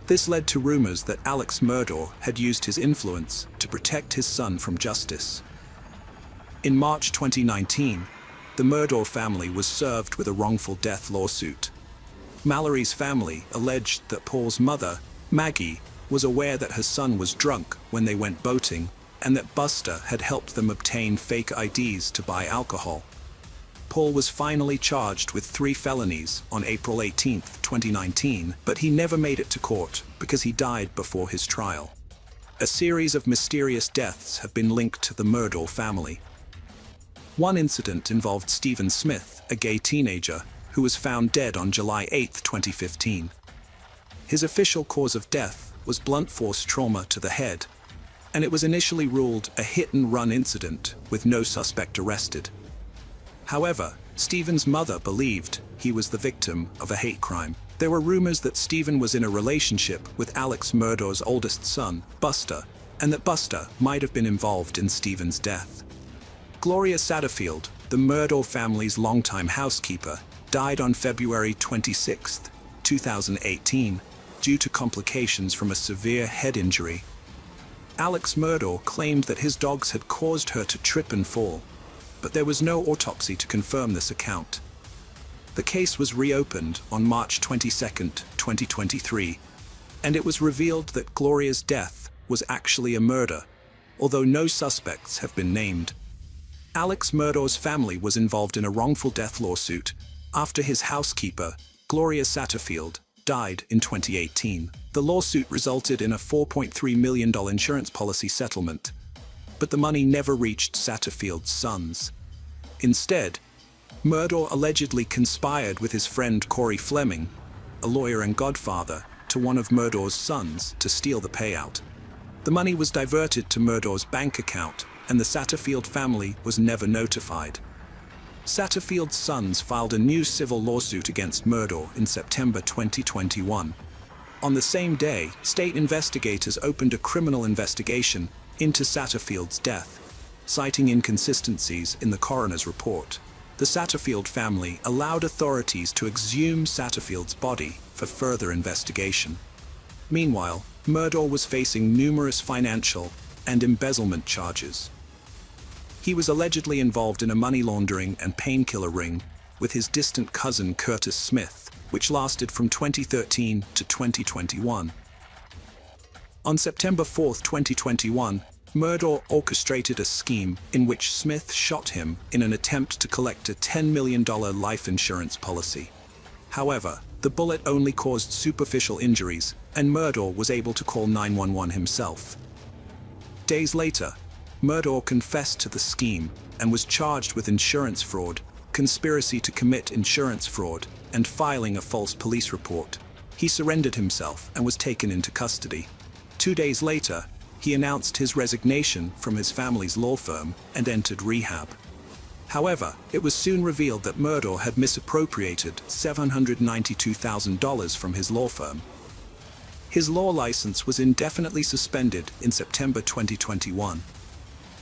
This led to rumors that Alex Murdaugh had used his influence to protect his son from justice. In March 2019, the Murdaugh family was served with a wrongful death lawsuit. Mallory's family alleged that Paul's mother, Maggie, was aware that her son was drunk when they went boating, and that Buster had helped them obtain fake IDs to buy alcohol. Paul was finally charged with 3 felonies on April 18, 2019, but he never made it to court because he died before his trial. A series of mysterious deaths have been linked to the Murdaugh family. One incident involved Stephen Smith, a gay teenager, who was found dead on July 8, 2015. His official cause of death was blunt force trauma to the head, and it was initially ruled a hit-and-run incident with no suspect arrested. However, Stephen's mother believed he was the victim of a hate crime. There were rumors that Stephen was in a relationship with Alex Murdaugh's oldest son, Buster, and that Buster might have been involved in Stephen's death. Gloria Satterfield, the Murdaugh family's longtime housekeeper, died on February 26, 2018, due to complications from a severe head injury. Alex Murdaugh claimed that his dogs had caused her to trip and fall, but there was no autopsy to confirm this account. The case was reopened on March 22, 2023, and it was revealed that Gloria's death was actually a murder, although no suspects have been named. Alex Murdaugh's family was involved in a wrongful death lawsuit after his housekeeper, Gloria Satterfield, died in 2018. The lawsuit resulted in a $4.3 million insurance policy settlement, but the money never reached Satterfield's sons. Instead, Murdaugh allegedly conspired with his friend Corey Fleming, a lawyer and godfather to one of Murdaugh's sons, to steal the payout. The money was diverted to Murdaugh's bank account, and the Satterfield family was never notified. Satterfield's sons filed a new civil lawsuit against Murdaugh in September 2021. On the same day, state investigators opened a criminal investigation into Satterfield's death, citing inconsistencies in the coroner's report. The Satterfield family allowed authorities to exhume Satterfield's body for further investigation. Meanwhile, Murdaugh was facing numerous financial and embezzlement charges. He was allegedly involved in a money laundering and painkiller ring with his distant cousin Curtis Smith, which lasted from 2013 to 2021. On September 4, 2021, Murdaugh orchestrated a scheme in which Smith shot him in an attempt to collect a $10 million life insurance policy. However, the bullet only caused superficial injuries, and Murdaugh was able to call 911 himself. Days later, Murdaugh confessed to the scheme and was charged with insurance fraud, conspiracy to commit insurance fraud, and filing a false police report. He surrendered himself and was taken into custody. 2 days later, he announced his resignation from his family's law firm and entered rehab. However, it was soon revealed that Murdaugh had misappropriated $792,000 from his law firm. His law license was indefinitely suspended in September 2021.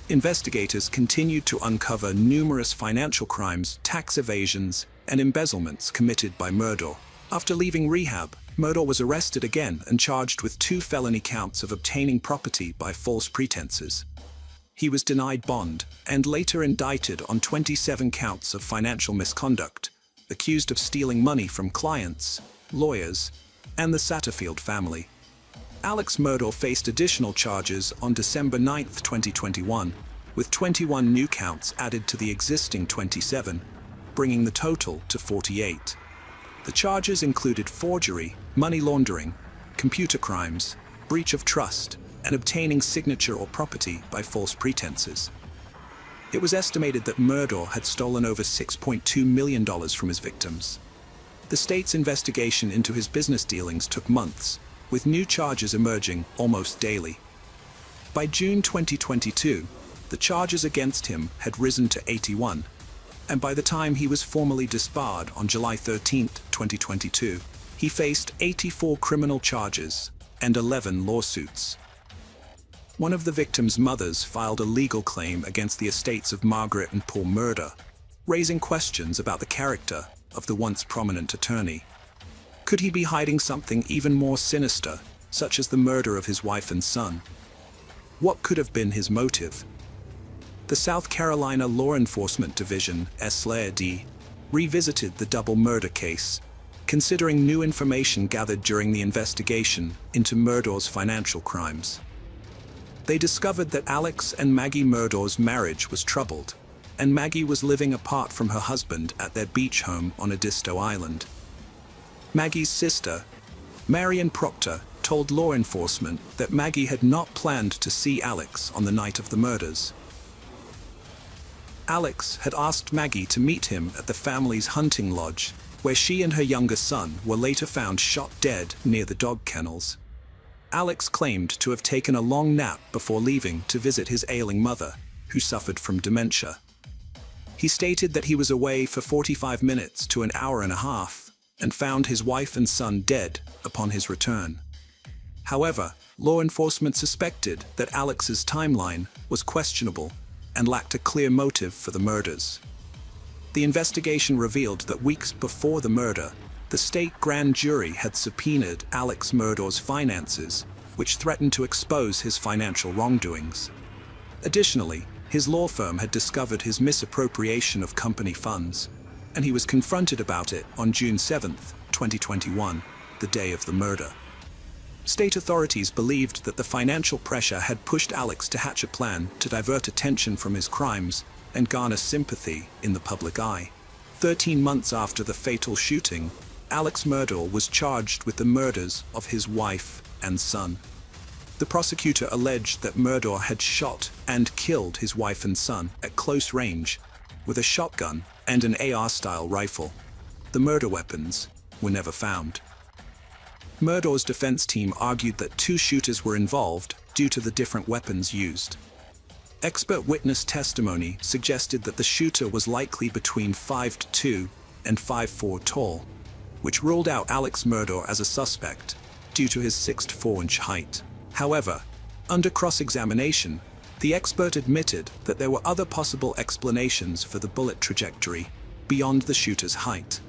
Investigators continued to uncover numerous financial crimes, tax evasions, and embezzlements committed by Murdaugh. After leaving rehab, Murdaugh was arrested again and charged with 2 felony counts of obtaining property by false pretenses. He was denied bond and later indicted on 27 counts of financial misconduct, accused of stealing money from clients, lawyers, and the Satterfield family. Alex Murdaugh faced additional charges on December 9, 2021, with 21 new counts added to the existing 27, bringing the total to 48. The charges included forgery, money laundering, computer crimes, breach of trust, and obtaining signature or property by false pretenses. It was estimated that Murdaugh had stolen over $6.2 million from his victims. The state's investigation into his business dealings took months, with new charges emerging almost daily. By June 2022, the charges against him had risen to 81, and by the time he was formally disbarred on July 13, 2022, he faced 84 criminal charges and 11 lawsuits. One of the victims' mothers filed a legal claim against the estates of Margaret and Paul Murdaugh, raising questions about the character of the once prominent attorney. Could he be hiding something even more sinister, such as the murder of his wife and son? What could have been his motive? The South Carolina Law Enforcement Division, SLAD, revisited the double murder case, considering new information gathered during the investigation into Murdaugh's financial crimes. They discovered that Alex and Maggie Murdaugh's marriage was troubled, and Maggie was living apart from her husband at their beach home on Edisto Island. Maggie's sister, Marion Proctor, told law enforcement that Maggie had not planned to see Alex on the night of the murders. Alex had asked Maggie to meet him at the family's hunting lodge, where she and her younger son were later found shot dead near the dog kennels. Alex claimed to have taken a long nap before leaving to visit his ailing mother, who suffered from dementia. He stated that he was away for 45 minutes to an hour and a half, and found his wife and son dead upon his return. However, law enforcement suspected that Alex's timeline was questionable and lacked a clear motive for the murders. The investigation revealed that weeks before the murder, the state grand jury had subpoenaed Alex Murdaugh's finances, which threatened to expose his financial wrongdoings. Additionally, his law firm had discovered his misappropriation of company funds, and he was confronted about it on June 7, 2021, the day of the murder. State authorities believed that the financial pressure had pushed Alex to hatch a plan to divert attention from his crimes and garner sympathy in the public eye. 13 months after the fatal shooting, Alex Murdaugh was charged with the murders of his wife and son. The prosecutor alleged that Murdaugh had shot and killed his wife and son at close range with a shotgun and an AR-style rifle. The murder weapons were never found. Murdaugh's defense team argued that two shooters were involved due to the different weapons used. Expert witness testimony suggested that the shooter was likely between 5'2" and 5'4" tall, which ruled out Alex Murdaugh as a suspect due to his 6'4" height. However, under cross-examination, the expert admitted that there were other possible explanations for the bullet trajectory beyond the shooter's height.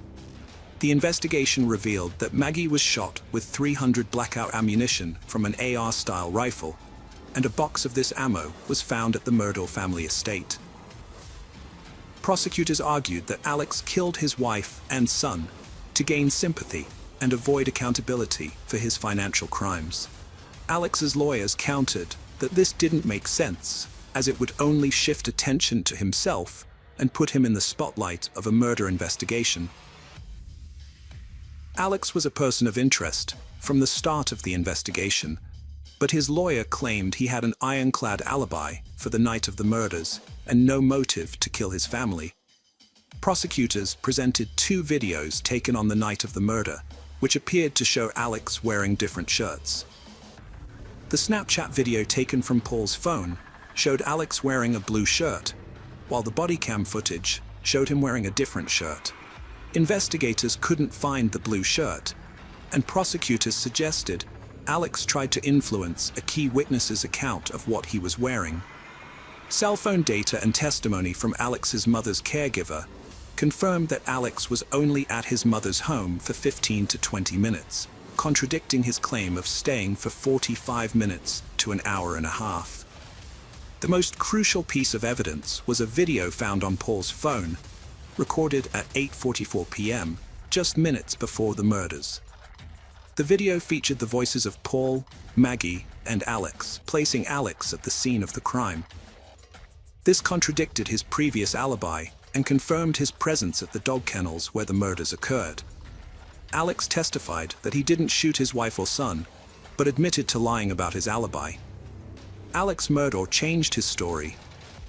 The investigation revealed that Maggie was shot with .300 blackout ammunition from an AR-style rifle, and a box of this ammo was found at the Murdaugh family estate. Prosecutors argued that Alex killed his wife and son to gain sympathy and avoid accountability for his financial crimes. Alex's lawyers countered that this didn't make sense, as it would only shift attention to himself and put him in the spotlight of a murder investigation. Alex was a person of interest from the start of the investigation, but his lawyer claimed he had an ironclad alibi for the night of the murders and no motive to kill his family. Prosecutors presented two videos taken on the night of the murder, which appeared to show Alex wearing different shirts. The Snapchat video taken from Paul's phone showed Alex wearing a blue shirt, while the body cam footage showed him wearing a different shirt. Investigators couldn't find the blue shirt, and prosecutors suggested Alex tried to influence a key witness's account of what he was wearing. Cell phone data and testimony from Alex's mother's caregiver confirmed that Alex was only at his mother's home for 15 to 20 minutes, contradicting his claim of staying for 45 minutes to an hour and a half. The most crucial piece of evidence was a video found on Paul's phone, recorded at 8:44 p.m., just minutes before the murders. The video featured the voices of Paul, Maggie, and Alex, placing Alex at the scene of the crime. This contradicted his previous alibi and confirmed his presence at the dog kennels where the murders occurred. Alex testified that he didn't shoot his wife or son, but admitted to lying about his alibi. Alex Murdaugh changed his story,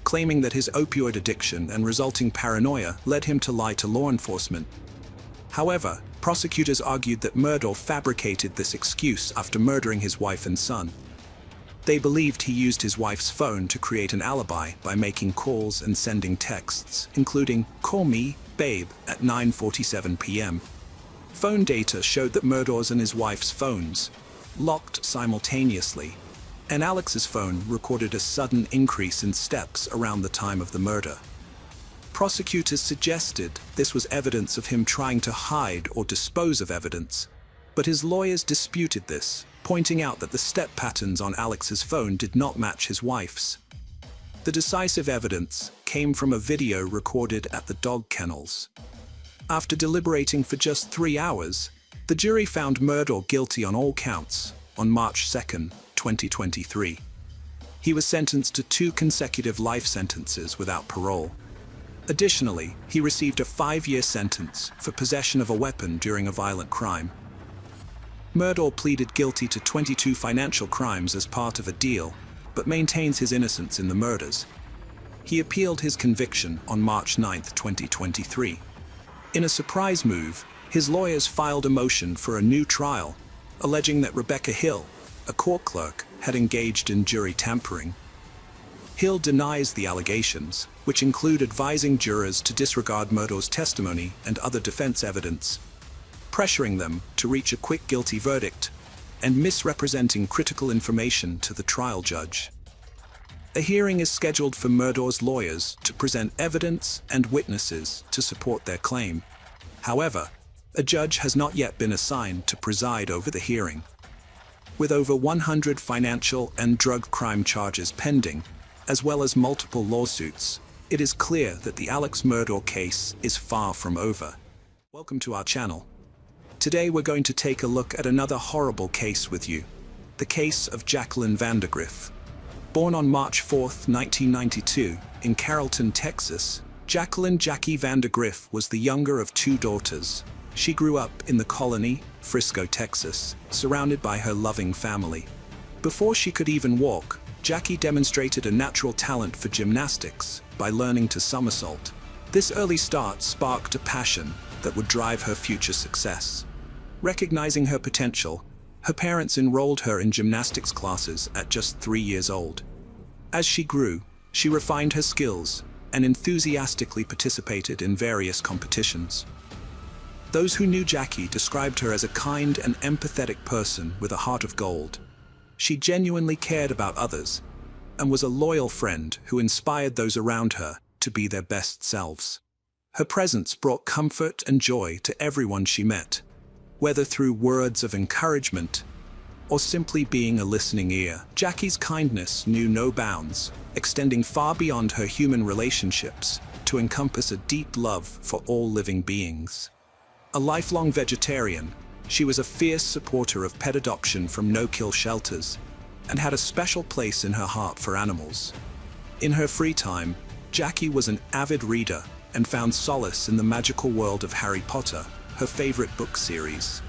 claiming that his opioid addiction and resulting paranoia led him to lie to law enforcement. However, prosecutors argued that Murdaugh fabricated this excuse after murdering his wife and son. They believed he used his wife's phone to create an alibi by making calls and sending texts, including "Call me, babe," at 9:47 p.m. Phone data showed that Murdaugh's and his wife's phones locked simultaneously, and Alex's phone recorded a sudden increase in steps around the time of the murder. Prosecutors suggested this was evidence of him trying to hide or dispose of evidence, but his lawyers disputed this, pointing out that the step patterns on Alex's phone did not match his wife's. The decisive evidence came from a video recorded at the dog kennels. After deliberating for just 3 hours, the jury found Murdaugh guilty on all counts on March 2, 2023. He was sentenced to 2 consecutive life sentences without parole. Additionally, he received a 5-year sentence for possession of a weapon during a violent crime. Murdaugh pleaded guilty to 22 financial crimes as part of a deal, but maintains his innocence in the murders. He appealed his conviction on March 9, 2023. In a surprise move, his lawyers filed a motion for a new trial, alleging that Rebecca Hill, a court clerk, had engaged in jury tampering. Hill denies the allegations, which include advising jurors to disregard Murdaugh's testimony and other defense evidence, pressuring them to reach a quick guilty verdict, and misrepresenting critical information to the trial judge. A hearing is scheduled for Murdaugh's lawyers to present evidence and witnesses to support their claim. However, a judge has not yet been assigned to preside over the hearing. With over 100 financial and drug crime charges pending, as well as multiple lawsuits, it is clear that the Alex Murdaugh case is far from over. Welcome to our channel. Today we're going to take a look at another horrible case with you, the case of Jacqueline Vandergriff. Born on March 4, 1992, in Carrollton, Texas, Jacqueline "Jackie" Vandergriff was the younger of 2 daughters. She grew up in the Colony, Frisco, Texas, surrounded by her loving family. Before she could even walk, Jackie demonstrated a natural talent for gymnastics by learning to somersault. This early start sparked a passion that would drive her future success. Recognizing her potential, her parents enrolled her in gymnastics classes at just 3 years old. As she grew, she refined her skills and enthusiastically participated in various competitions. Those who knew Jackie described her as a kind and empathetic person with a heart of gold. She genuinely cared about others and was a loyal friend who inspired those around her to be their best selves. Her presence brought comfort and joy to everyone she met, whether through words of encouragement or simply being a listening ear. Jackie's kindness knew no bounds, extending far beyond her human relationships to encompass a deep love for all living beings. A lifelong vegetarian, she was a fierce supporter of pet adoption from no-kill shelters and had a special place in her heart for animals. In her free time, Jackie was an avid reader and found solace in the magical world of Harry Potter, her favorite book series.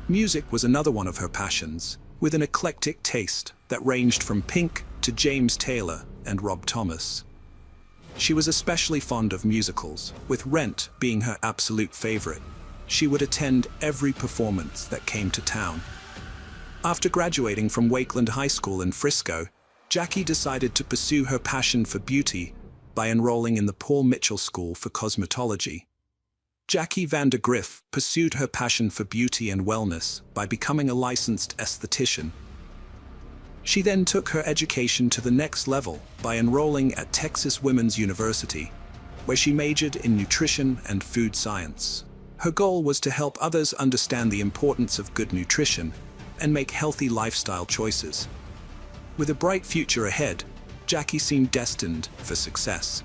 Music was another one of her passions, with an eclectic taste that ranged from Pink to James Taylor and Rob Thomas. She was especially fond of musicals, with Rent being her absolute favorite. She would attend every performance that came to town. After graduating from Wakeland High School in Frisco, Jackie decided to pursue her passion for beauty by enrolling in the Paul Mitchell School for Cosmetology. Jackie Vandergriff pursued her passion for beauty and wellness by becoming a licensed esthetician. She then took her education to the next level by enrolling at Texas Women's University, where she majored in nutrition and food science. Her goal was to help others understand the importance of good nutrition and make healthy lifestyle choices. With a bright future ahead, Jackie seemed destined for success.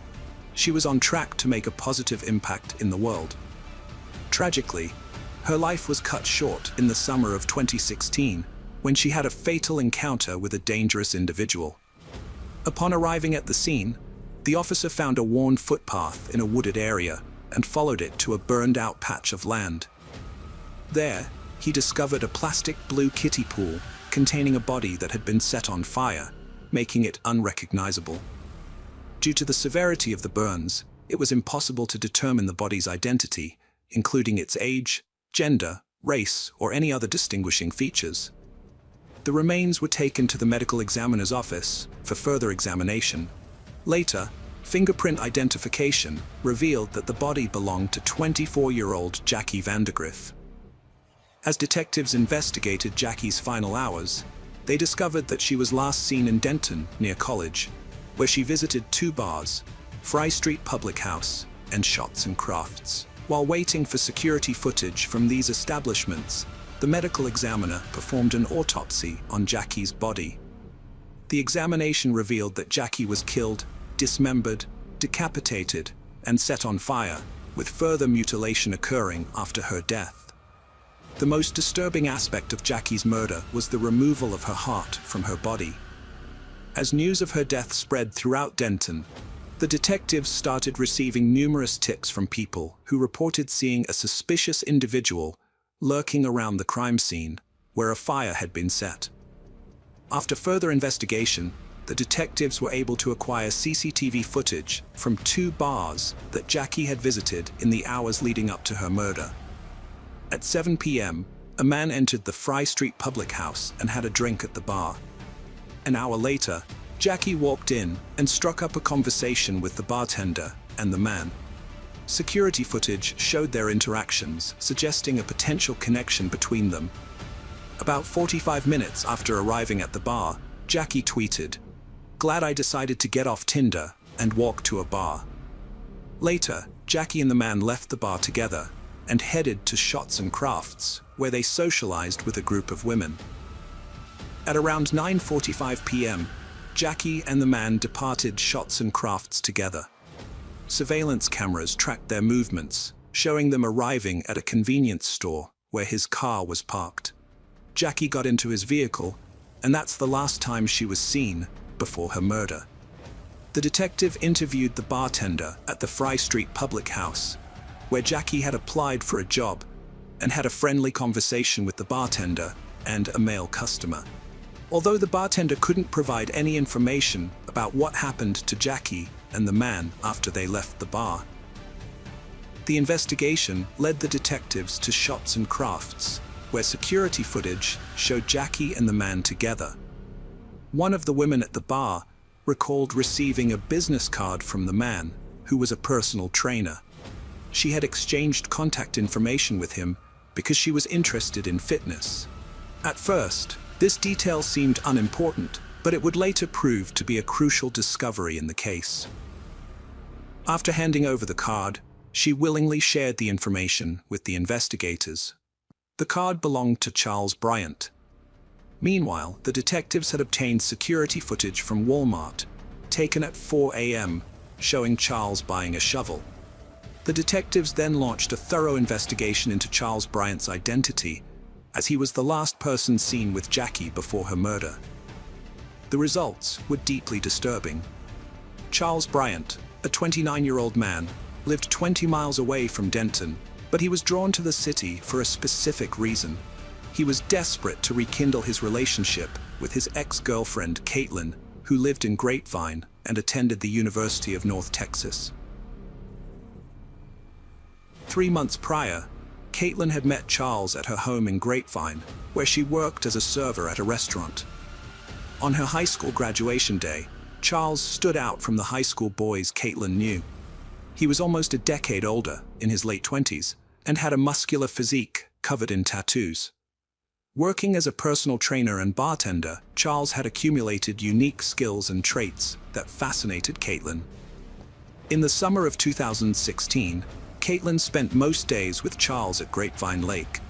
She was on track to make a positive impact in the world. Tragically, her life was cut short in the summer of 2016 when she had a fatal encounter with a dangerous individual. Upon arriving at the scene, the officer found a worn footpath in a wooded area and followed it to a burned-out patch of land. There, he discovered a plastic blue kiddie pool containing a body that had been set on fire, making it unrecognizable. Due to the severity of the burns, it was impossible to determine the body's identity, including its age, gender, race, or any other distinguishing features. The remains were taken to the medical examiner's office for further examination. Later, fingerprint identification revealed that the body belonged to 24-year-old Jackie Vandergriff. As detectives investigated Jackie's final hours, they discovered that she was last seen in Denton, near College, where she visited 2 bars, Fry Street Public House and Shots and Crafts. While waiting for security footage from these establishments, the medical examiner performed an autopsy on Jackie's body. The examination revealed that Jackie was killed, dismembered, decapitated, and set on fire, with further mutilation occurring after her death. The most disturbing aspect of Jackie's murder was the removal of her heart from her body. As news of her death spread throughout Denton, the detectives started receiving numerous tips from people who reported seeing a suspicious individual lurking around the crime scene where a fire had been set. After further investigation, the detectives were able to acquire CCTV footage from 2 bars that Jackie had visited in the hours leading up to her murder. At 7 p.m., a man entered the Fry Street Public House and had a drink at the bar. An hour later, Jackie walked in and struck up a conversation with the bartender and the man. Security footage showed their interactions, suggesting a potential connection between them. About 45 minutes after arriving at the bar, Jackie tweeted, "Glad I decided to get off Tinder and walk to a bar." Later, Jackie and the man left the bar together and headed to Shots and Crafts, where they socialized with a group of women. At around 9:45 p.m., Jackie and the man departed Shots and Crafts together. Surveillance cameras tracked their movements, showing them arriving at a convenience store where his car was parked. Jackie got into his vehicle, and that's the last time she was seen before her murder. The detective interviewed the bartender at the Fry Street Public House, where Jackie had applied for a job, and had a friendly conversation with the bartender and a male customer. Although the bartender couldn't provide any information about what happened to Jackie and the man after they left the bar. The investigation led the detectives to Shots and Crafts, where security footage showed Jackie and the man together. One of the women at the bar recalled receiving a business card from the man, who was a personal trainer. She had exchanged contact information with him because she was interested in fitness. At first, this detail seemed unimportant, but it would later prove to be a crucial discovery in the case. After handing over the card, she willingly shared the information with the investigators. The card belonged to Charles Bryant. Meanwhile, the detectives had obtained security footage from Walmart, taken at 4 a.m., showing Charles buying a shovel. The detectives then launched a thorough investigation into Charles Bryant's identity, as he was the last person seen with Jackie before her murder. The results were deeply disturbing. Charles Bryant, a 29-year-old man, lived 20 miles away from Denton, but he was drawn to the city for a specific reason. He was desperate to rekindle his relationship with his ex-girlfriend, Caitlin, who lived in Grapevine and attended the University of North Texas. 3 months prior, Caitlin had met Charles at her home in Grapevine, where she worked as a server at a restaurant. On her high school graduation day, Charles stood out from the high school boys Caitlin knew. He was almost a decade older, in his late 20s, and had a muscular physique covered in tattoos. Working as a personal trainer and bartender, Charles had accumulated unique skills and traits that fascinated Caitlin. In the summer of 2016, Caitlin spent most days with Charles at Grapevine Lake.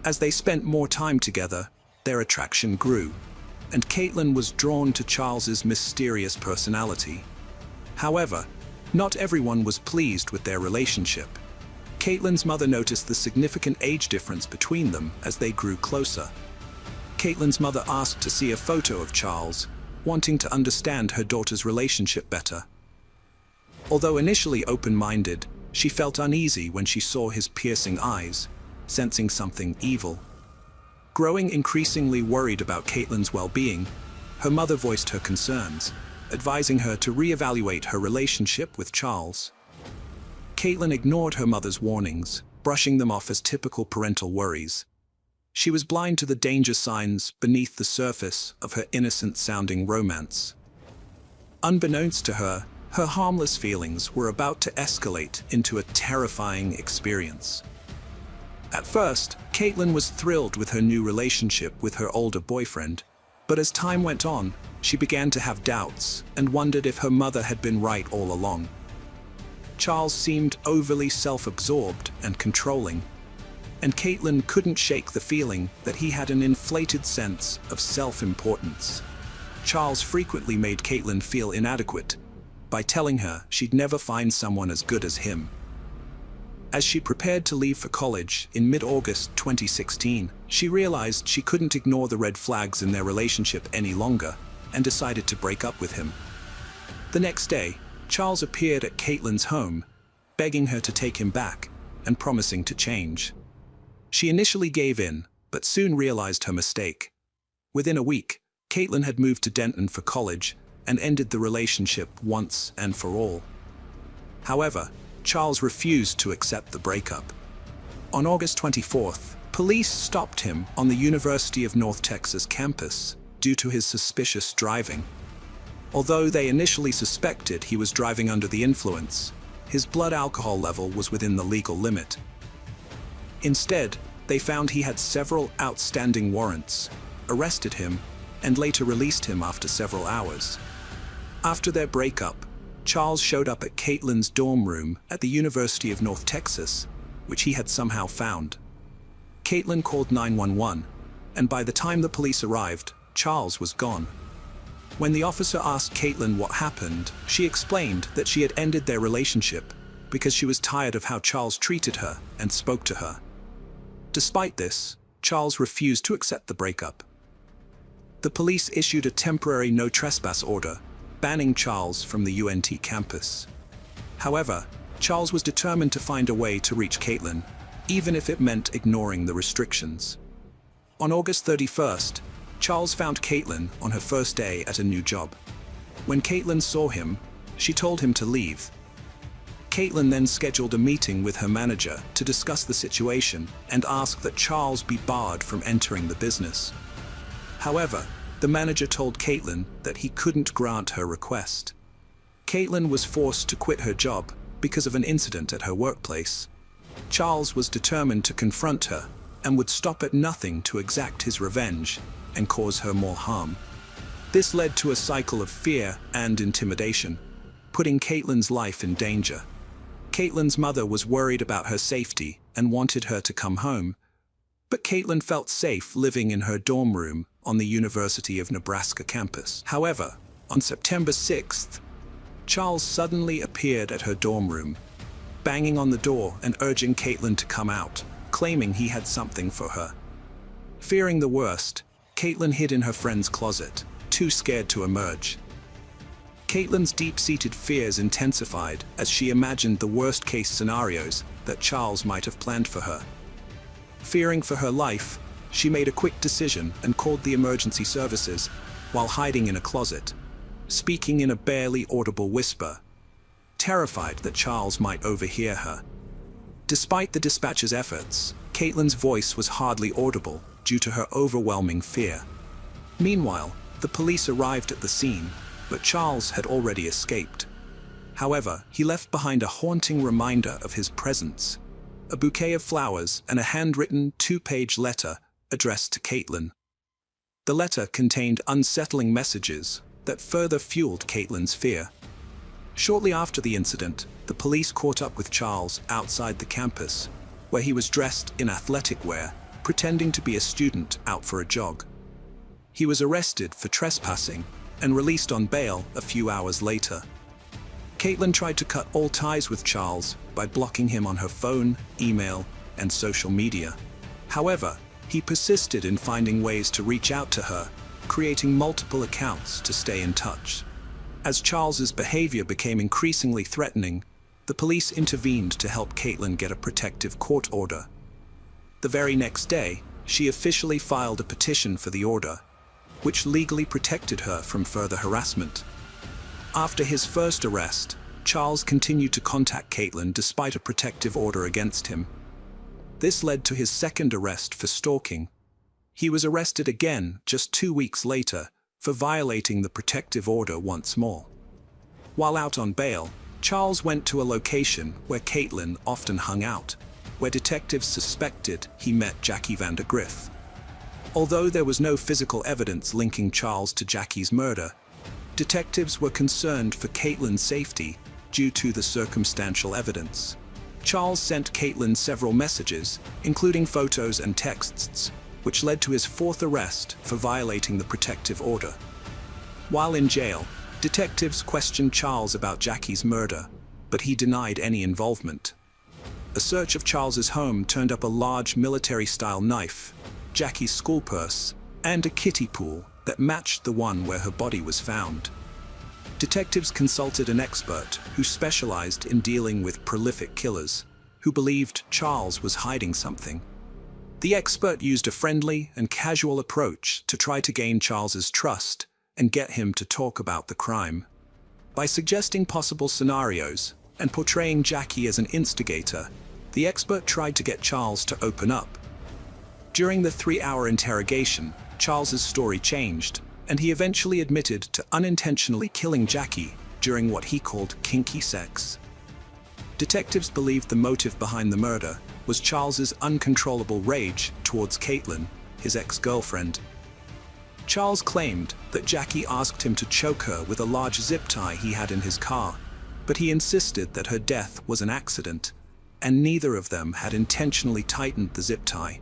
As they spent more time together, their attraction grew, and Caitlin was drawn to Charles's mysterious personality. However, not everyone was pleased with their relationship. Caitlin's mother noticed the significant age difference between them as they grew closer. Caitlin's mother asked to see a photo of Charles, wanting to understand her daughter's relationship better. Although initially open-minded, she felt uneasy when she saw his piercing eyes, sensing something evil. Growing increasingly worried about Caitlin's well-being, her mother voiced her concerns, advising her to reevaluate her relationship with Charles. Caitlin ignored her mother's warnings, brushing them off as typical parental worries. She was blind to the danger signs beneath the surface of her innocent-sounding romance. Unbeknownst to her, her harmless feelings were about to escalate into a terrifying experience. At first, Caitlin was thrilled with her new relationship with her older boyfriend, but as time went on, she began to have doubts and wondered if her mother had been right all along. Charles seemed overly self-absorbed and controlling, and Caitlin couldn't shake the feeling that he had an inflated sense of self-importance. Charles frequently made Caitlin feel inadequate by telling her she'd never find someone as good as him. As she prepared to leave for college in mid-August 2016, she realized she couldn't ignore the red flags in their relationship any longer and decided to break up with him. The next day, Charles appeared at Caitlin's home, begging her to take him back and promising to change. She initially gave in, but soon realized her mistake. Within a week, Caitlin had moved to Denton for college and ended the relationship once and for all. However, Charles refused to accept the breakup. On August 24th, police stopped him on the University of North Texas campus due to his suspicious driving. Although they initially suspected he was driving under the influence, his blood alcohol level was within the legal limit. Instead, they found he had several outstanding warrants, arrested him, and later released him after several hours. After their breakup, Charles showed up at Caitlin's dorm room at the University of North Texas, which he had somehow found. Caitlin called 911, and by the time the police arrived, Charles was gone. When the officer asked Caitlin what happened, she explained that she had ended their relationship because she was tired of how Charles treated her and spoke to her. Despite this, Charles refused to accept the breakup. The police issued a temporary no trespass order, banning Charles from the UNT campus. However, Charles was determined to find a way to reach Caitlin, even if it meant ignoring the restrictions. On August 31st, Charles found Caitlin on her first day at a new job. When Caitlin saw him, she told him to leave. Caitlin then scheduled a meeting with her manager to discuss the situation and ask that Charles be barred from entering the business. However, the manager told Caitlin that he couldn't grant her request. Caitlin was forced to quit her job because of an incident at her workplace. Charles was determined to confront her and would stop at nothing to exact his revenge and cause her more harm. This led to a cycle of fear and intimidation, putting Caitlin's life in danger. Caitlin's mother was worried about her safety and wanted her to come home, but Caitlin felt safe living in her dorm room on the University of Nebraska campus. However, on September 6th, Charles suddenly appeared at her dorm room, banging on the door and urging Caitlin to come out, claiming he had something for her. Fearing the worst, Caitlin hid in her friend's closet, too scared to emerge. Caitlin's deep-seated fears intensified as she imagined the worst-case scenarios that Charles might have planned for her. Fearing for her life, she made a quick decision and called the emergency services while hiding in a closet, speaking in a barely audible whisper, terrified that Charles might overhear her. Despite the dispatcher's efforts, Caitlin's voice was hardly audible due to her overwhelming fear. Meanwhile, the police arrived at the scene, but Charles had already escaped. However, he left behind a haunting reminder of his presence, a bouquet of flowers and a handwritten 2-page letter addressed to Caitlin. The letter contained unsettling messages that further fueled Caitlin's fear. Shortly after the incident, the police caught up with Charles outside the campus, where he was dressed in athletic wear, pretending to be a student out for a jog. He was arrested for trespassing and released on bail a few hours later. Caitlin tried to cut all ties with Charles by blocking him on her phone, email, and social media. However, he persisted in finding ways to reach out to her, creating multiple accounts to stay in touch. As Charles's behavior became increasingly threatening, the police intervened to help Caitlin get a protective court order. The very next day, she officially filed a petition for the order, which legally protected her from further harassment. After his first arrest, Charles continued to contact Caitlin despite a protective order against him. This led to his second arrest for stalking. He was arrested again just 2 weeks later for violating the protective order once more. While out on bail, Charles went to a location where Caitlin often hung out, where detectives suspected he met Jackie Vandergriff. Although there was no physical evidence linking Charles to Jackie's murder, detectives were concerned for Caitlin's safety due to the circumstantial evidence. Charles sent Caitlin several messages, including photos and texts, which led to his fourth arrest for violating the protective order. While in jail, detectives questioned Charles about Jackie's murder, but he denied any involvement. A search of Charles's home turned up a large military-style knife, Jackie's school purse, and a kiddie pool that matched the one where her body was found. Detectives consulted an expert who specialized in dealing with prolific killers, who believed Charles was hiding something. The expert used a friendly and casual approach to try to gain Charles's trust and get him to talk about the crime. By suggesting possible scenarios and portraying Jackie as an instigator, the expert tried to get Charles to open up. During the 3-hour interrogation, Charles's story changed, and he eventually admitted to unintentionally killing Jackie during what he called kinky sex. Detectives believed the motive behind the murder was Charles's uncontrollable rage towards Caitlin, his ex-girlfriend. Charles claimed that Jackie asked him to choke her with a large zip tie he had in his car, but he insisted that her death was an accident, and neither of them had intentionally tightened the zip tie.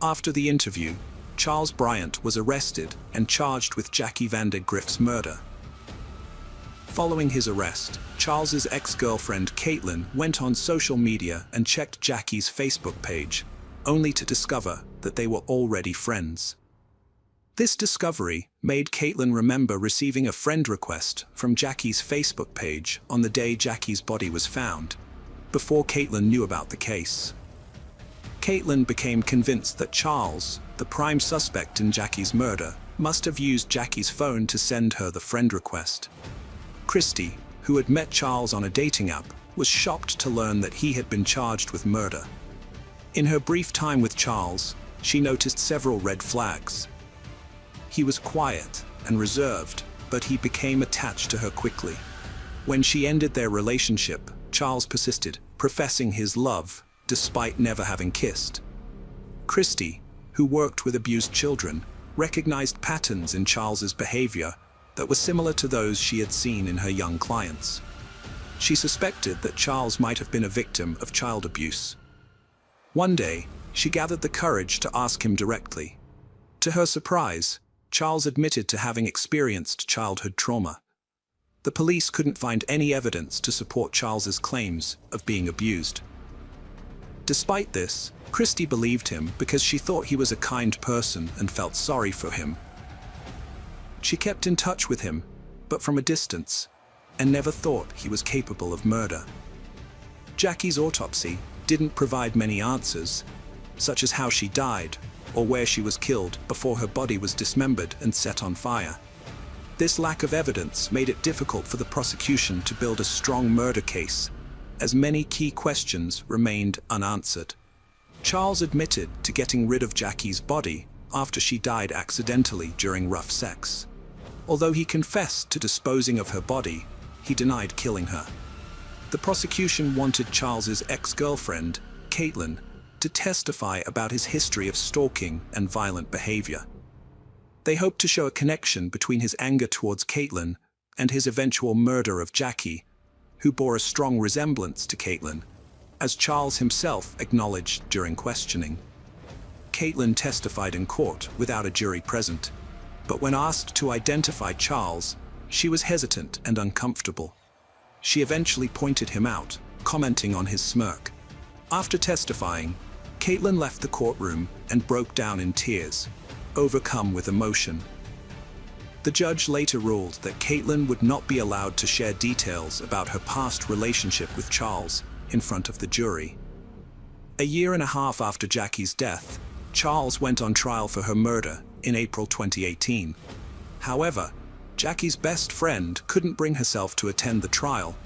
After the interview, Charles Bryant was arrested and charged with Jackie Vandergriff's murder. Following his arrest, Charles's ex-girlfriend Caitlin went on social media and checked Jackie's Facebook page, only to discover that they were already friends. This discovery made Caitlin remember receiving a friend request from Jackie's Facebook page on the day Jackie's body was found, before Caitlin knew about the case. Caitlin became convinced that Charles, the prime suspect in Jackie's murder, must have used Jackie's phone to send her the friend request. Christy, who had met Charles on a dating app, was shocked to learn that he had been charged with murder. In her brief time with Charles, she noticed several red flags. He was quiet and reserved, but he became attached to her quickly. When she ended their relationship, Charles persisted, professing his love, despite never having kissed. Christy, who worked with abused children, recognized patterns in Charles's behavior that were similar to those she had seen in her young clients. She suspected that Charles might have been a victim of child abuse. One day, she gathered the courage to ask him directly. To her surprise, Charles admitted to having experienced childhood trauma. The police couldn't find any evidence to support Charles's claims of being abused. Despite this, Christy believed him because she thought he was a kind person and felt sorry for him. She kept in touch with him, but from a distance, and never thought he was capable of murder. Jackie's autopsy didn't provide many answers, such as how she died or where she was killed before her body was dismembered and set on fire. This lack of evidence made it difficult for the prosecution to build a strong murder case, as many key questions remained unanswered. Charles admitted to getting rid of Jackie's body after she died accidentally during rough sex. Although he confessed to disposing of her body, he denied killing her. The prosecution wanted Charles's ex-girlfriend, Caitlin, to testify about his history of stalking and violent behavior. They hoped to show a connection between his anger towards Caitlin and his eventual murder of Jackie, who bore a strong resemblance to Caitlin, as Charles himself acknowledged during questioning. Caitlin testified in court without a jury present, but when asked to identify Charles, she was hesitant and uncomfortable. She eventually pointed him out, commenting on his smirk. After testifying, Caitlin left the courtroom and broke down in tears, overcome with emotion. The judge later ruled that Caitlin would not be allowed to share details about her past relationship with Charles in front of the jury. A year and a half after Jackie's death, Charles went on trial for her murder in April 2018. However, Jackie's best friend couldn't bring herself to attend the trial,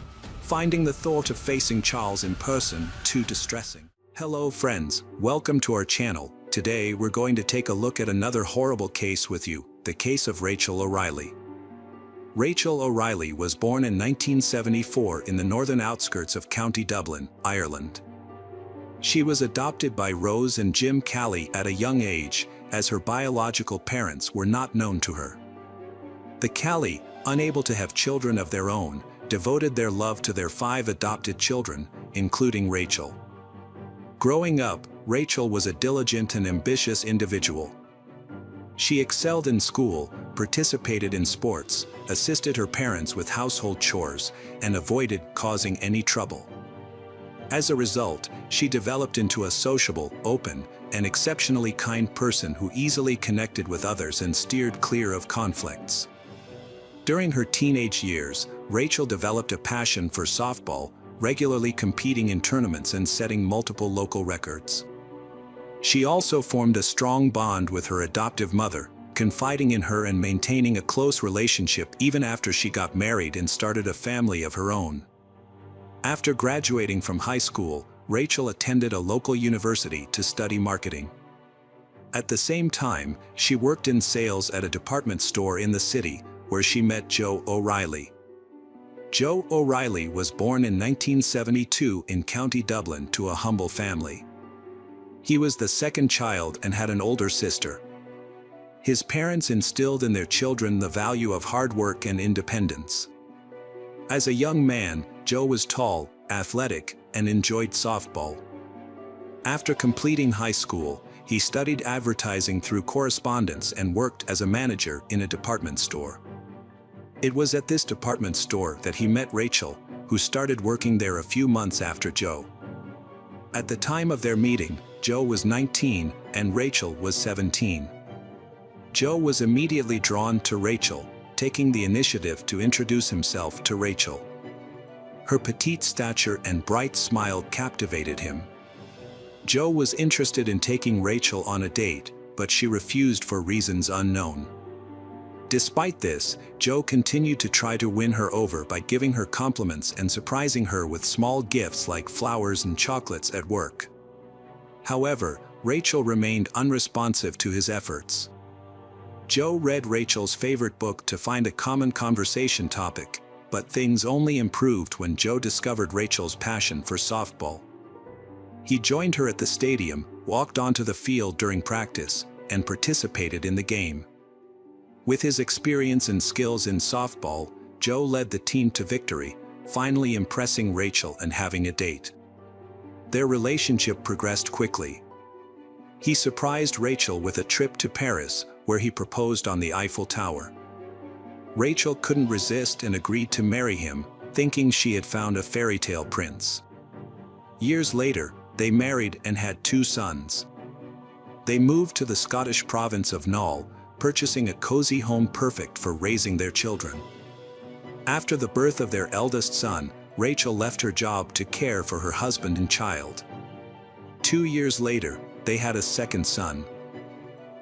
finding the thought of facing Charles in person too distressing. Hello friends, welcome to our channel. Today we're going to take a look at another horrible case with you, the case of Rachel O'Reilly. Rachel O'Reilly was born in 1974 in the northern outskirts of County Dublin, Ireland. She was adopted by Rose and Jim Calley at a young age, as her biological parents were not known to her. The Calley, unable to have children of their own, devoted their love to their 5 adopted children, including Rachel. Growing up, Rachel was a diligent and ambitious individual. She excelled in school, participated in sports, assisted her parents with household chores, and avoided causing any trouble. As a result, she developed into a sociable, open, and exceptionally kind person who easily connected with others and steered clear of conflicts. During her teenage years, Rachel developed a passion for softball, regularly competing in tournaments and setting multiple local records. She also formed a strong bond with her adoptive mother, confiding in her and maintaining a close relationship even after she got married and started a family of her own. After graduating from high school, Rachel attended a local university to study marketing. At the same time, she worked in sales at a department store in the city, where she met Joe O'Reilly. Joe O'Reilly was born in 1972 in County Dublin to a humble family. He was the second child and had an older sister. His parents instilled in their children the value of hard work and independence. As a young man, Joe was tall, athletic, and enjoyed softball. After completing high school, he studied advertising through correspondence and worked as a manager in a department store. It was at this department store that he met Rachel, who started working there a few months after Joe. At the time of their meeting, Joe was 19 and Rachel was 17. Joe was immediately drawn to Rachel, taking the initiative to introduce himself to Rachel. Her petite stature and bright smile captivated him. Joe was interested in taking Rachel on a date, but she refused for reasons unknown. Despite this, Joe continued to try to win her over by giving her compliments and surprising her with small gifts like flowers and chocolates at work. However, Rachel remained unresponsive to his efforts. Joe read Rachel's favorite book to find a common conversation topic, but things only improved when Joe discovered Rachel's passion for softball. He joined her at the stadium, walked onto the field during practice, and participated in the game. With his experience and skills in softball, Joe led the team to victory, finally impressing Rachel and having a date. Their relationship progressed quickly. He surprised Rachel with a trip to Paris, where he proposed on the Eiffel Tower. Rachel couldn't resist and agreed to marry him, thinking she had found a fairy tale prince. Years later, they married and had 2 sons. They moved to the Scottish province of Null, purchasing a cozy home perfect for raising their children. After the birth of their eldest son, Rachel left her job to care for her husband and child. 2 years later, they had a second son.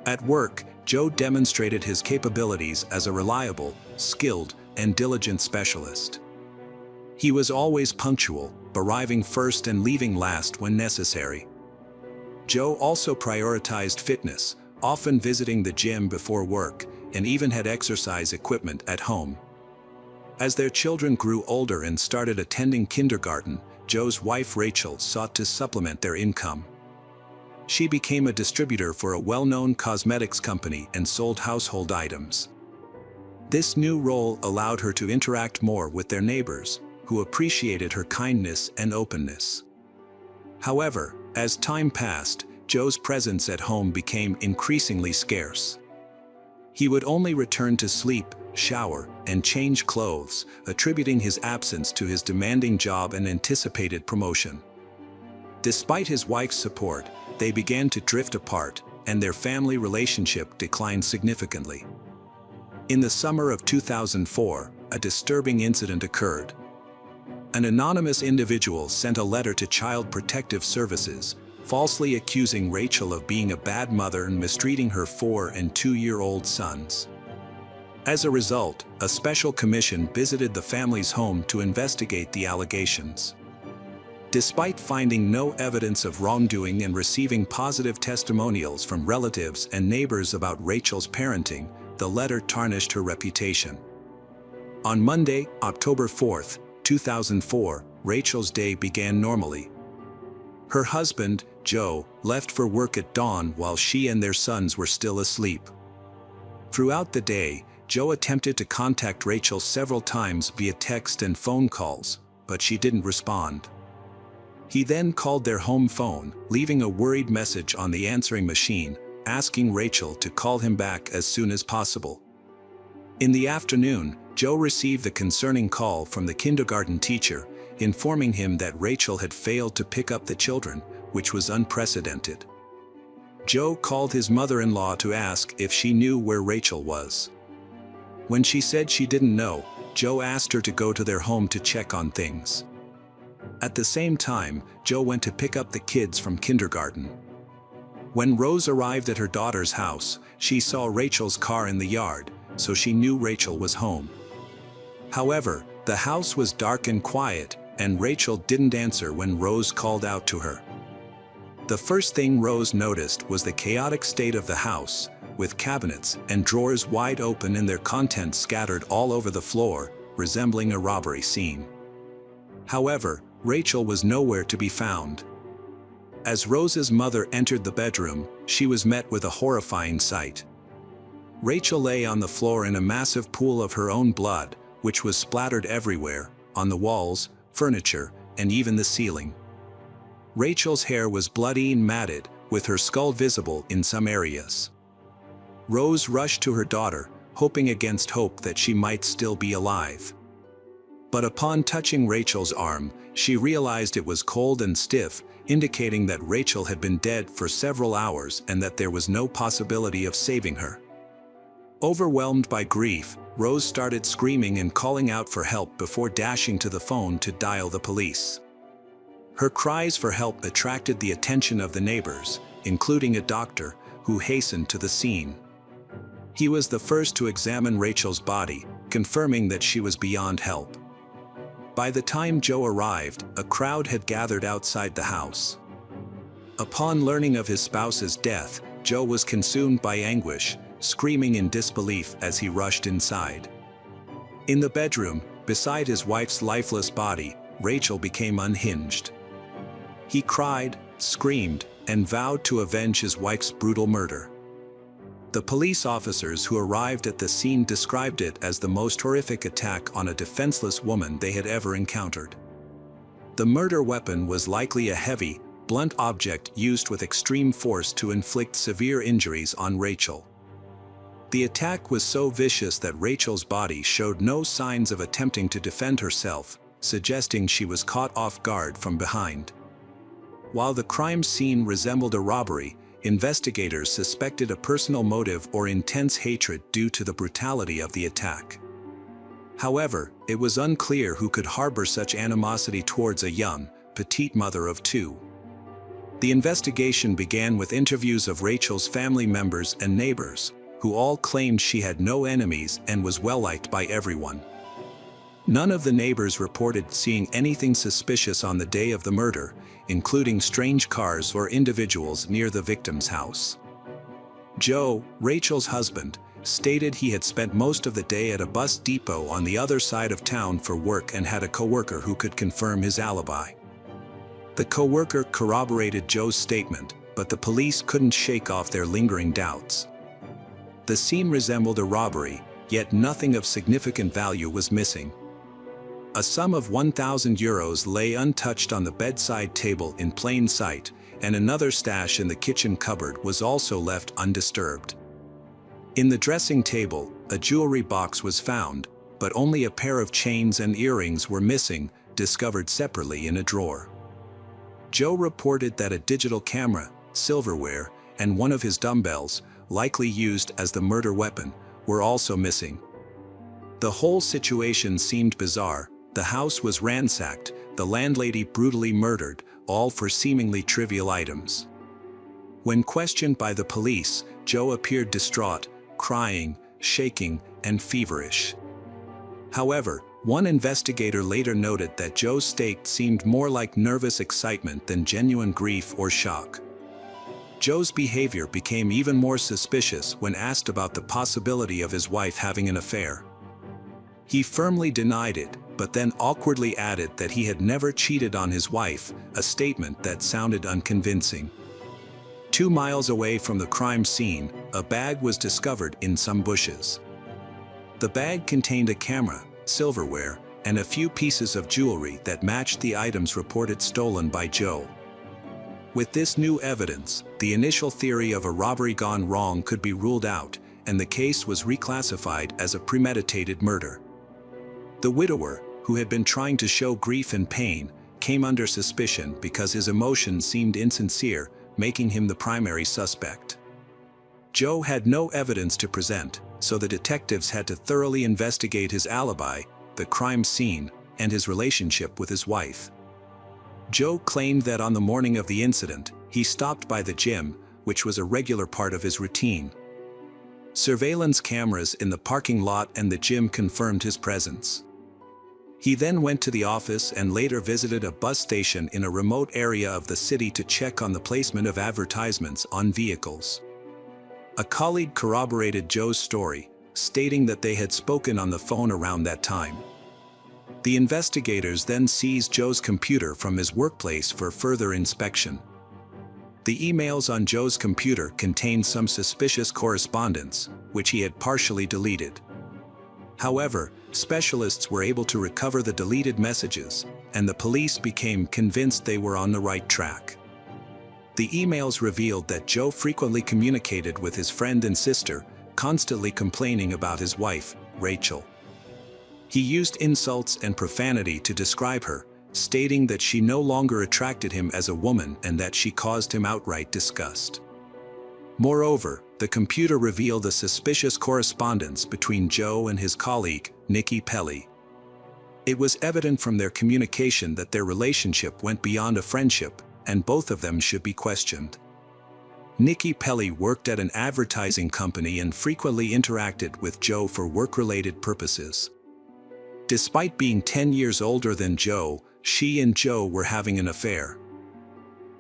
At work, Joe demonstrated his capabilities as a reliable, skilled, and diligent specialist. He was always punctual, arriving first and leaving last when necessary. Joe also prioritized fitness, often visiting the gym before work, and even had exercise equipment at home. As their children grew older and started attending kindergarten, Joe's wife Rachel sought to supplement their income. She became a distributor for a well-known cosmetics company and sold household items. This new role allowed her to interact more with their neighbors, who appreciated her kindness and openness. However, as time passed, Joe's presence at home became increasingly scarce. He would only return to sleep, shower, and change clothes, attributing his absence to his demanding job and anticipated promotion. Despite his wife's support, they began to drift apart, and their family relationship declined significantly. In the summer of 2004, a disturbing incident occurred. An anonymous individual sent a letter to Child Protective Services, falsely accusing Rachel of being a bad mother and mistreating her 4- and 2-year-old sons. As a result, a special commission visited the family's home to investigate the allegations. Despite finding no evidence of wrongdoing and receiving positive testimonials from relatives and neighbors about Rachel's parenting, the letter tarnished her reputation. On Monday, October 4, 2004, Rachel's day began normally. Her husband, Joe, left for work at dawn while she and their sons were still asleep. Throughout the day, Joe attempted to contact Rachel several times via text and phone calls, but she didn't respond. He then called their home phone, leaving a worried message on the answering machine, asking Rachel to call him back as soon as possible. In the afternoon, Joe received the concerning call from the kindergarten teacher, informing him that Rachel had failed to pick up the children, which was unprecedented. Joe called his mother-in-law to ask if she knew where Rachel was. When she said she didn't know, Joe asked her to go to their home to check on things. At the same time, Joe went to pick up the kids from kindergarten. When Rose arrived at her daughter's house, she saw Rachel's car in the yard, so she knew Rachel was home. However, the house was dark and quiet, and Rachel didn't answer when Rose called out to her. The first thing Rose noticed was the chaotic state of the house, with cabinets and drawers wide open and their contents scattered all over the floor, resembling a robbery scene. However, Rachel was nowhere to be found. As Rose's mother entered the bedroom, she was met with a horrifying sight. Rachel lay on the floor in a massive pool of her own blood, which was splattered everywhere, on the walls, furniture, and even the ceiling. Rachel's hair was bloody and matted, with her skull visible in some areas. Rose rushed to her daughter, hoping against hope that she might still be alive. But upon touching Rachel's arm, she realized it was cold and stiff, indicating that Rachel had been dead for several hours and that there was no possibility of saving her. Overwhelmed by grief, Rose started screaming and calling out for help before dashing to the phone to dial the police. Her cries for help attracted the attention of the neighbors, including a doctor, who hastened to the scene. He was the first to examine Rachel's body, confirming that she was beyond help. By the time Joe arrived, a crowd had gathered outside the house. Upon learning of his spouse's death, Joe was consumed by anguish, screaming in disbelief as he rushed inside. In the bedroom, beside his wife's lifeless body, Rachel became unhinged. He cried, screamed, and vowed to avenge his wife's brutal murder. The police officers who arrived at the scene described it as the most horrific attack on a defenseless woman they had ever encountered. The murder weapon was likely a heavy, blunt object used with extreme force to inflict severe injuries on Rachel. The attack was so vicious that Rachel's body showed no signs of attempting to defend herself, suggesting she was caught off guard from behind. While the crime scene resembled a robbery, investigators suspected a personal motive or intense hatred due to the brutality of the attack. However, it was unclear who could harbor such animosity towards a young, petite mother of two. The investigation began with interviews of Rachel's family members and neighbors, who all claimed she had no enemies and was well-liked by everyone. None of the neighbors reported seeing anything suspicious on the day of the murder, including strange cars or individuals near the victim's house. Joe, Rachel's husband, stated he had spent most of the day at a bus depot on the other side of town for work and had a coworker who could confirm his alibi. The coworker corroborated Joe's statement, but the police couldn't shake off their lingering doubts. The scene resembled a robbery, yet nothing of significant value was missing. A sum of €1,000 lay untouched on the bedside table in plain sight, and another stash in the kitchen cupboard was also left undisturbed. In the dressing table, a jewelry box was found, but only a pair of chains and earrings were missing, discovered separately in a drawer. Joe reported that a digital camera, silverware, and one of his dumbbells, likely used as the murder weapon, were also missing. The whole situation seemed bizarre. The house was ransacked, the landlady brutally murdered, all for seemingly trivial items. When questioned by the police, Joe appeared distraught, crying, shaking, and feverish. However, one investigator later noted that Joe's state seemed more like nervous excitement than genuine grief or shock. Joe's behavior became even more suspicious when asked about the possibility of his wife having an affair. He firmly denied it, but then awkwardly added that he had never cheated on his wife, a statement that sounded unconvincing. 2 miles away from the crime scene, a bag was discovered in some bushes. The bag contained a camera, silverware, and a few pieces of jewelry that matched the items reported stolen by Joe. With this new evidence, the initial theory of a robbery gone wrong could be ruled out, and the case was reclassified as a premeditated murder. The widower, who had been trying to show grief and pain, came under suspicion because his emotions seemed insincere, making him the primary suspect. Joe had no evidence to present, so the detectives had to thoroughly investigate his alibi, the crime scene, and his relationship with his wife. Joe claimed that on the morning of the incident, he stopped by the gym, which was a regular part of his routine. Surveillance cameras in the parking lot and the gym confirmed his presence. He then went to the office and later visited a bus station in a remote area of the city to check on the placement of advertisements on vehicles. A colleague corroborated Joe's story, stating that they had spoken on the phone around that time. The investigators then seized Joe's computer from his workplace for further inspection. The emails on Joe's computer contained some suspicious correspondence, which he had partially deleted. However, specialists were able to recover the deleted messages, and the police became convinced they were on the right track. The emails revealed that Joe frequently communicated with his friend and sister, constantly complaining about his wife, Rachel. He used insults and profanity to describe her, stating that she no longer attracted him as a woman and that she caused him outright disgust. Moreover, the computer revealed a suspicious correspondence between Joe and his colleague, Nikki Pelly. It was evident from their communication that their relationship went beyond a friendship, and both of them should be questioned. Nikki Pelly worked at an advertising company and frequently interacted with Joe for work-related purposes. Despite being 10 years older than Joe, she and Joe were having an affair.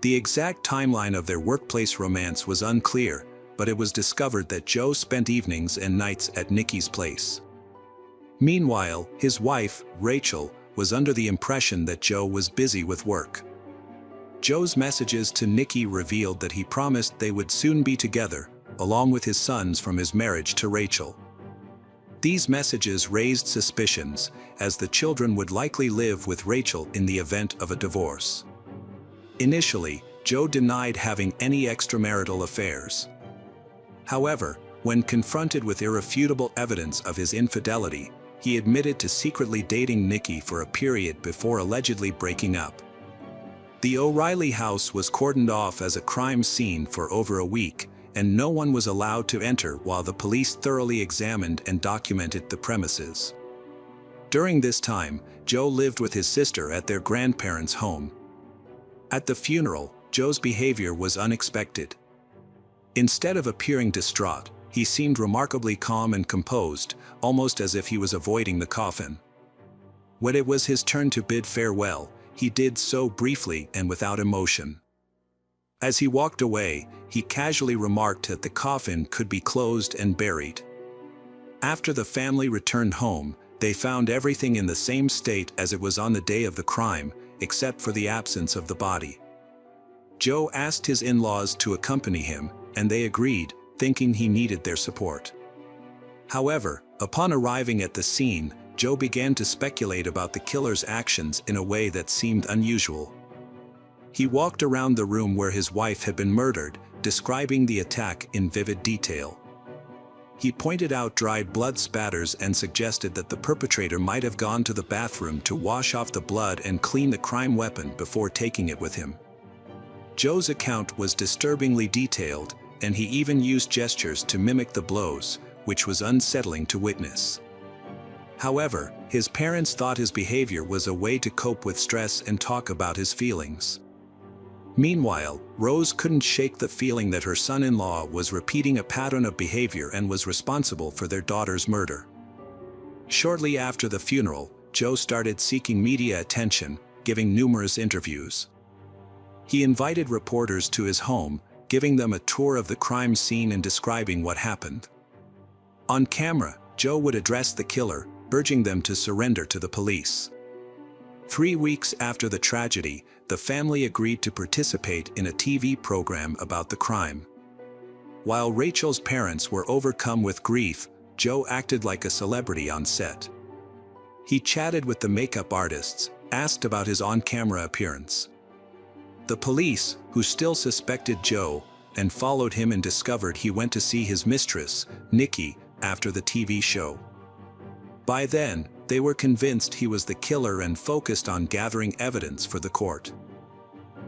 The exact timeline of their workplace romance was unclear, but it was discovered that Joe spent evenings and nights at Nikki's place. Meanwhile, his wife, Rachel, was under the impression that Joe was busy with work. Joe's messages to Nikki revealed that he promised they would soon be together, along with his sons from his marriage to Rachel. These messages raised suspicions, as the children would likely live with Rachel in the event of a divorce. Initially, Joe denied having any extramarital affairs. However, when confronted with irrefutable evidence of his infidelity, he admitted to secretly dating Nikki for a period before allegedly breaking up. The O'Reilly house was cordoned off as a crime scene for over a week, and no one was allowed to enter while the police thoroughly examined and documented the premises. During this time, Joe lived with his sister at their grandparents' home. At the funeral, Joe's behavior was unexpected. Instead of appearing distraught, he seemed remarkably calm and composed, almost as if he was avoiding the coffin. When it was his turn to bid farewell, he did so briefly and without emotion. As he walked away, he casually remarked that the coffin could be closed and buried. After the family returned home, they found everything in the same state as it was on the day of the crime, except for the absence of the body. Joe asked his in-laws to accompany him, and they agreed, thinking he needed their support. However, upon arriving at the scene, Joe began to speculate about the killer's actions in a way that seemed unusual. He walked around the room where his wife had been murdered, describing the attack in vivid detail. He pointed out dried blood spatters and suggested that the perpetrator might have gone to the bathroom to wash off the blood and clean the crime weapon before taking it with him. Joe's account was disturbingly detailed, and he even used gestures to mimic the blows, which was unsettling to witness. However, his parents thought his behavior was a way to cope with stress and talk about his feelings. Meanwhile, Rose couldn't shake the feeling that her son-in-law was repeating a pattern of behavior and was responsible for their daughter's murder. Shortly after the funeral, Joe started seeking media attention, giving numerous interviews. He invited reporters to his home, giving them a tour of the crime scene and describing what happened. On camera, Joe would address the killer, urging them to surrender to the police. 3 weeks after the tragedy, the family agreed to participate in a TV program about the crime. While Rachel's parents were overcome with grief, Joe acted like a celebrity on set. He chatted with the makeup artists, asked about his on-camera appearance. The police, who still suspected Joe, and followed him and discovered he went to see his mistress, Nikki, after the TV show. By then, they were convinced he was the killer and focused on gathering evidence for the court.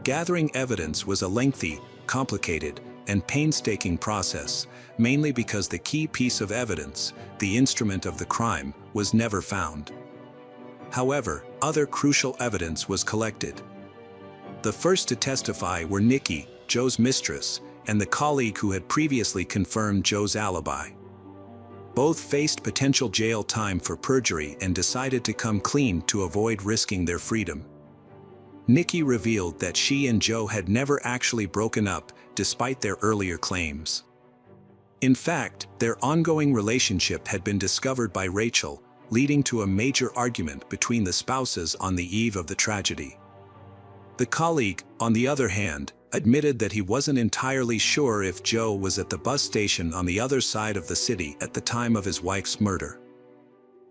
Gathering evidence was a lengthy, complicated, and painstaking process, mainly because the key piece of evidence, the instrument of the crime, was never found. However, other crucial evidence was collected. The first to testify were Nikki, Joe's mistress, and the colleague who had previously confirmed Joe's alibi. Both faced potential jail time for perjury and decided to come clean to avoid risking their freedom. Nikki revealed that she and Joe had never actually broken up, despite their earlier claims. In fact, their ongoing relationship had been discovered by Rachel, leading to a major argument between the spouses on the eve of the tragedy. The colleague, on the other hand, admitted that he wasn't entirely sure if Joe was at the bus station on the other side of the city at the time of his wife's murder.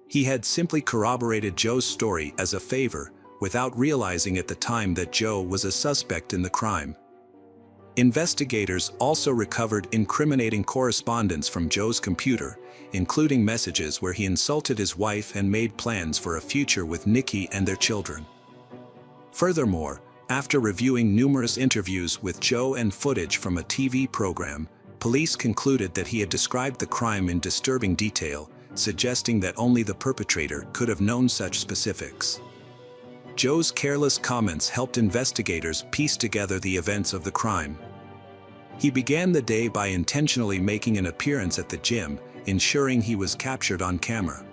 He had simply corroborated Joe's story as a favor, without realizing at the time that Joe was a suspect in the crime. Investigators also recovered incriminating correspondence from Joe's computer, including messages where he insulted his wife and made plans for a future with Nikki and their children. Furthermore, after reviewing numerous interviews with Joe and footage from a TV program, police concluded that he had described the crime in disturbing detail, suggesting that only the perpetrator could have known such specifics. Joe's careless comments helped investigators piece together the events of the crime. He began the day by intentionally making an appearance at the gym, ensuring he was captured on camera.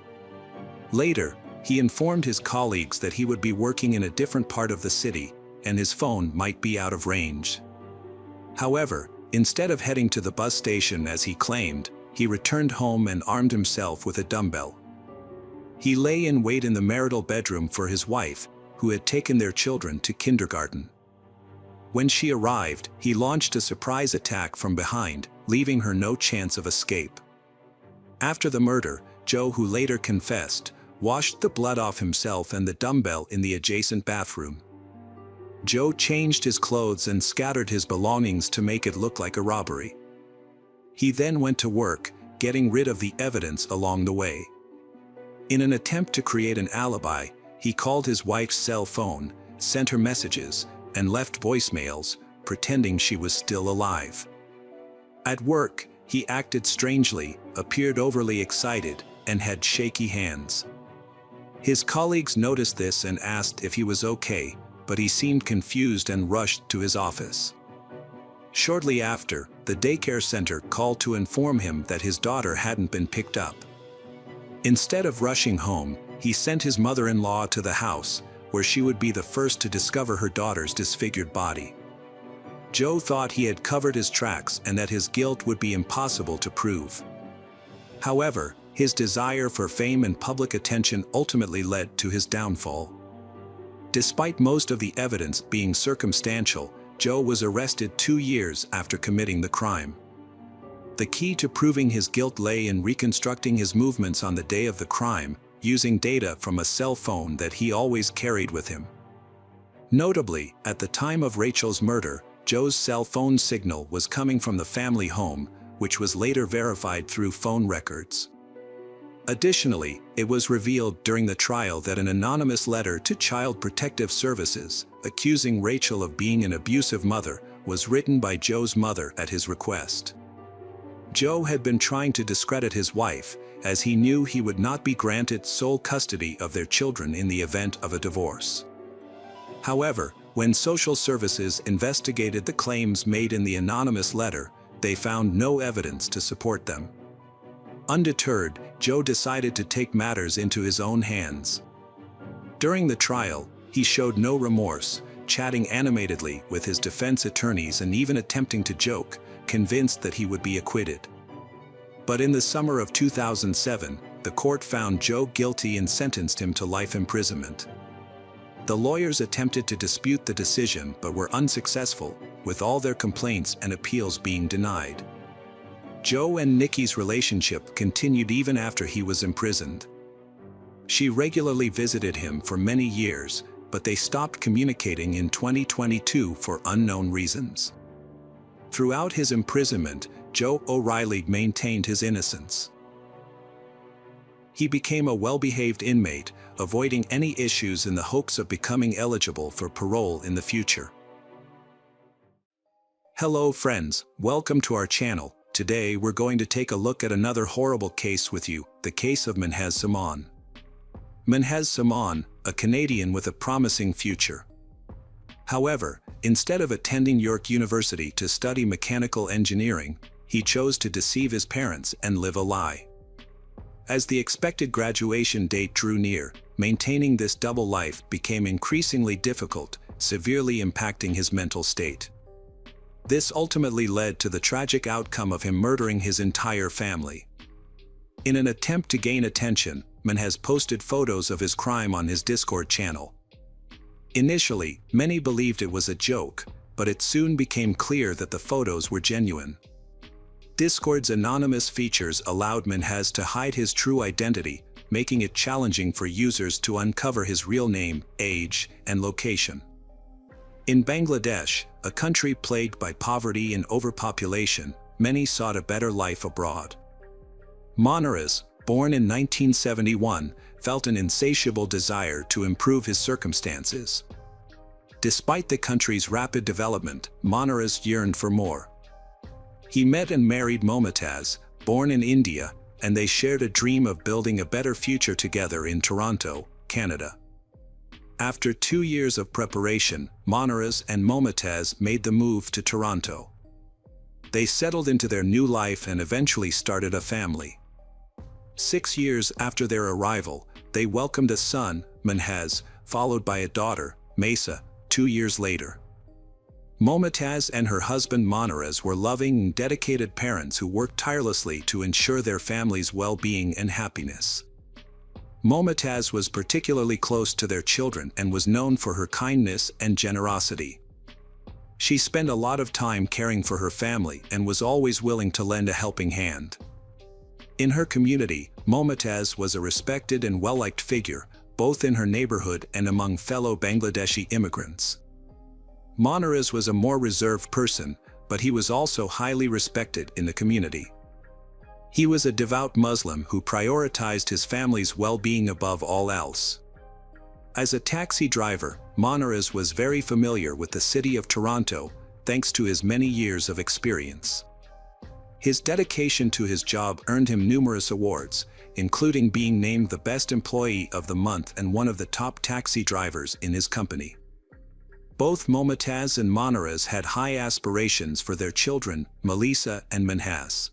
Later, he informed his colleagues that he would be working in a different part of the city, and his phone might be out of range. However, instead of heading to the bus station as he claimed, he returned home and armed himself with a dumbbell. He lay in wait in the marital bedroom for his wife, who had taken their children to kindergarten. When she arrived, he launched a surprise attack from behind, leaving her no chance of escape. After the murder, Joe, who later confessed, washed the blood off himself and the dumbbell in the adjacent bathroom. Joe changed his clothes and scattered his belongings to make it look like a robbery. He then went to work, getting rid of the evidence along the way. In an attempt to create an alibi, he called his wife's cell phone, sent her messages, and left voicemails, pretending she was still alive. At work, he acted strangely, appeared overly excited, and had shaky hands. His colleagues noticed this and asked if he was okay, but he seemed confused and rushed to his office. Shortly after, the daycare center called to inform him that his daughter hadn't been picked up. Instead of rushing home, he sent his mother-in-law to the house, where she would be the first to discover her daughter's disfigured body. Joe thought he had covered his tracks and that his guilt would be impossible to prove. However, his desire for fame and public attention ultimately led to his downfall. Despite most of the evidence being circumstantial, Joe was arrested 2 years after committing the crime. The key to proving his guilt lay in reconstructing his movements on the day of the crime, using data from a cell phone that he always carried with him. Notably, at the time of Rachel's murder, Joe's cell phone signal was coming from the family home, which was later verified through phone records. Additionally, it was revealed during the trial that an anonymous letter to Child Protective Services, accusing Rachel of being an abusive mother, was written by Joe's mother at his request. Joe had been trying to discredit his wife, as he knew he would not be granted sole custody of their children in the event of a divorce. However, when social services investigated the claims made in the anonymous letter, they found no evidence to support them. Undeterred, Joe decided to take matters into his own hands. During the trial, he showed no remorse, chatting animatedly with his defense attorneys and even attempting to joke, convinced that he would be acquitted. But in the summer of 2007, the court found Joe guilty and sentenced him to life imprisonment. The lawyers attempted to dispute the decision but were unsuccessful, with all their complaints and appeals being denied. Joe and Nikki's relationship continued even after he was imprisoned. She regularly visited him for many years, but they stopped communicating in 2022 for unknown reasons. Throughout his imprisonment, Joe O'Reilly maintained his innocence. He became a well-behaved inmate, avoiding any issues in the hopes of becoming eligible for parole in the future. Hello friends, welcome to our channel. Today we're going to take a look at another horrible case with you, the case of Minhaz Zaman. Minhaz Zaman, a Canadian with a promising future. However, instead of attending York University to study mechanical engineering, he chose to deceive his parents and live a lie. As the expected graduation date drew near, maintaining this double life became increasingly difficult, severely impacting his mental state. This ultimately led to the tragic outcome of him murdering his entire family. In an attempt to gain attention, Minhaz posted photos of his crime on his Discord channel. Initially, many believed it was a joke, but it soon became clear that the photos were genuine. Discord's anonymous features allowed Minhaz to hide his true identity, making it challenging for users to uncover his real name, age, and location. In Bangladesh, a country plagued by poverty and overpopulation, many sought a better life abroad. Manaras, born in 1971, felt an insatiable desire to improve his circumstances. Despite the country's rapid development, Manaras yearned for more. He met and married Momtaz, born in India, and they shared a dream of building a better future together in Toronto, Canada. After 2 years of preparation, Monarez and Momotaz made the move to Toronto. They settled into their new life and eventually started a family. 6 years after their arrival, they welcomed a son, Menhez, followed by a daughter, Mesa, 2 years later. Momotaz and her husband Monarez were loving and dedicated parents who worked tirelessly to ensure their family's well-being and happiness. Momotaz was particularly close to their children and was known for her kindness and generosity. She spent a lot of time caring for her family and was always willing to lend a helping hand. In her community, Momotaz was a respected and well-liked figure, both in her neighborhood and among fellow Bangladeshi immigrants. Monarez was a more reserved person, but he was also highly respected in the community. He was a devout Muslim who prioritized his family's well-being above all else. As a taxi driver, Monarez was very familiar with the city of Toronto, thanks to his many years of experience. His dedication to his job earned him numerous awards, including being named the Best Employee of the Month and one of the top taxi drivers in his company. Both Momotaz and Monarez had high aspirations for their children, Melissa and Menhez.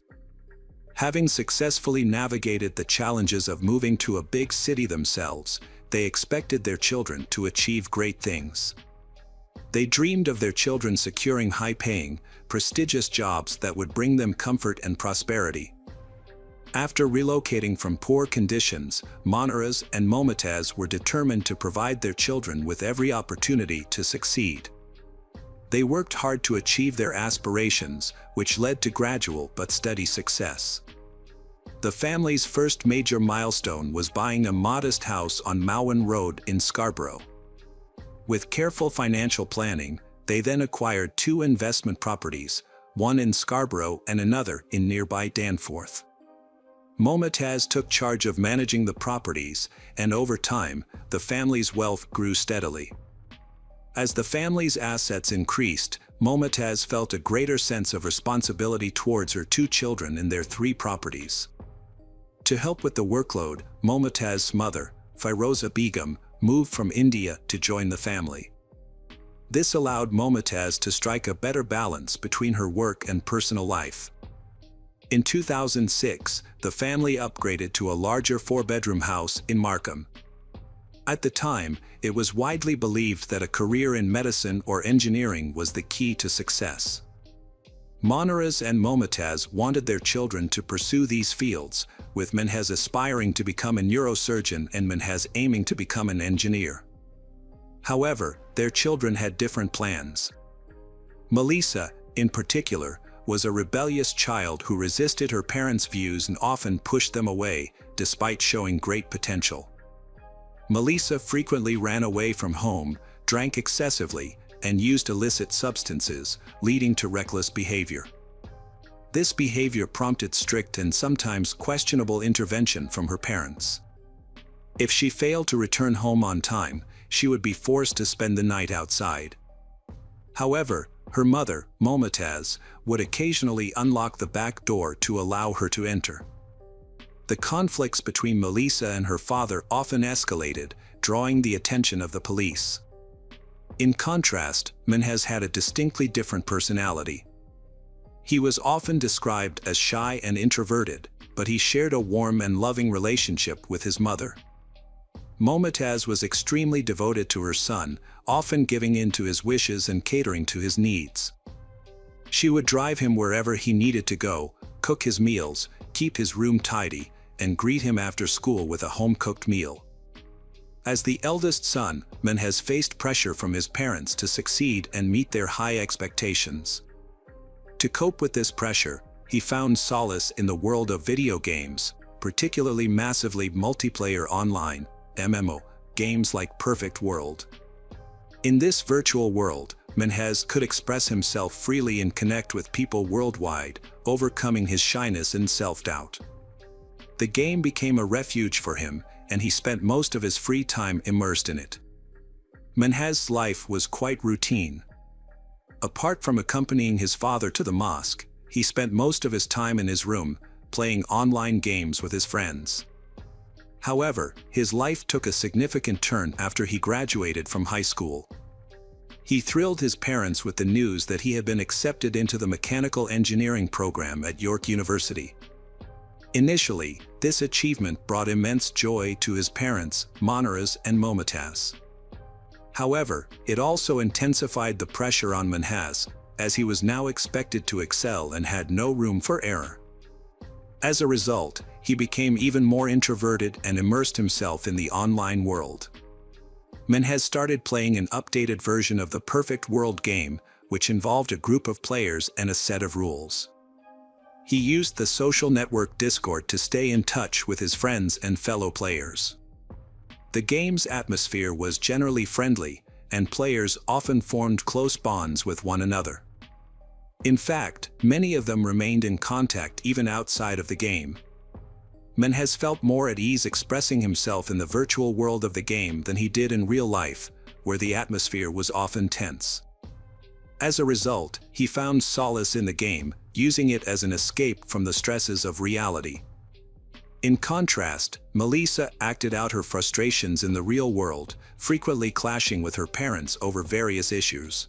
Having successfully navigated the challenges of moving to a big city themselves, they expected their children to achieve great things. They dreamed of their children securing high-paying, prestigious jobs that would bring them comfort and prosperity. After relocating from poor conditions, Monarez and Momotaz were determined to provide their children with every opportunity to succeed. They worked hard to achieve their aspirations, which led to gradual but steady success. The family's first major milestone was buying a modest house on Mowen Road in Scarborough. With careful financial planning, they then acquired 2 investment properties, one in Scarborough and another in nearby Danforth. Momotaz took charge of managing the properties, and over time, the family's wealth grew steadily. As the family's assets increased, Momotaz felt a greater sense of responsibility towards her 2 children and their 3 properties. To help with the workload, Momotaz's mother, Firoza Begum, moved from India to join the family. This allowed Momotaz to strike a better balance between her work and personal life. In 2006, the family upgraded to a larger 4-bedroom house in Markham. At the time, it was widely believed that a career in medicine or engineering was the key to success. Monarez and Momotaz wanted their children to pursue these fields, with Menhez aspiring to become a neurosurgeon and Menhez aiming to become an engineer. However, their children had different plans. Melissa, in particular, was a rebellious child who resisted her parents' views and often pushed them away, despite showing great potential. Melissa frequently ran away from home, drank excessively, and used illicit substances, leading to reckless behavior. This behavior prompted strict and sometimes questionable intervention from her parents. If she failed to return home on time, she would be forced to spend the night outside. However, her mother, Momotaz, would occasionally unlock the back door to allow her to enter. The conflicts between Melissa and her father often escalated, drawing the attention of the police. In contrast, Menhez had a distinctly different personality. He was often described as shy and introverted, but he shared a warm and loving relationship with his mother. Momotaz was extremely devoted to her son, often giving in to his wishes and catering to his needs. She would drive him wherever he needed to go, cook his meals, keep his room tidy, and greet him after school with a home-cooked meal. As the eldest son, Menhez faced pressure from his parents to succeed and meet their high expectations. To cope with this pressure, he found solace in the world of video games, particularly massively multiplayer online (MMO) games like Perfect World. In this virtual world, Menhez could express himself freely and connect with people worldwide, overcoming his shyness and self-doubt. The game became a refuge for him, and he spent most of his free time immersed in it. Menhez's life was quite routine. Apart from accompanying his father to the mosque, he spent most of his time in his room, playing online games with his friends. However, his life took a significant turn after he graduated from high school. He thrilled his parents with the news that he had been accepted into the mechanical engineering program at York University. Initially, this achievement brought immense joy to his parents, Monaras and Momatas. However, it also intensified the pressure on Minhas, as he was now expected to excel and had no room for error. As a result, he became even more introverted and immersed himself in the online world. Minhas started playing an updated version of the Perfect World game, which involved a group of players and a set of rules. He used the social network Discord to stay in touch with his friends and fellow players. The game's atmosphere was generally friendly, and players often formed close bonds with one another. In fact, many of them remained in contact even outside of the game. Minhas felt more at ease expressing himself in the virtual world of the game than he did in real life, where the atmosphere was often tense. As a result, he found solace in the game, using it as an escape from the stresses of reality. In contrast, Melissa acted out her frustrations in the real world, frequently clashing with her parents over various issues.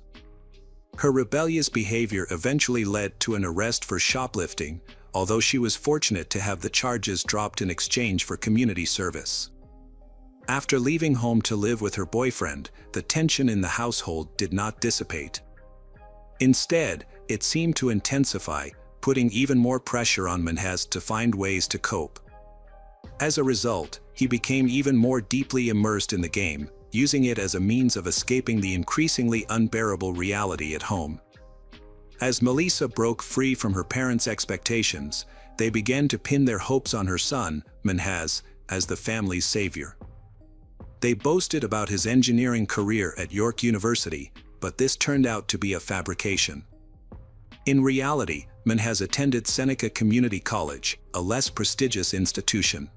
Her rebellious behavior eventually led to an arrest for shoplifting, although she was fortunate to have the charges dropped in exchange for community service. After leaving home to live with her boyfriend, the tension in the household did not dissipate. Instead, it seemed to intensify, putting even more pressure on Minhas to find ways to cope. As a result, he became even more deeply immersed in the game, using it as a means of escaping the increasingly unbearable reality at home. As Melissa broke free from her parents' expectations, they began to pin their hopes on her son, Minhas, as the family's savior. They boasted about his engineering career at York University, but this turned out to be a fabrication. In reality, Minhas attended Seneca Community College, a less prestigious institution.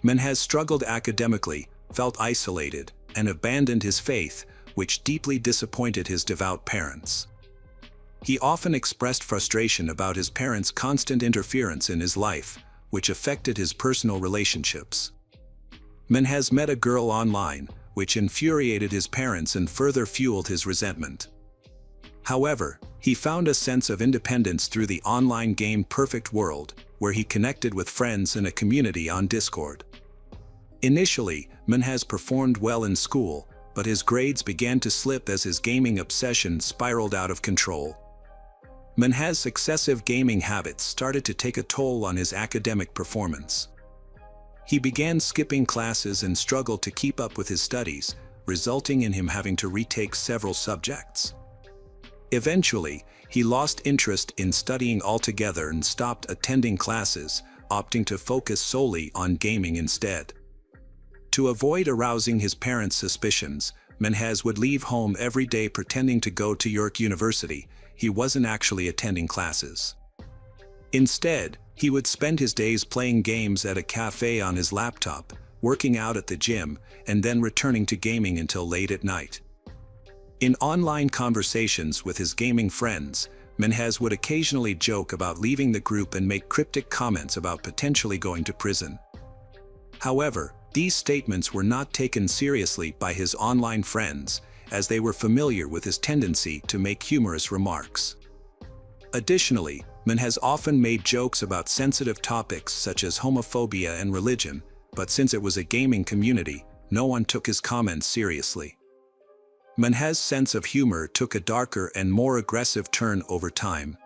Minhas struggled academically, felt isolated, and abandoned his faith, which deeply disappointed his devout parents. He often expressed frustration about his parents' constant interference in his life, which affected his personal relationships. Minhas met a girl online, which infuriated his parents and further fueled his resentment. However, he found a sense of independence through the online game Perfect World, where he connected with friends in a community on Discord. Initially, Minhas performed well in school, but his grades began to slip as his gaming obsession spiraled out of control. Minhas' excessive gaming habits started to take a toll on his academic performance. He began skipping classes and struggled to keep up with his studies, resulting in him having to retake several subjects. Eventually, he lost interest in studying altogether and stopped attending classes, opting to focus solely on gaming instead. To avoid arousing his parents' suspicions, Minhas would leave home every day pretending to go to York University. He wasn't actually attending classes. Instead, he would spend his days playing games at a cafe on his laptop, working out at the gym, and then returning to gaming until late at night. In online conversations with his gaming friends, Minhas would occasionally joke about leaving the group and make cryptic comments about potentially going to prison. However, these statements were not taken seriously by his online friends, as they were familiar with his tendency to make humorous remarks. Additionally, Minhas often made jokes about sensitive topics such as homophobia and religion, but since it was a gaming community, no one took his comments seriously. Minhas' sense of humor took a darker and more aggressive turn over time.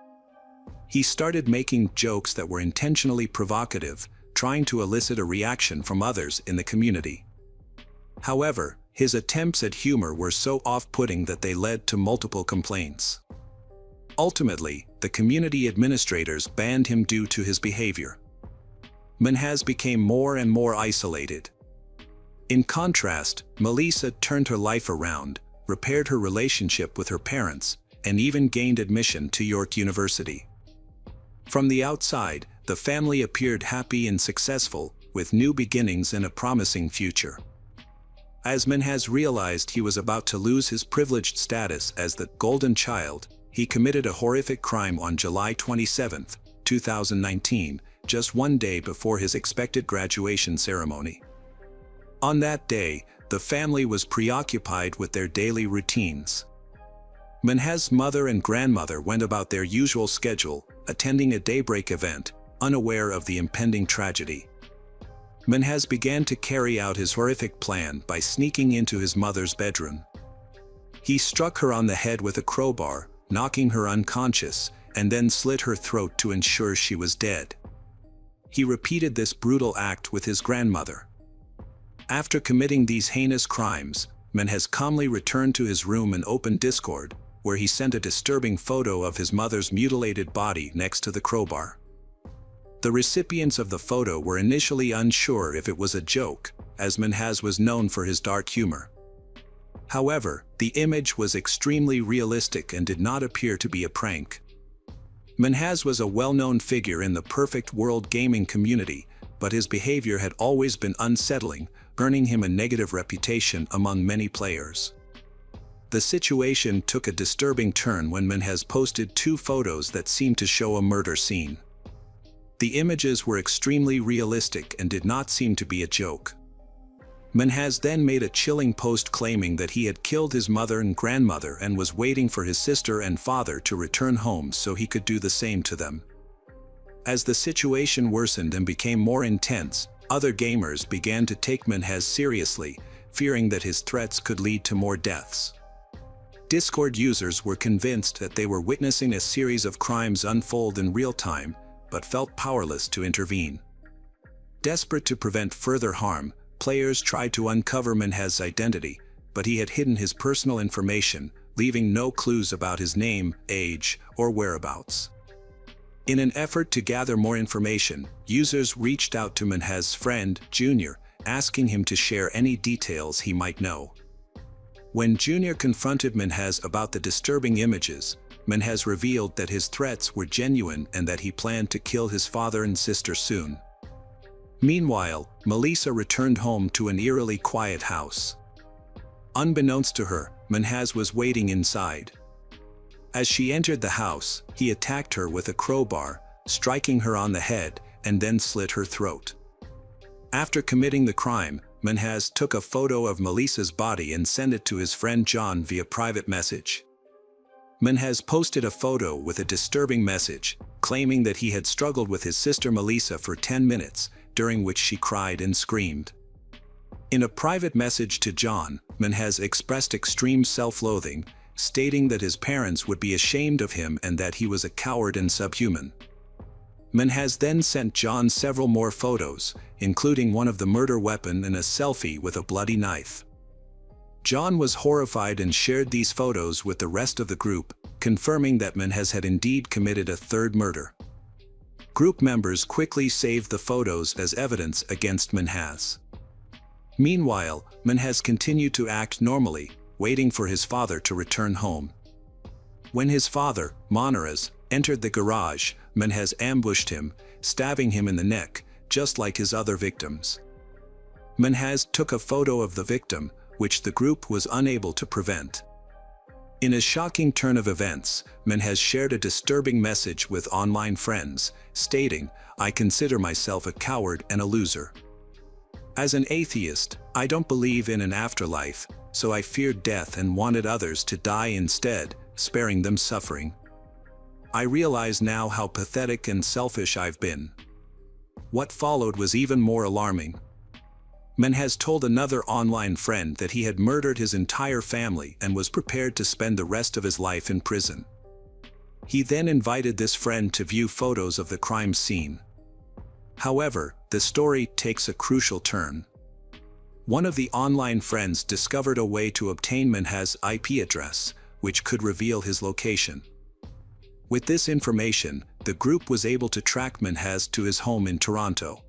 He started making jokes that were intentionally provocative, trying to elicit a reaction from others in the community. However, his attempts at humor were so off-putting that they led to multiple complaints. Ultimately, the community administrators banned him due to his behavior. Minhas became more and more isolated. In contrast, Melissa turned her life around, repaired her relationship with her parents, and even gained admission to York University. From the outside, the family appeared happy and successful, with new beginnings and a promising future. As Minhas realized he was about to lose his privileged status as the golden child, he committed a horrific crime on July 27, 2019, just one day before his expected graduation ceremony. On that day, the family was preoccupied with their daily routines. Minhaj's mother and grandmother went about their usual schedule, attending a daybreak event, unaware of the impending tragedy. Minhaj began to carry out his horrific plan by sneaking into his mother's bedroom. He struck her on the head with a crowbar, knocking her unconscious, and then slit her throat to ensure she was dead. He repeated this brutal act with his grandmother. After committing these heinous crimes, Minhaj calmly returned to his room and opened Discord, where he sent a disturbing photo of his mother's mutilated body next to the crowbar. The recipients of the photo were initially unsure if it was a joke, as Minhaj was known for his dark humor. However, the image was extremely realistic and did not appear to be a prank. Minhaj was a well-known figure in the perfect world gaming community, but his behavior had always been unsettling, earning him a negative reputation among many players. The situation took a disturbing turn when Minhaj posted 2 photos that seemed to show a murder scene. The images were extremely realistic and did not seem to be a joke. Minhaj then made a chilling post claiming that he had killed his mother and grandmother and was waiting for his sister and father to return home so he could do the same to them. As the situation worsened and became more intense, other gamers began to take Minhaj seriously, fearing that his threats could lead to more deaths. Discord users were convinced that they were witnessing a series of crimes unfold in real time, but felt powerless to intervene. Desperate to prevent further harm, players tried to uncover Minhaj's identity, but he had hidden his personal information, leaving no clues about his name, age, or whereabouts. In an effort to gather more information, users reached out to Minhaj's friend, Junior, asking him to share any details he might know. When Junior confronted Minhaj about the disturbing images, Minhaj revealed that his threats were genuine and that he planned to kill his father and sister soon. Meanwhile, Melissa returned home to an eerily quiet house. Unbeknownst to her, Minhaj was waiting inside. As she entered the house, he attacked her with a crowbar, striking her on the head, and then slit her throat. After committing the crime, Minhaj took a photo of Melissa's body and sent it to his friend John via private message. Minhaj posted a photo with a disturbing message, claiming that he had struggled with his sister Melissa for 10 minutes, during which she cried and screamed. In a private message to John, Minhaj expressed extreme self-loathing, stating that his parents would be ashamed of him and that he was a coward and subhuman. Minhaj then sent John several more photos, including one of the murder weapon and a selfie with a bloody knife. John was horrified and shared these photos with the rest of the group, confirming that Minhaj had indeed committed a third murder. Group members quickly saved the photos as evidence against Minhaj. Meanwhile, Minhaj continued to act normally, waiting for his father to return home. When his father, Monarez, entered the garage, Minhaj ambushed him, stabbing him in the neck, just like his other victims. Minhaj took a photo of the victim, which the group was unable to prevent. In a shocking turn of events, Minhaj shared a disturbing message with online friends, stating, "I consider myself a coward and a loser. As an atheist, I don't believe in an afterlife, so I feared death and wanted others to die instead, sparing them suffering. I realize now how pathetic and selfish I've been." What followed was even more alarming. Minhaj told another online friend that he had murdered his entire family and was prepared to spend the rest of his life in prison. He then invited this friend to view photos of the crime scene. However, the story takes a crucial turn. One of the online friends discovered a way to obtain Minhaj's IP address, which could reveal his location. With this information, the group was able to track Minhaj to his home in Toronto.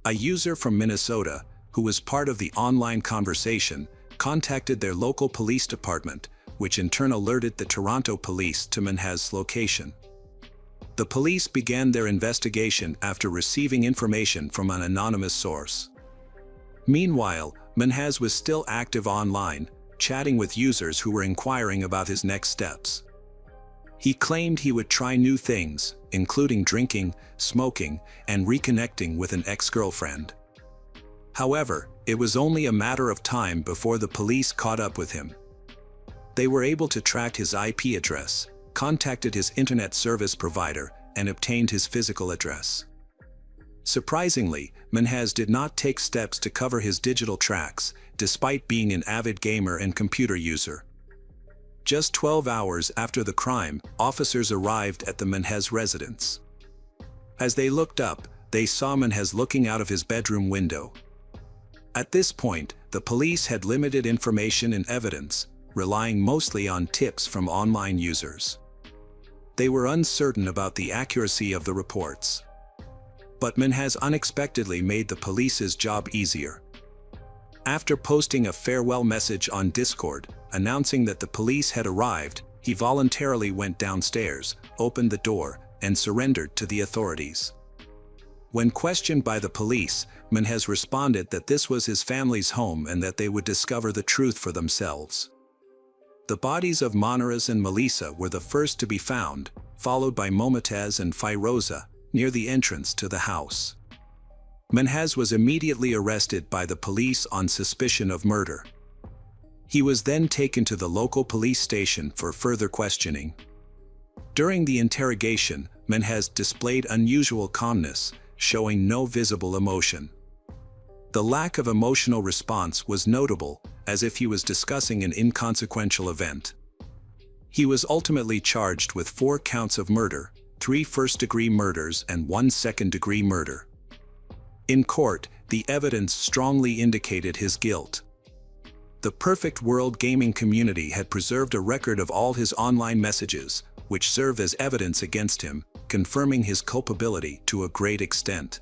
A user from Minnesota, who was part of the online conversation, contacted their local police department, which in turn alerted the Toronto police to Minhaj's location. The police began their investigation after receiving information from an anonymous source. Meanwhile, Minhaj was still active online, chatting with users who were inquiring about his next steps. He claimed he would try new things, including drinking, smoking, and reconnecting with an ex-girlfriend. However, it was only a matter of time before the police caught up with him. They were able to track his IP address, contacted his internet service provider, and obtained his physical address. Surprisingly, Menhez did not take steps to cover his digital tracks, despite being an avid gamer and computer user. Just 12 hours after the crime, officers arrived at the Menhez residence. As they looked up, they saw Menhez looking out of his bedroom window. At this point, the police had limited information and evidence, relying mostly on tips from online users. They were uncertain about the accuracy of the reports. But Menhez unexpectedly made the police's job easier. After posting a farewell message on Discord, announcing that the police had arrived, he voluntarily went downstairs, opened the door, and surrendered to the authorities. When questioned by the police, Menhez responded that this was his family's home and that they would discover the truth for themselves. The bodies of Manaras and Melissa were the first to be found, followed by Momotaz and Firoza, near the entrance to the house. Menhez was immediately arrested by the police on suspicion of murder. He was then taken to the local police station for further questioning. During the interrogation, Menhez displayed unusual calmness, showing no visible emotion. The lack of emotional response was notable, as if he was discussing an inconsequential event. He was ultimately charged with 4 counts of murder, 3 first-degree murders and 1 second-degree murder. In court, the evidence strongly indicated his guilt. The Perfect World gaming community had preserved a record of all his online messages, which serve as evidence against him, confirming his culpability to a great extent.